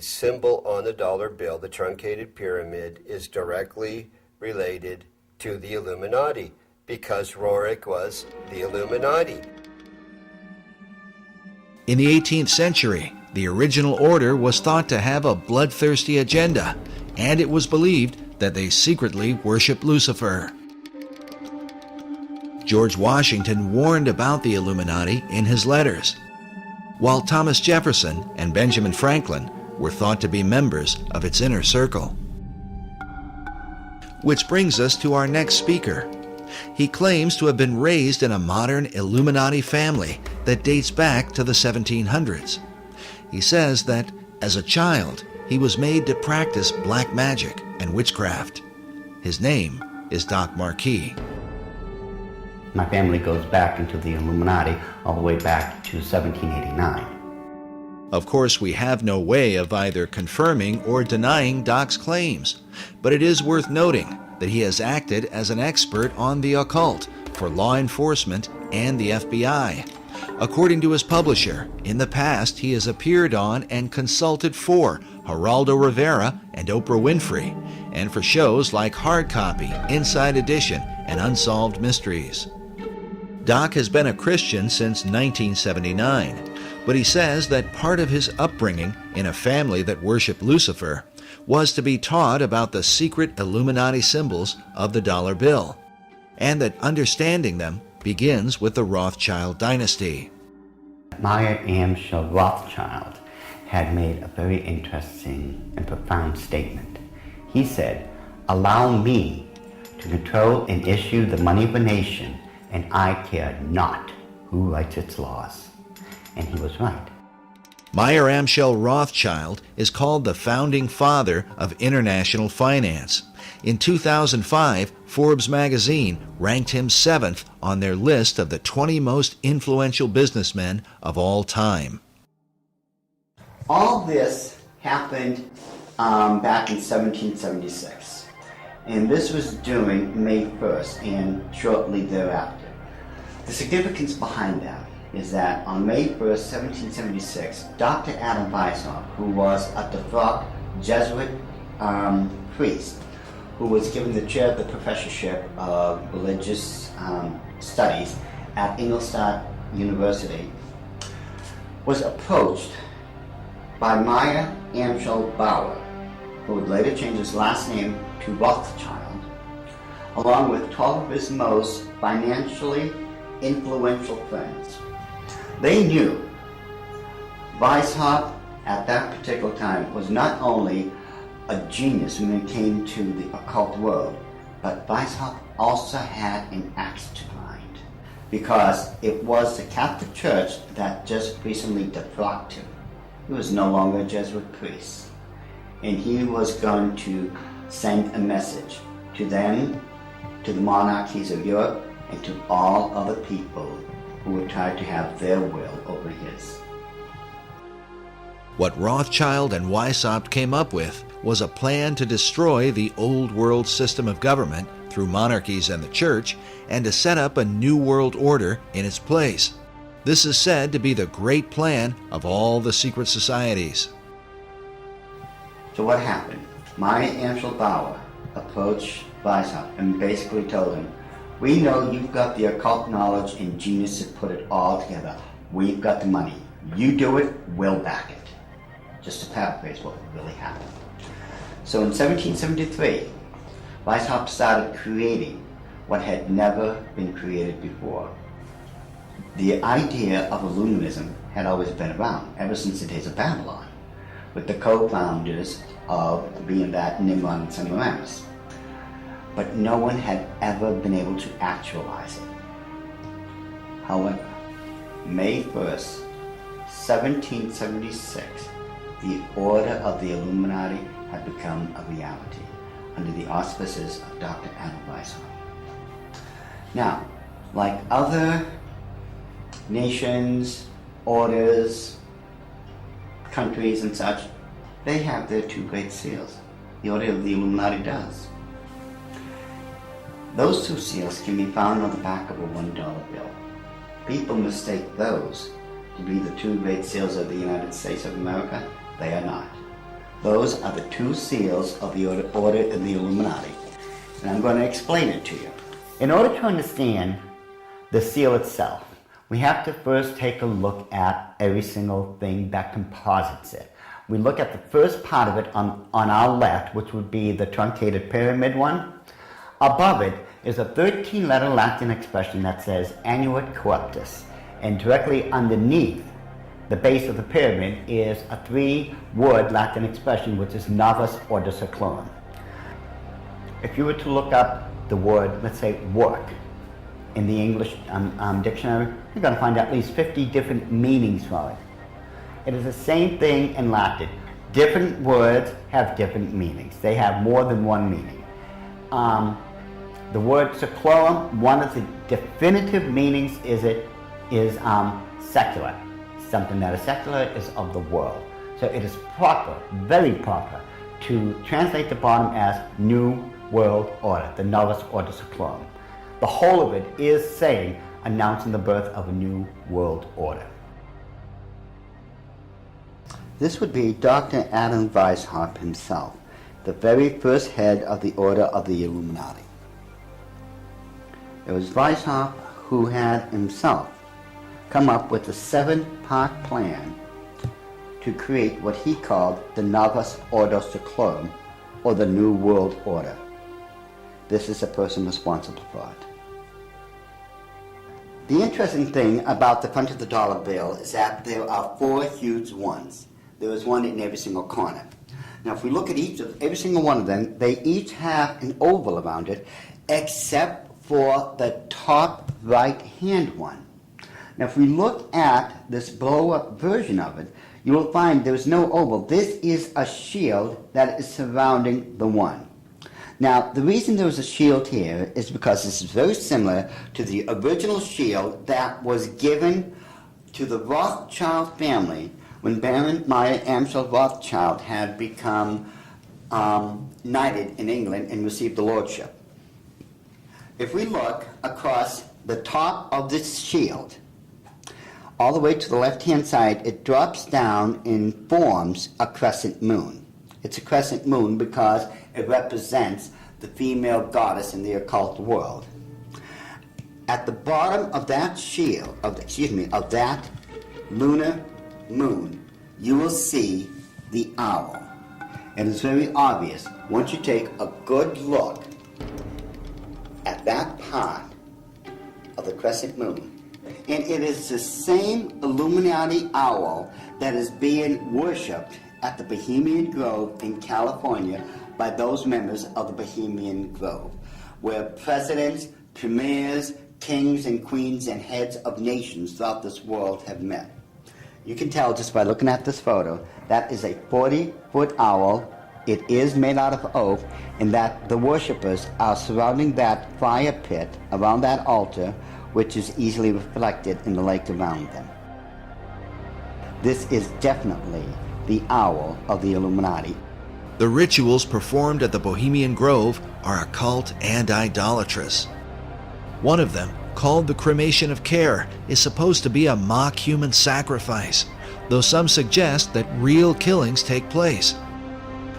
symbol on the dollar bill, the truncated pyramid, is directly related to the Illuminati, because Roerich was the Illuminati. In the 18th century, the original order was thought to have a bloodthirsty agenda, and it was believed that they secretly worshiped Lucifer. George Washington warned about the Illuminati in his letters, while Thomas Jefferson and Benjamin Franklin were thought to be members of its inner circle. Which brings us to our next speaker. He claims to have been raised in a modern Illuminati family that dates back to the 1700s. He says that, as a child, he was made to practice black magic and witchcraft. His name is Doc Marquis. My family goes back into the Illuminati all the way back to 1789. Of course, we have no way of either confirming or denying Doc's claims, but it is worth noting that he has acted as an expert on the occult for law enforcement and the FBI. According to his publisher, in the past he has appeared on and consulted for Geraldo Rivera and Oprah Winfrey, and for shows like Hard Copy, Inside Edition, and Unsolved Mysteries. Doc has been a Christian since 1979, but he says that part of his upbringing in a family that worshiped Lucifer was to be taught about the secret Illuminati symbols of the dollar bill, and that understanding them begins with the Rothschild dynasty. Meyer Amschel Rothschild had made a very interesting and profound statement. He said, "Allow me to control and issue the money of a nation, and I care not who writes its laws." And he was right. Meyer Amschel Rothschild is called the founding father of international finance. In 2005, Forbes magazine ranked him 7th on their list of the 20 most influential businessmen of all time. All this happened back in 1776, and this was during May 1st and shortly thereafter. The significance behind that is that on May 1st, 1776, Dr. Adam Weishaupt, who was a devout Jesuit priest, who was given the chair of the professorship of religious studies at Ingolstadt University, was approached by Meyer Amschel Bauer, who would later change his last name to Rothschild, along with 12 of his most financially influential friends. They knew Weishaupt at that particular time was not only a genius when it came to the occult world, but Weishaupt also had an axe to grind, because it was the Catholic Church that just recently defrocked him. He was no longer a Jesuit priest, and he was going to send a message to them, to the monarchies of Europe, and to all other people who would try to have their will over his. What Rothschild and Weishaupt came up with was a plan to destroy the old world system of government through monarchies and the church, and to set up a new world order in its place. This is said to be the great plan of all the secret societies. So what happened? Meyer Amschel Bauer approached Weishaupt and basically told him, "We know you've got the occult knowledge and genius to put it all together. We've got the money. You do it, we'll back it." Just to paraphrase what really happened. So in 1773, Weishaupt started creating what had never been created before. The idea of Illuminism had always been around, ever since the days of Babylon, with the co-founders of being that Nimrod and Semiramis. But no one had ever been able to actualize it. However, May 1st, 1776, the Order of the Illuminati had become a reality under the auspices of Dr. Adam Weishaupt. Now, like other nations, orders, countries and such, they have their two great seals. The Order of the Illuminati does. Those two seals can be found on the back of a $1 bill. People mistake those to be the two great seals of the United States of America. They are not. Those are the two seals of the Order of the Illuminati. And I'm going to explain it to you. In order to understand the seal itself, we have to first take a look at every single thing that composites it. We look at the first part of it on our left, which would be the truncated pyramid one. Above it is a 13-letter Latin expression that says Annuit Corruptus, and directly underneath the base of the pyramid is a 3-word Latin expression, which is Novus Ordo Seclorum. If you were to look up the word, let's say, work, in the English dictionary, you're going to find at least 50 different meanings for it. It is the same thing in Latin. Different words have different meanings. They have more than one meaning. The word seclorum, one of the definitive meanings is secular. Something that is secular is of the world. So it is proper, very proper, to translate the bottom as New World Order, the Novus Ordo Seclorum. The whole of it is saying, announcing the birth of a new world order. This would be Dr. Adam Weishaupt himself, the very first head of the Order of the Illuminati. It was Weishaupt who had himself come up with a 7-part plan to create what he called the Novus Ordo Seclorum, or the New World Order. This is the person responsible for it. The interesting thing about the front of the dollar bill is that there are 4 huge ones. There is one in every single corner. Now, if we look at every single one of them, they each have an oval around it, except for the top right-hand one. Now, if we look at this blow-up version of it, you will find there's no oval. This is a shield that is surrounding the one. Now, the reason there was a shield here is because this is very similar to the original shield that was given to the Rothschild family when Baron Meyer Amschel Rothschild had become knighted in England and received the lordship. If we look across the top of this shield, all the way to the left-hand side, it drops down and forms a crescent moon. It's a crescent moon because it represents the female goddess in the occult world. At the bottom of that shield, of that lunar moon, you will see the owl. And it's very obvious once you take a good look at that part of the crescent moon. And it is the same Illuminati owl that is being worshipped at the Bohemian Grove in California by those members of the Bohemian Grove, where presidents, premiers, kings and queens and heads of nations throughout this world have met. You can tell just by looking at this photo, that is a 40-foot owl. It is made out of oak, and that the worshippers are surrounding that fire pit around that altar, which is easily reflected in the lake around them. This is definitely the owl of the Illuminati. The rituals performed at the Bohemian Grove are occult and idolatrous. One of them, called the cremation of care, is supposed to be a mock human sacrifice, though some suggest that real killings take place.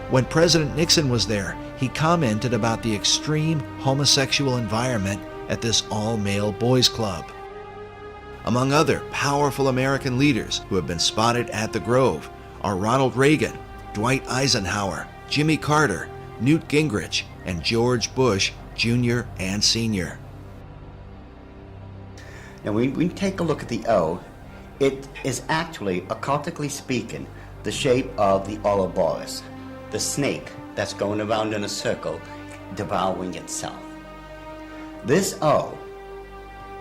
When President Nixon was there, he commented about the extreme homosexual environment at this all-male boys' club. Among other powerful American leaders who have been spotted at the Grove are Ronald Reagan, Dwight Eisenhower, Jimmy Carter, Newt Gingrich, and George Bush Jr. and Sr. Now, when we take a look at the O, it is actually, occultically speaking, the shape of the Ouroboros, the snake that's going around in a circle, devouring itself. This O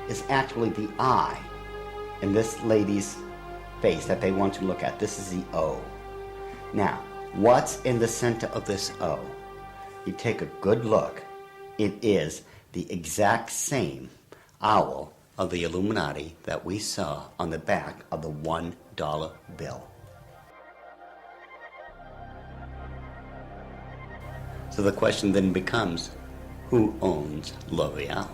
is actually the eye in this lady's face that they want to look at. This is the O. Now, what's in the center of this O? You take a good look. It is the exact same owl of the Illuminati that we saw on the back of the $1 bill. So the question then becomes, who owns L'Oreal?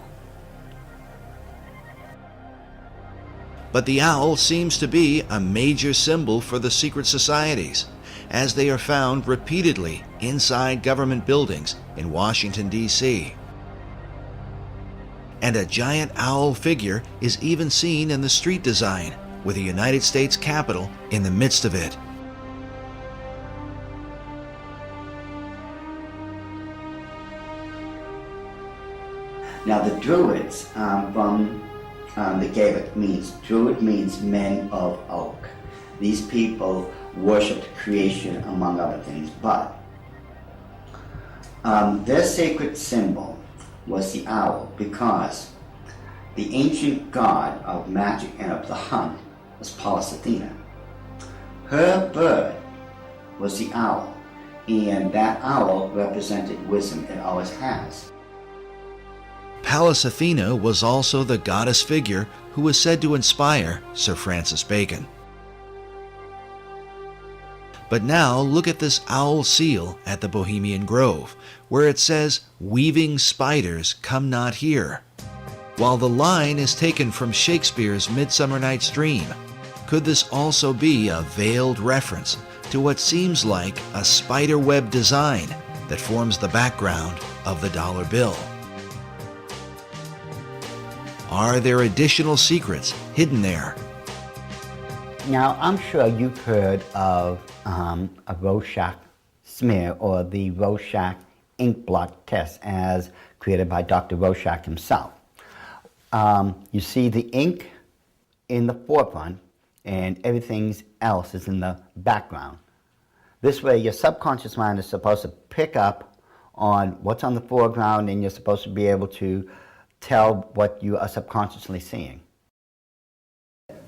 But the owl seems to be a major symbol for the secret societies, as they are found repeatedly inside government buildings in Washington, D.C. And a giant owl figure is even seen in the street design, with the United States Capitol in the midst of it. Now the Druids from the Gaelic means, Druid means men of oak. These people worshipped creation among other things, but their sacred symbol was the owl because the ancient god of magic and of the hunt was Pallas Athena. Her bird was the owl, and that owl represented wisdom. It always has. Pallas Athena was also the goddess figure who was said to inspire Sir Francis Bacon. But now look at this owl seal at the Bohemian Grove, where it says, "Weaving spiders come not here." While the line is taken from Shakespeare's Midsummer Night's Dream, could this also be a veiled reference to what seems like a spiderweb design that forms the background of the dollar bill? Are there additional secrets hidden there? Now, I'm sure you've heard of a Rorschach smear or the Rorschach ink blot test as created by Dr. Rorschach himself. You see the ink in the forefront and everything else is in the background. This way, your subconscious mind is supposed to pick up on what's on the foreground, and you're supposed to be able to tell what you are subconsciously seeing.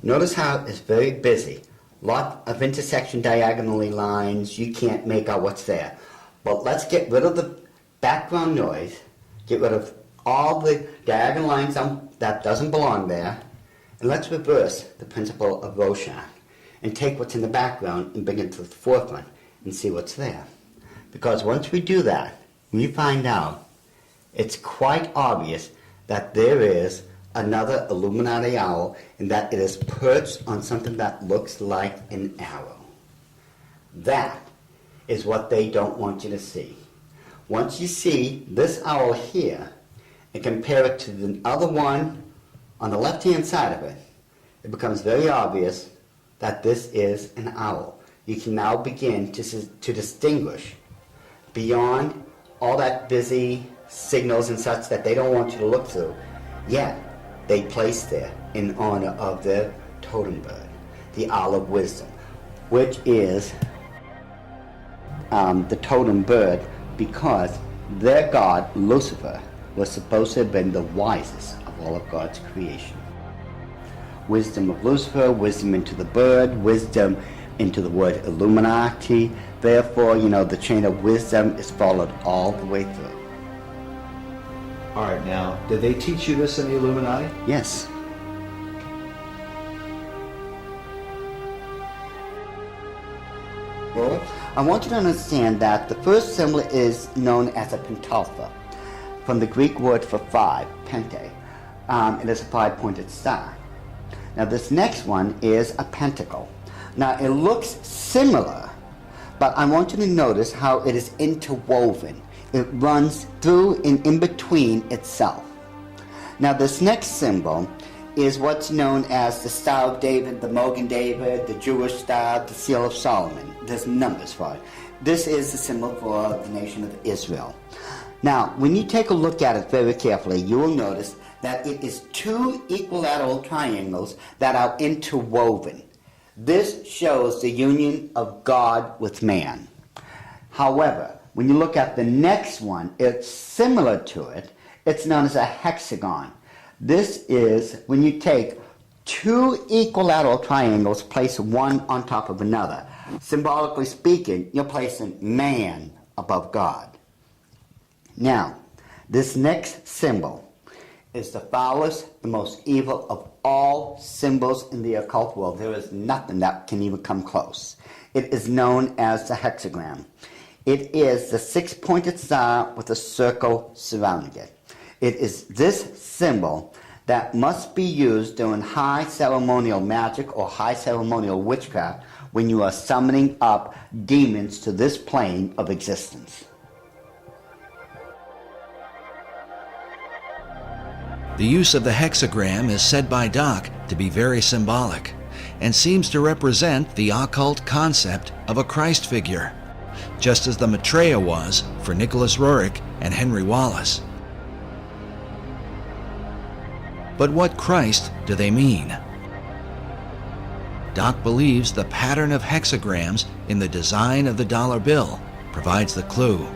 Notice how it's very busy. Lot of intersection diagonally lines. You can't make out what's there. But let's get rid of the background noise, get rid of all the diagonal lines that doesn't belong there, and let's reverse the principle of Rorschach and take what's in the background and bring it to the forefront and see what's there. Because once we do that, we find out it's quite obvious that there is another Illuminati owl, and that it is perched on something that looks like an arrow. That is what they don't want you to see. Once you see this owl here and compare it to the other one on the left-hand side of it, it becomes very obvious that this is an owl. You can now begin to distinguish beyond all that busy signals and such that they don't want you to look through. Yet, they place there in honor of their totem bird, the owl of wisdom, which is the totem bird because their god, Lucifer, was supposed to have been the wisest of all of God's creation. Wisdom of Lucifer, wisdom into the bird, wisdom into the word Illuminati. Therefore, the chain of wisdom is followed all the way through. All right, now, did they teach you this in the Illuminati? Yes. Well, I want you to understand that the first symbol is known as a pentalpha, from the Greek word for five, pente. It is a five-pointed star. Now, this next one is a pentacle. Now, it looks similar, but I want you to notice how it is interwoven. It runs through and in between itself. Now, this next symbol is what's known as the Star of David, the Mogan David, the Jewish Star, the Seal of Solomon. There's numbers for it. This is the symbol for the nation of Israel. Now, when you take a look at it very carefully, you will notice that it is two equilateral triangles that are interwoven. This shows the union of God with man. However, when you look at the next one, it's similar to it. It's known as a hexagon. This is when you take two equilateral triangles, place one on top of another. Symbolically speaking, you're placing man above God. Now, this next symbol is the foulest, the most evil of all symbols in the occult world. There is nothing that can even come close. It is known as the hexagram. It is the six-pointed star with a circle surrounding it. It is this symbol that must be used during high ceremonial magic or high ceremonial witchcraft when you are summoning up demons to this plane of existence. The use of the hexagram is said by Doc to be very symbolic and seems to represent the occult concept of a Christ figure, just as the Maitreya was for Nicholas Roerich and Henry Wallace. But what Christ do they mean? Doc believes the pattern of hexagrams in the design of the dollar bill provides the clue.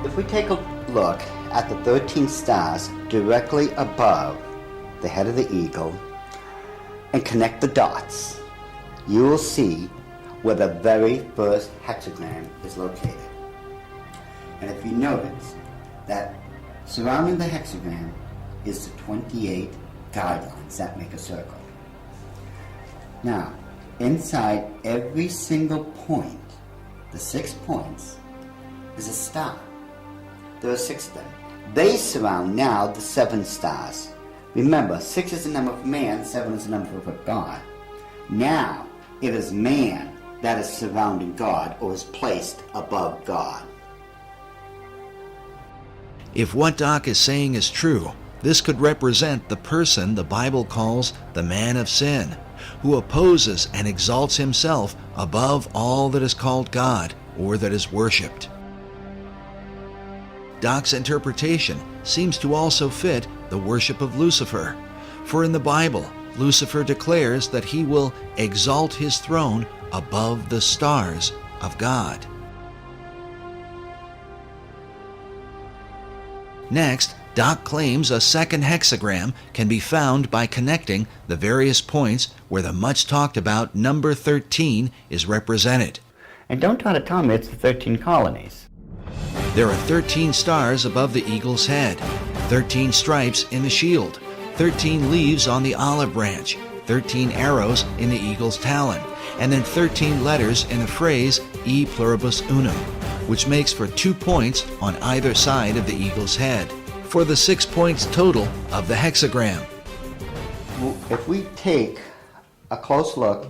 If we take a look at the 13 stars directly above the head of the eagle and connect the dots, you will see where the very first hexagram is located. And if you notice that surrounding the hexagram is the 28 guidelines that make a circle. Now, inside every single point, the 6 points, is a star. There are 6 of them. They surround now the 7 stars. Remember, 6 is the number of man, 7 is the number of God. Now, it is man that is surrounding God or is placed above God. If what Doc is saying is true, this could represent the person the Bible calls the man of sin, who opposes and exalts himself above all that is called God or that is worshipped. Doc's interpretation seems to also fit the worship of Lucifer, for in the Bible, Lucifer declares that he will exalt his throne above the stars of God. Next, Doc claims a second hexagram can be found by connecting the various points where the much talked about number 13 is represented. And don't try to tell me it's the 13 colonies. There are 13 stars above the eagle's head, 13 stripes in the shield, 13 leaves on the olive branch, 13 arrows in the eagle's talon, and then 13 letters in the phrase E pluribus unum, which makes for 2 points on either side of the eagle's head, for the 6 points total of the hexagram. If we take a close look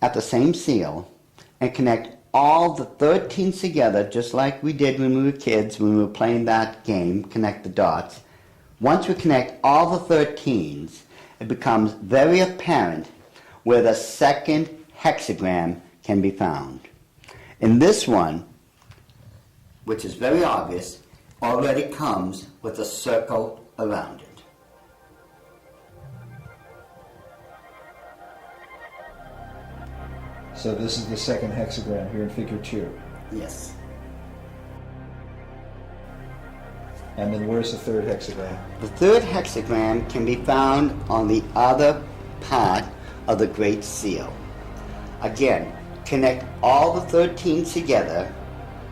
at the same seal and connect all the 13s together, just like we did when we were kids, when we were playing that game, connect the dots, once we connect all the 13s, it becomes very apparent where the second hexagram can be found. In this one, which is very obvious, already comes with a circle around it. So this is the second hexagram here in figure 2. Yes. And then where's the third hexagram? The third hexagram can be found on the other part of the Great Seal. Again, connect all the 13 together,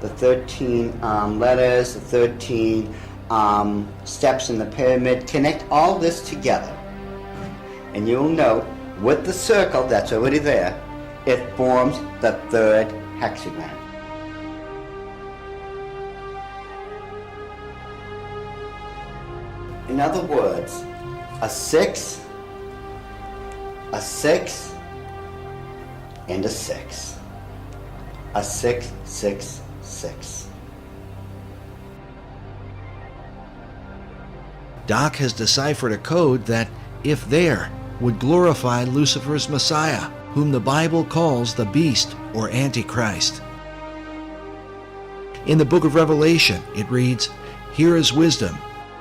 the 13 letters, the 13 steps in the pyramid, connect all this together. And you'll note with the circle that's already there, it forms the third hexagram. In other words, a 6, a 6, and a 6. A 6, 6, 6. Doc has deciphered a code that, if there, would glorify Lucifer's Messiah, whom the Bible calls the beast or Antichrist. In the book of Revelation, it reads, "Here is wisdom.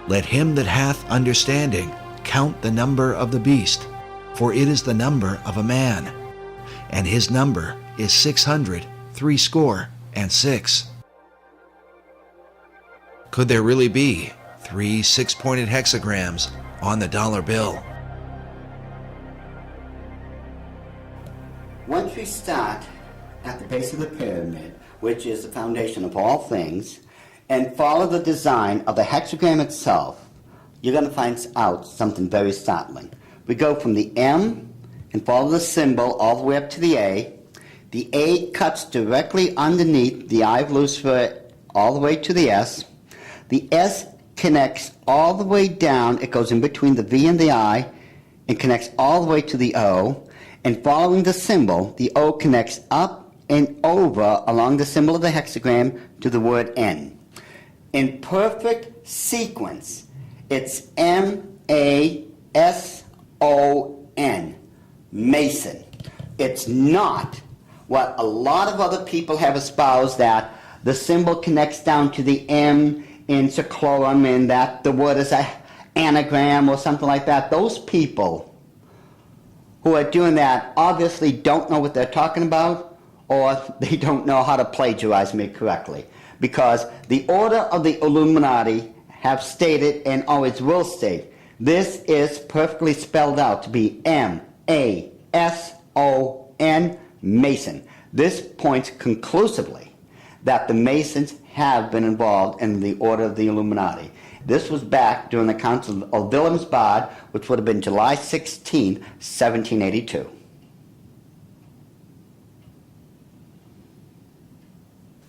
Let him that hath understanding count the number of the beast, for it is the number of a man, and his number is 666." Could there really be 3 6-pointed hexagrams on the dollar bill? Once we start at the base of the pyramid, which is the foundation of all things, and follow the design of the hexagram itself, you're going to find out something very startling. We go from the M and follow the symbol all the way up to the A. The A cuts directly underneath the eye of Lucifer all the way to the S. The S connects all the way down. It goes in between the V and the I and connects all the way to the O. And following the symbol, the O connects up and over along the symbol of the hexagram to the word N. In perfect sequence, it's M-A-S-O-N, Mason. It's not what a lot of other people have espoused, that the symbol connects down to the M in seclorum and that the word is an anagram or something like that. Those people who are doing that obviously don't know what they're talking about, or they don't know how to plagiarize me correctly. Because the Order of the Illuminati have stated, and always will state, this is perfectly spelled out to be M-A-S-O-N, Mason. This points conclusively that the Masons have been involved in the Order of the Illuminati. This was back during the Council of Wilhelmsbad, which would have been July 16, 1782.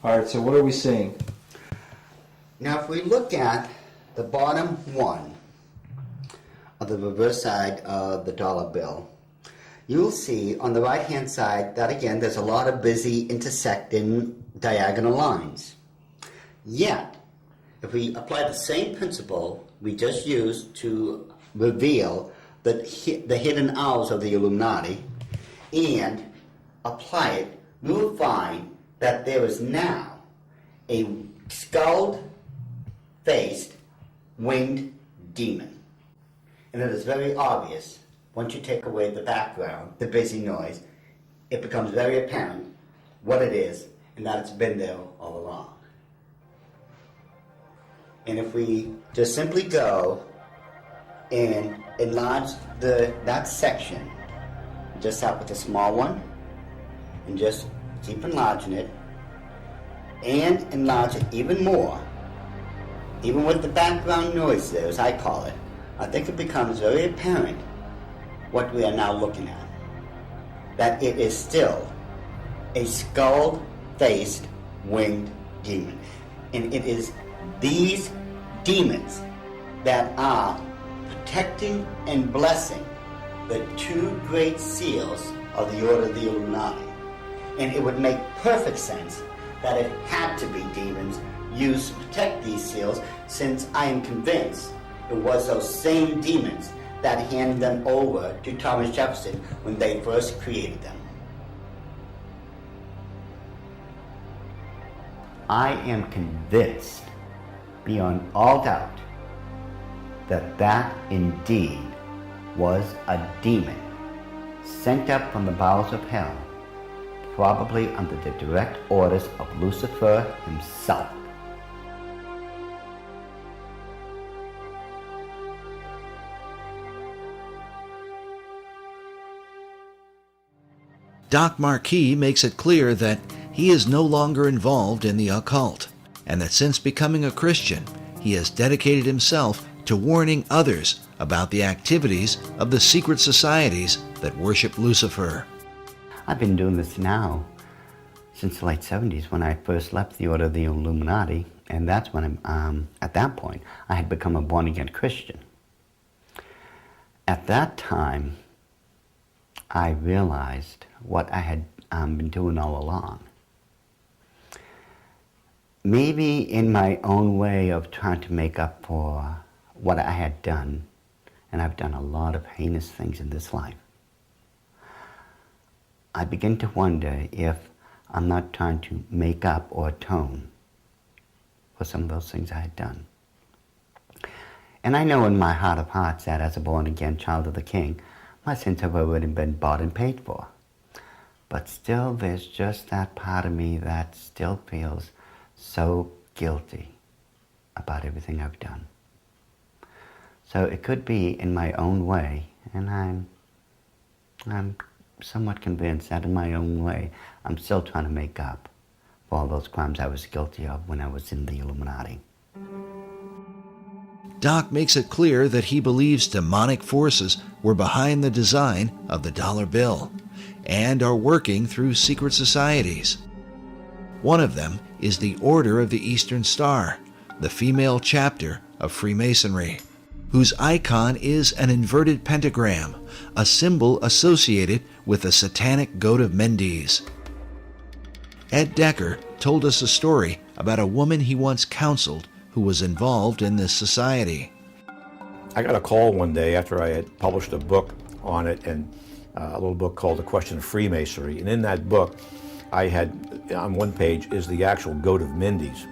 All right, so what are we seeing? Now, if we look at the bottom one of the reverse side of the dollar bill, you'll see on the right-hand side that, again, there's a lot of busy intersecting diagonal lines. Yet, if we apply the same principle we just used to reveal the hidden owls of the Illuminati and apply it, we will find that there is now a skull-faced winged demon. And it is very obvious once you take away the background, the busy noise, it becomes very apparent what it is and that it's been there all along. And if we just simply go and enlarge that section, just start with a small one and just keep enlarging it and enlarge it even more, even with the background noise there, as I call it, I think it becomes very apparent what we are now looking at. That it is still a skull-faced winged demon. And it is these demons that are protecting and blessing the two great seals of the Order of the Illuminati. And it would make perfect sense that it had to be demons used to protect these seals, since I am convinced it was those same demons that handed them over to Thomas Jefferson when they first created them. I am convinced, beyond all doubt, that that indeed was a demon sent up from the bowels of hell, probably under the direct orders of Lucifer himself. Doc Marquis makes it clear that he is no longer involved in the occult, and that since becoming a Christian, he has dedicated himself to warning others about the activities of the secret societies that worship Lucifer. I've been doing this now since the late 70s when I first left the Order of the Illuminati, and that's when at that point I had become a born-again Christian. At that time, I realized what I had been doing all along. Maybe in my own way of trying to make up for what I had done, and I've done a lot of heinous things in this life, I begin to wonder if I'm not trying to make up or atone for some of those things I had done. And I know in my heart of hearts that as a born-again child of the King, my sins have already been bought and paid for. But still, there's just that part of me that still feels so guilty about everything I've done. So it could be in my own way, and I'm somewhat convinced that in my own way, I'm still trying to make up for all those crimes I was guilty of when I was in the Illuminati. Doc makes it clear that he believes demonic forces were behind the design of the dollar bill and are working through secret societies. One of them is the Order of the Eastern Star, the female chapter of Freemasonry, whose icon is an inverted pentagram, a symbol associated with the satanic goat of Mendes. Ed Decker told us a story about a woman he once counseled who was involved in this society. I got a call one day after I had published a book on it, and a little book called The Question of Freemasonry. And in that book, I had, on one page, is the actual goat of Mendes.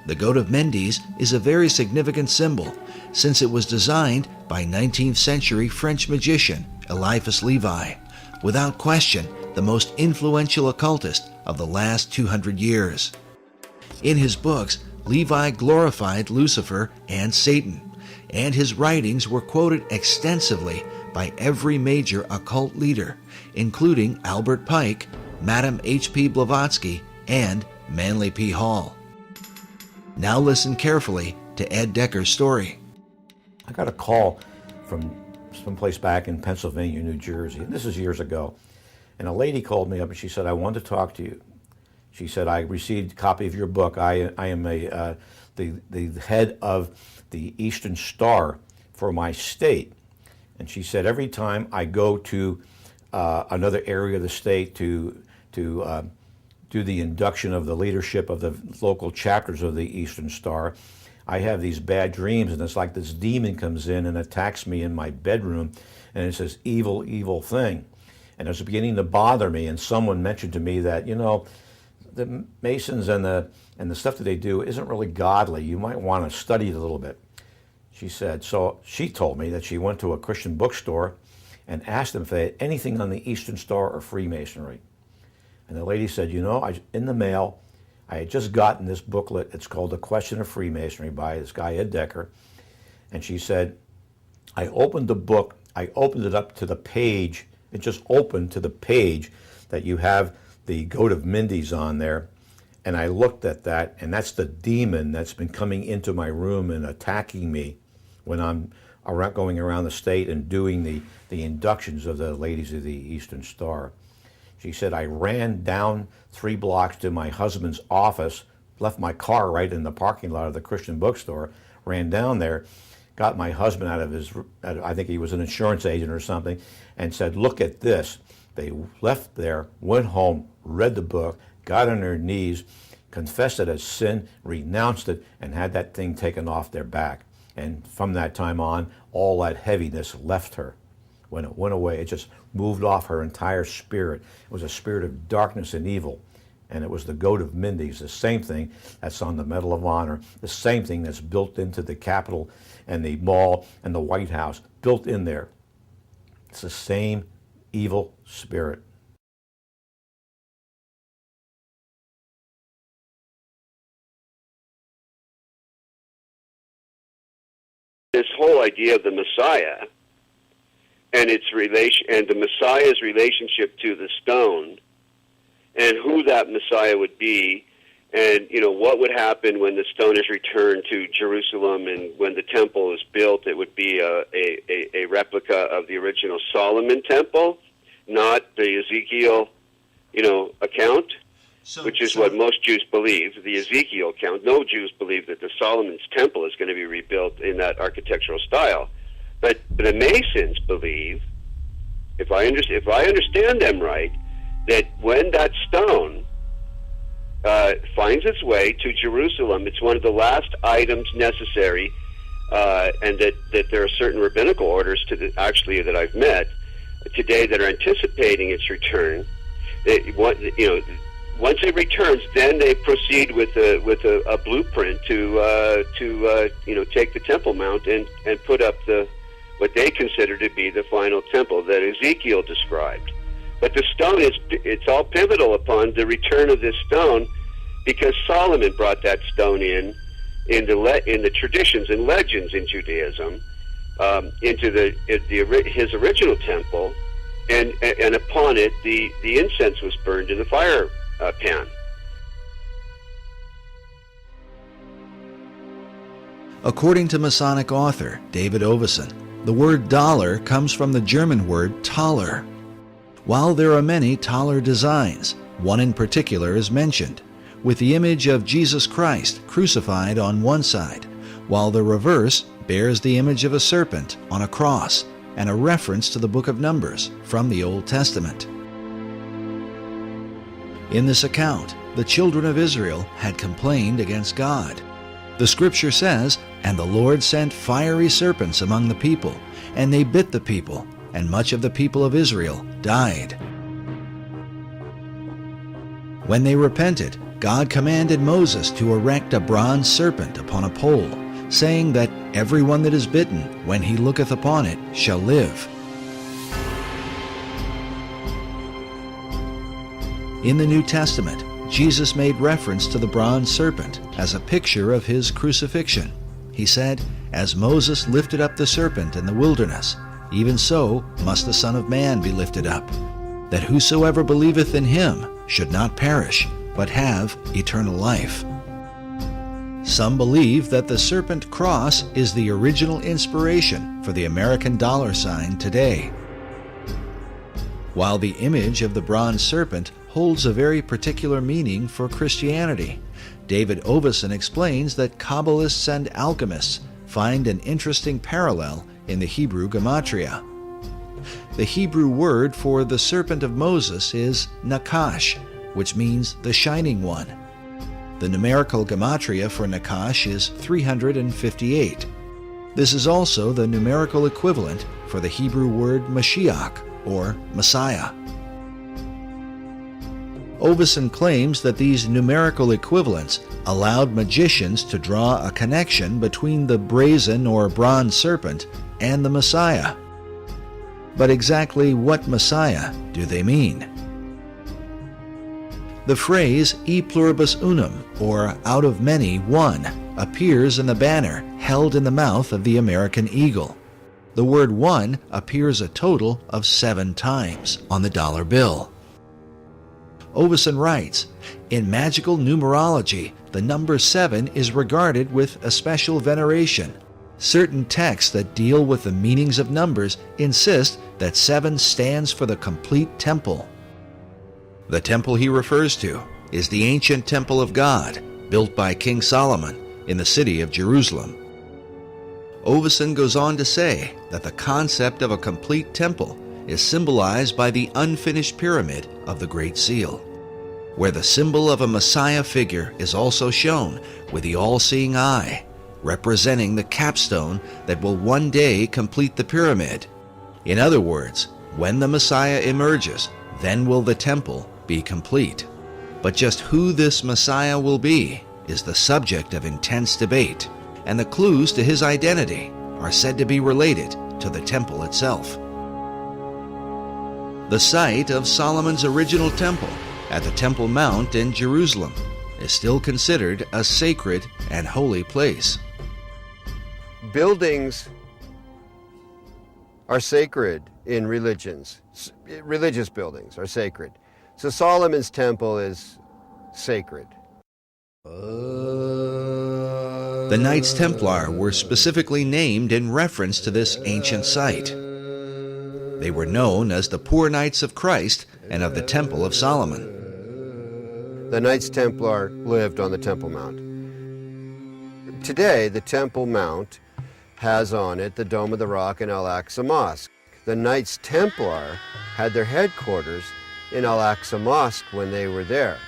The goat of Mendes is a very significant symbol, since it was designed by 19th century French magician Eliphas Levi, without question the most influential occultist of the last 200 years. In his books, Levi glorified Lucifer and Satan, and his writings were quoted extensively by every major occult leader, including Albert Pike, Madame H.P. Blavatsky, and Manly P. Hall. Now listen carefully to Ed Decker's story. I got a call from someplace back in Pennsylvania, New Jersey, and this is years ago. And a lady called me up and she said, "I want to talk to you." She said, "I received a copy of your book. I am the head of the Eastern Star for my state." And she said, "Every time I go to another area of the state to do the induction of the leadership of the local chapters of the Eastern Star, I have these bad dreams, and it's like this demon comes in and attacks me in my bedroom, and it's this evil, evil thing. And it's beginning to bother me." And someone mentioned to me that, the Masons and the stuff that they do isn't really godly. You might want to study it a little bit. She said, so she told me that she went to a Christian bookstore and asked them if they had anything on the Eastern Star or Freemasonry. And the lady said, you know, in the mail, I had just gotten this booklet. It's called The Question of Freemasonry by this guy, Ed Decker. And she said, I opened the book, I opened it up to the page, it just opened to the page that you have the Goat of Mindes on there. And I looked at that, and that's the demon that's been coming into my room and attacking me when I'm going around the state and doing the inductions of the ladies of the Eastern Star. She said, I ran down 3 blocks to my husband's office, left my car right in the parking lot of the Christian bookstore, ran down there, got my husband out of his, I think he was an insurance agent or something, and said, look at this. They left there, went home, read the book, got on their knees, confessed it as sin, renounced it, and had that thing taken off their back. And from that time on, all that heaviness left her. When it went away, it just moved off her entire spirit. It was a spirit of darkness and evil. And it was the Goat of Mindes, the same thing that's on the Medal of Honor, the same thing that's built into the Capitol and the Mall and the White House, built in there. It's the same evil spirit. This whole idea of the Messiah and its relation, and the Messiah's relationship to the stone, and who that Messiah would be, and what would happen when the stone is returned to Jerusalem, and when the temple is built, it would be a replica of the original Solomon temple, not the Ezekiel, account, which is what most Jews believe. The Ezekiel account. No Jews believe that the Solomon's temple is going to be rebuilt in that architectural style. But the Masons believe, if I understand them right, that when that stone finds its way to Jerusalem, it's one of the last items necessary, and that there are certain rabbinical orders that I've met today that are anticipating its return. Once it returns, then they proceed with a blueprint to take the Temple Mount and put up what they consider to be the final temple that Ezekiel described. But the stone it's all pivotal upon the return of this stone, because Solomon brought that stone in the traditions and legends in Judaism into his original temple, and upon it the incense was burned in the fire pan. According to Masonic author David Oveson, the word dollar comes from the German word Taler. While there are many Taler designs, one in particular is mentioned, with the image of Jesus Christ crucified on one side, while the reverse bears the image of a serpent on a cross and a reference to the book of Numbers from the Old Testament. In this account, the children of Israel had complained against God. The scripture says, "And the Lord sent fiery serpents among the people, and they bit the people, and much of the people of Israel died." When they repented, God commanded Moses to erect a bronze serpent upon a pole, saying that everyone that is bitten, when he looketh upon it, shall live. In the New Testament, Jesus made reference to the bronze serpent as a picture of his crucifixion. He said, "As Moses lifted up the serpent in the wilderness, even so must the Son of Man be lifted up, that whosoever believeth in him should not perish, but have eternal life." Some believe that the serpent cross is the original inspiration for the American dollar sign today. While the image of the bronze serpent holds a very particular meaning for Christianity, David Oveson explains that Kabbalists and alchemists find an interesting parallel in the Hebrew gematria. The Hebrew word for the serpent of Moses is Nakash, which means the shining one. The numerical gematria for Nakash is 358. This is also the numerical equivalent for the Hebrew word Mashiach, or Messiah. Oveson claims that these numerical equivalents allowed magicians to draw a connection between the brazen or bronze serpent and the Messiah. But exactly what Messiah do they mean? The phrase e pluribus unum, or out of many, one, appears in the banner held in the mouth of the American eagle. The word one appears a total of 7 times on the dollar bill. Oveson writes, in magical numerology, the number 7 is regarded with a special veneration. Certain texts that deal with the meanings of numbers insist that 7 stands for the complete temple. The temple he refers to is the ancient temple of God, built by King Solomon in the city of Jerusalem. Oveson goes on to say that the concept of a complete temple is symbolized by the unfinished pyramid of the Great Seal, where the symbol of a Messiah figure is also shown with the all-seeing eye, representing the capstone that will one day complete the pyramid. In other words, when the Messiah emerges, then will the temple be complete. But just who this Messiah will be is the subject of intense debate, and the clues to his identity are said to be related to the temple itself. The site of Solomon's original temple at the Temple Mount in Jerusalem is still considered a sacred and holy place. Buildings are sacred in religions. Religious buildings are sacred. So Solomon's temple is sacred. The Knights Templar were specifically named in reference to this ancient site. They were known as the Poor Knights of Christ and of the Temple of Solomon. The Knights Templar lived on the Temple Mount. Today, the Temple Mount has on it the Dome of the Rock and Al-Aqsa Mosque. The Knights Templar had their headquarters in Al-Aqsa Mosque when they were there.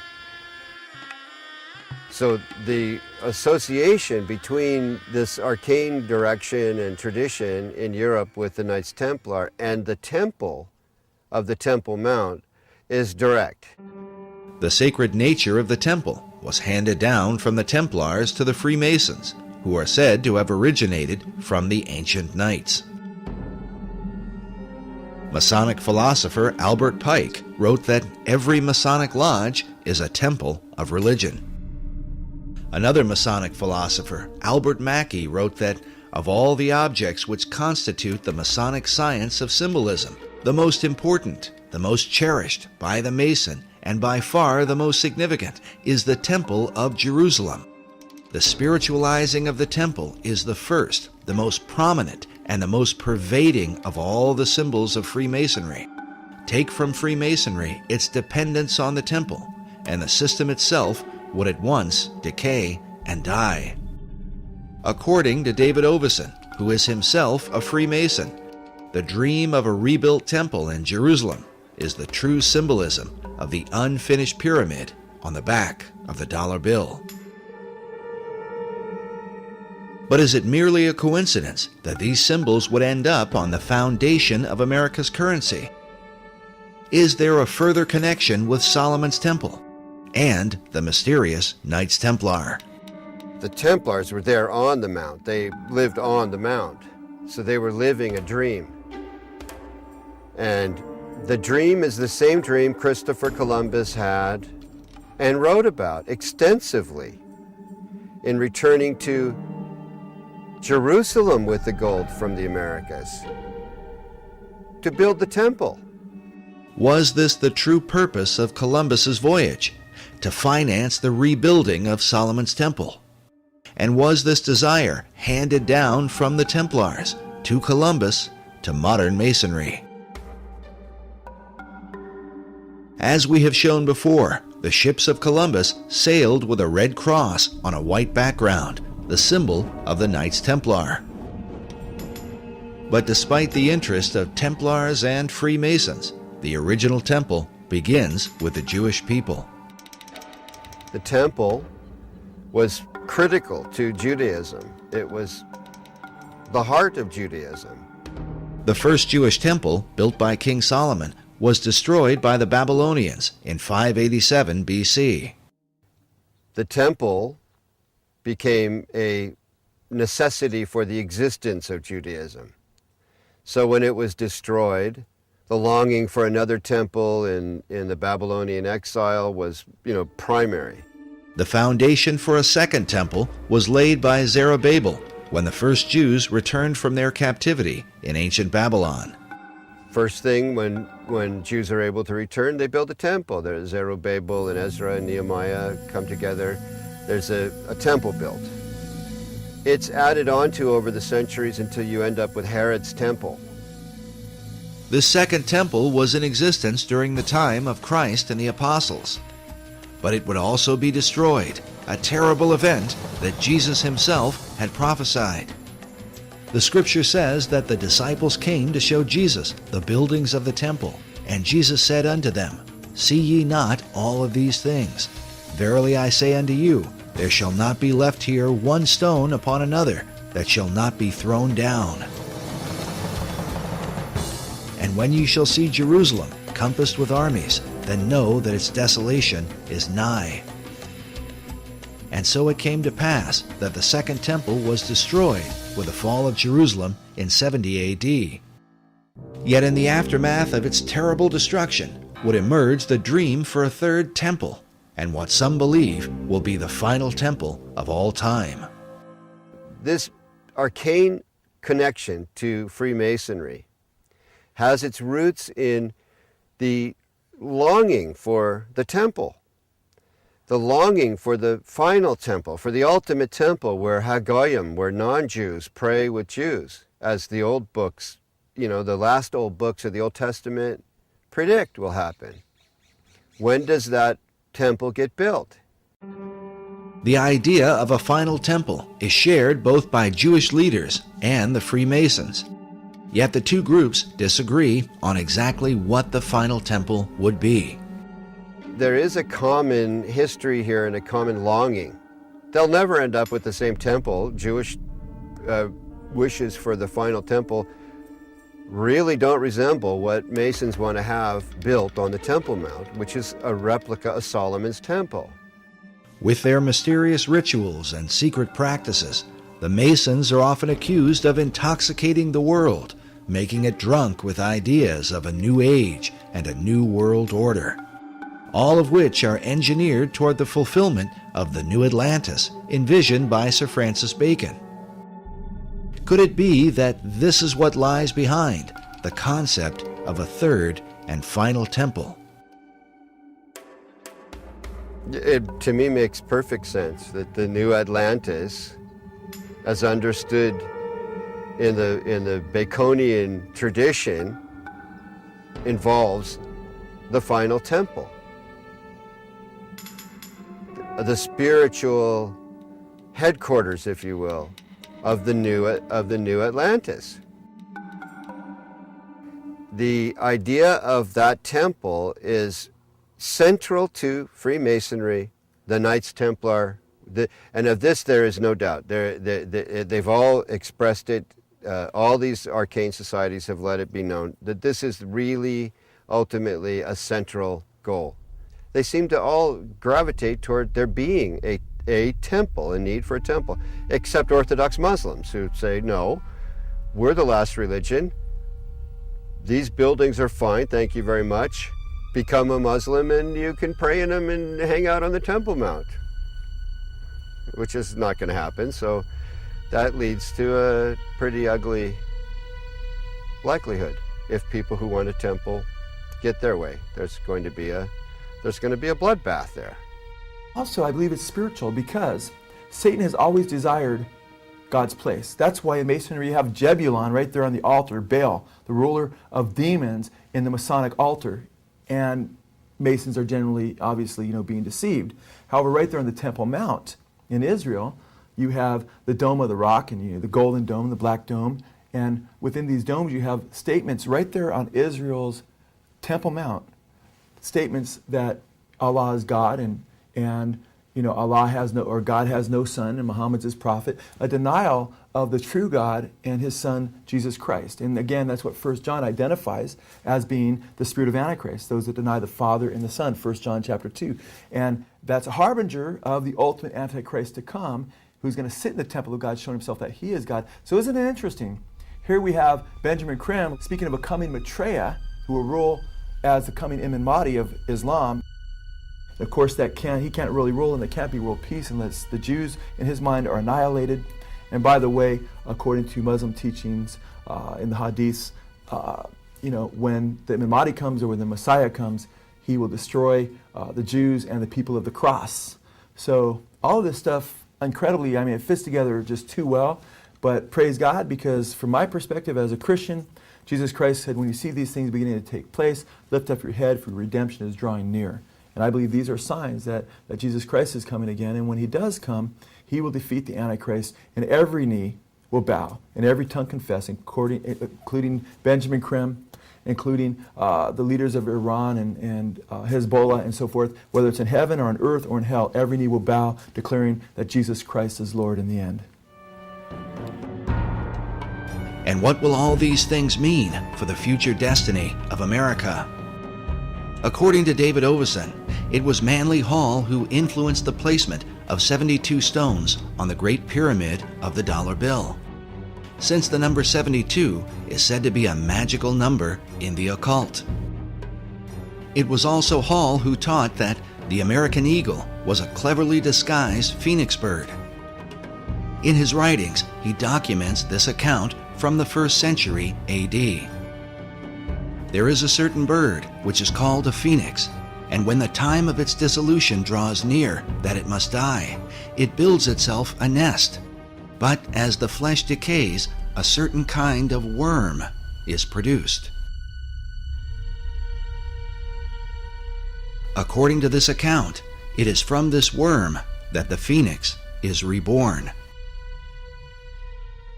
So the association between this arcane direction and tradition in Europe with the Knights Templar and the temple of the Temple Mount is direct. The sacred nature of the temple was handed down from the Templars to the Freemasons, who are said to have originated from the ancient knights. Masonic philosopher Albert Pike wrote that every Masonic lodge is a temple of religion. Another Masonic philosopher, Albert Mackey, wrote that of all the objects which constitute the Masonic science of symbolism, the most important, the most cherished by the Mason, and by far the most significant, is the Temple of Jerusalem. The spiritualizing of the temple is the first, the most prominent, and the most pervading of all the symbols of Freemasonry. Take from Freemasonry its dependence on the temple, and the system itself would at once decay and die. According to David Oveson, who is himself a Freemason, the dream of a rebuilt temple in Jerusalem is the true symbolism of the unfinished pyramid on the back of the dollar bill. But is it merely a coincidence that these symbols would end up on the foundation of America's currency? Is there a further connection with Solomon's Temple and the mysterious Knights Templar? The Templars were there on the Mount. They lived on the Mount. So they were living a dream. And the dream is the same dream Christopher Columbus had and wrote about extensively in returning to Jerusalem with the gold from the Americas to build the temple. Was this the true purpose of Columbus's voyage, to finance the rebuilding of Solomon's Temple? And was this desire handed down from the Templars to Columbus to modern Masonry? As we have shown before, the ships of Columbus sailed with a red cross on a white background, the symbol of the Knights Templar. But despite the interest of Templars and Freemasons, the original temple begins with the Jewish people. The temple was critical to Judaism. It was the heart of Judaism. The first Jewish temple, built by King Solomon, was destroyed by the Babylonians in 587 BC. The temple became a necessity for the existence of Judaism. So when it was destroyed, the longing for another temple in the Babylonian exile was, primary. The foundation for a second temple was laid by Zerubbabel when the first Jews returned from their captivity in ancient Babylon. First thing, when Jews are able to return, they build a temple. There's Zerubbabel and Ezra and Nehemiah come together. There's a temple built. It's added on to over the centuries until you end up with Herod's temple. This second temple was in existence during the time of Christ and the apostles. But it would also be destroyed, a terrible event that Jesus himself had prophesied. The scripture says that the disciples came to show Jesus the buildings of the temple, and Jesus said unto them, See ye not all of these things? Verily I say unto you, there shall not be left here one stone upon another that shall not be thrown down. And when ye shall see Jerusalem compassed with armies, then know that its desolation is nigh. And so it came to pass that the second temple was destroyed with the fall of Jerusalem in 70 A.D. Yet in the aftermath of its terrible destruction would emerge the dream for a third temple, and what some believe will be the final temple of all time. This arcane connection to Freemasonry has its roots in the longing for the temple, the longing for the final temple, for the ultimate temple where Hagoyim, where non-Jews pray with Jews, as the old books, the last old books of the Old Testament predict will happen. When does that temple get built? The idea of a final temple is shared both by Jewish leaders and the Freemasons. Yet the two groups disagree on exactly what the final temple would be. There is a common history here and a common longing. They'll never end up with the same temple. Jewish wishes for the final temple really don't resemble what Masons want to have built on the Temple Mount, which is a replica of Solomon's temple. With their mysterious rituals and secret practices, the Masons are often accused of intoxicating the world, making it drunk with ideas of a new age and a new world order, all of which are engineered toward the fulfillment of the new Atlantis envisioned by Sir Francis Bacon. Could it be that this is what lies behind the concept of a third and final temple? It, to me, makes perfect sense that the new Atlantis, as understood in the Baconian tradition, involves the final temple, the spiritual headquarters, if you will, of the new Atlantis. The idea of that temple is central to Freemasonry, the Knights Templar, and of this there is no doubt. They've all expressed it. All these arcane societies have let it be known that this is really ultimately a central goal. They seem to all gravitate toward there being a temple, a need for a temple, except Orthodox Muslims who say, no, we're the last religion. These buildings are fine, thank you very much. Become a Muslim and you can pray in them and hang out on the Temple Mount, which is not going to happen. So that leads to a pretty ugly likelihood. If people who want a temple get their way, there's going to be a bloodbath there. Also, I believe it's spiritual because Satan has always desired God's place. That's why in Masonry you have Jebulon right there on the altar, Baal, the ruler of demons in the Masonic altar. And Masons are generally, obviously, being deceived. However, right there on the Temple Mount in Israel, you have the Dome of the Rock and the Golden Dome, the Black Dome. And within these domes you have statements right there on Israel's Temple Mount, statements that Allah is God and Allah has no, or God has no son, and Muhammad's his prophet, a denial of the true God and his son, Jesus Christ. And again, that's what 1 John identifies as being the spirit of Antichrist, those that deny the Father and the Son, 1 John chapter 2. And that's a harbinger of the ultimate Antichrist to come, who's going to sit in the temple of God, showing himself that he is God. So isn't it interesting? Here we have Benjamin Creme speaking of a coming Maitreya who will rule as the coming Imam Mahdi of Islam. Of course, he can't really rule, and there can't be world peace unless the Jews, in his mind, are annihilated. And by the way, according to Muslim teachings in the Hadiths, when the Imam Mahdi comes or when the Messiah comes, he will destroy the Jews and the people of the cross. So all of this stuff, incredibly, it fits together just too well. But praise God, because from my perspective as a Christian, Jesus Christ said, when you see these things beginning to take place, lift up your head, for redemption is drawing near. And I believe these are signs that Jesus Christ is coming again. And when he does come, he will defeat the Antichrist, and every knee will bow, and every tongue confess, including Benjamin Creme, including the leaders of Iran and Hezbollah and so forth. Whether it's in heaven or on earth or in hell, every knee will bow, declaring that Jesus Christ is Lord in the end. And what will all these things mean for the future destiny of America? According to David Oveson, it was Manly Hall who influenced the placement of 72 stones on the Great Pyramid of the dollar bill, since the number 72 is said to be a magical number in the occult. It was also Hall who taught that the American eagle was a cleverly disguised phoenix bird. In his writings, he documents this account from the 1st century A.D. There is a certain bird which is called a phoenix, and when the time of its dissolution draws near that it must die, it builds itself a nest. But as the flesh decays, a certain kind of worm is produced. According to this account, it is from this worm that the phoenix is reborn.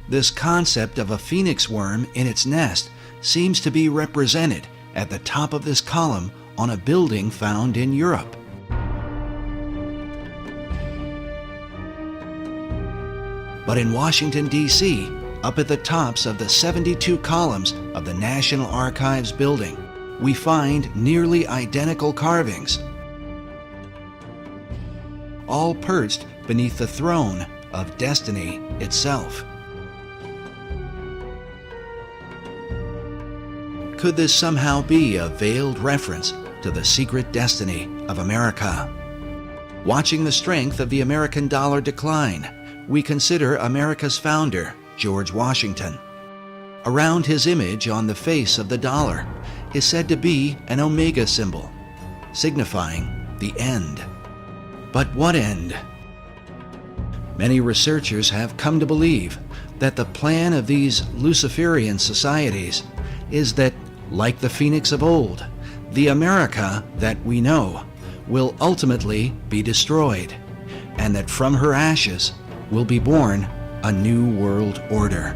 This concept of a phoenix worm in its nest seems to be represented at the top of this column on a building found in Europe. But in Washington, D.C., up at the tops of the 72 columns of the National Archives building, we find nearly identical carvings, all perched beneath the throne of destiny itself. Could this somehow be a veiled reference to the secret destiny of America? Watching the strength of the American dollar decline, we consider America's founder, George Washington. Around his image on the face of the dollar is said to be an omega symbol, signifying the end. But what end? Many researchers have come to believe that the plan of these Luciferian societies is that, like the phoenix of old, the America that we know will ultimately be destroyed, and that from her ashes will be born a new world order.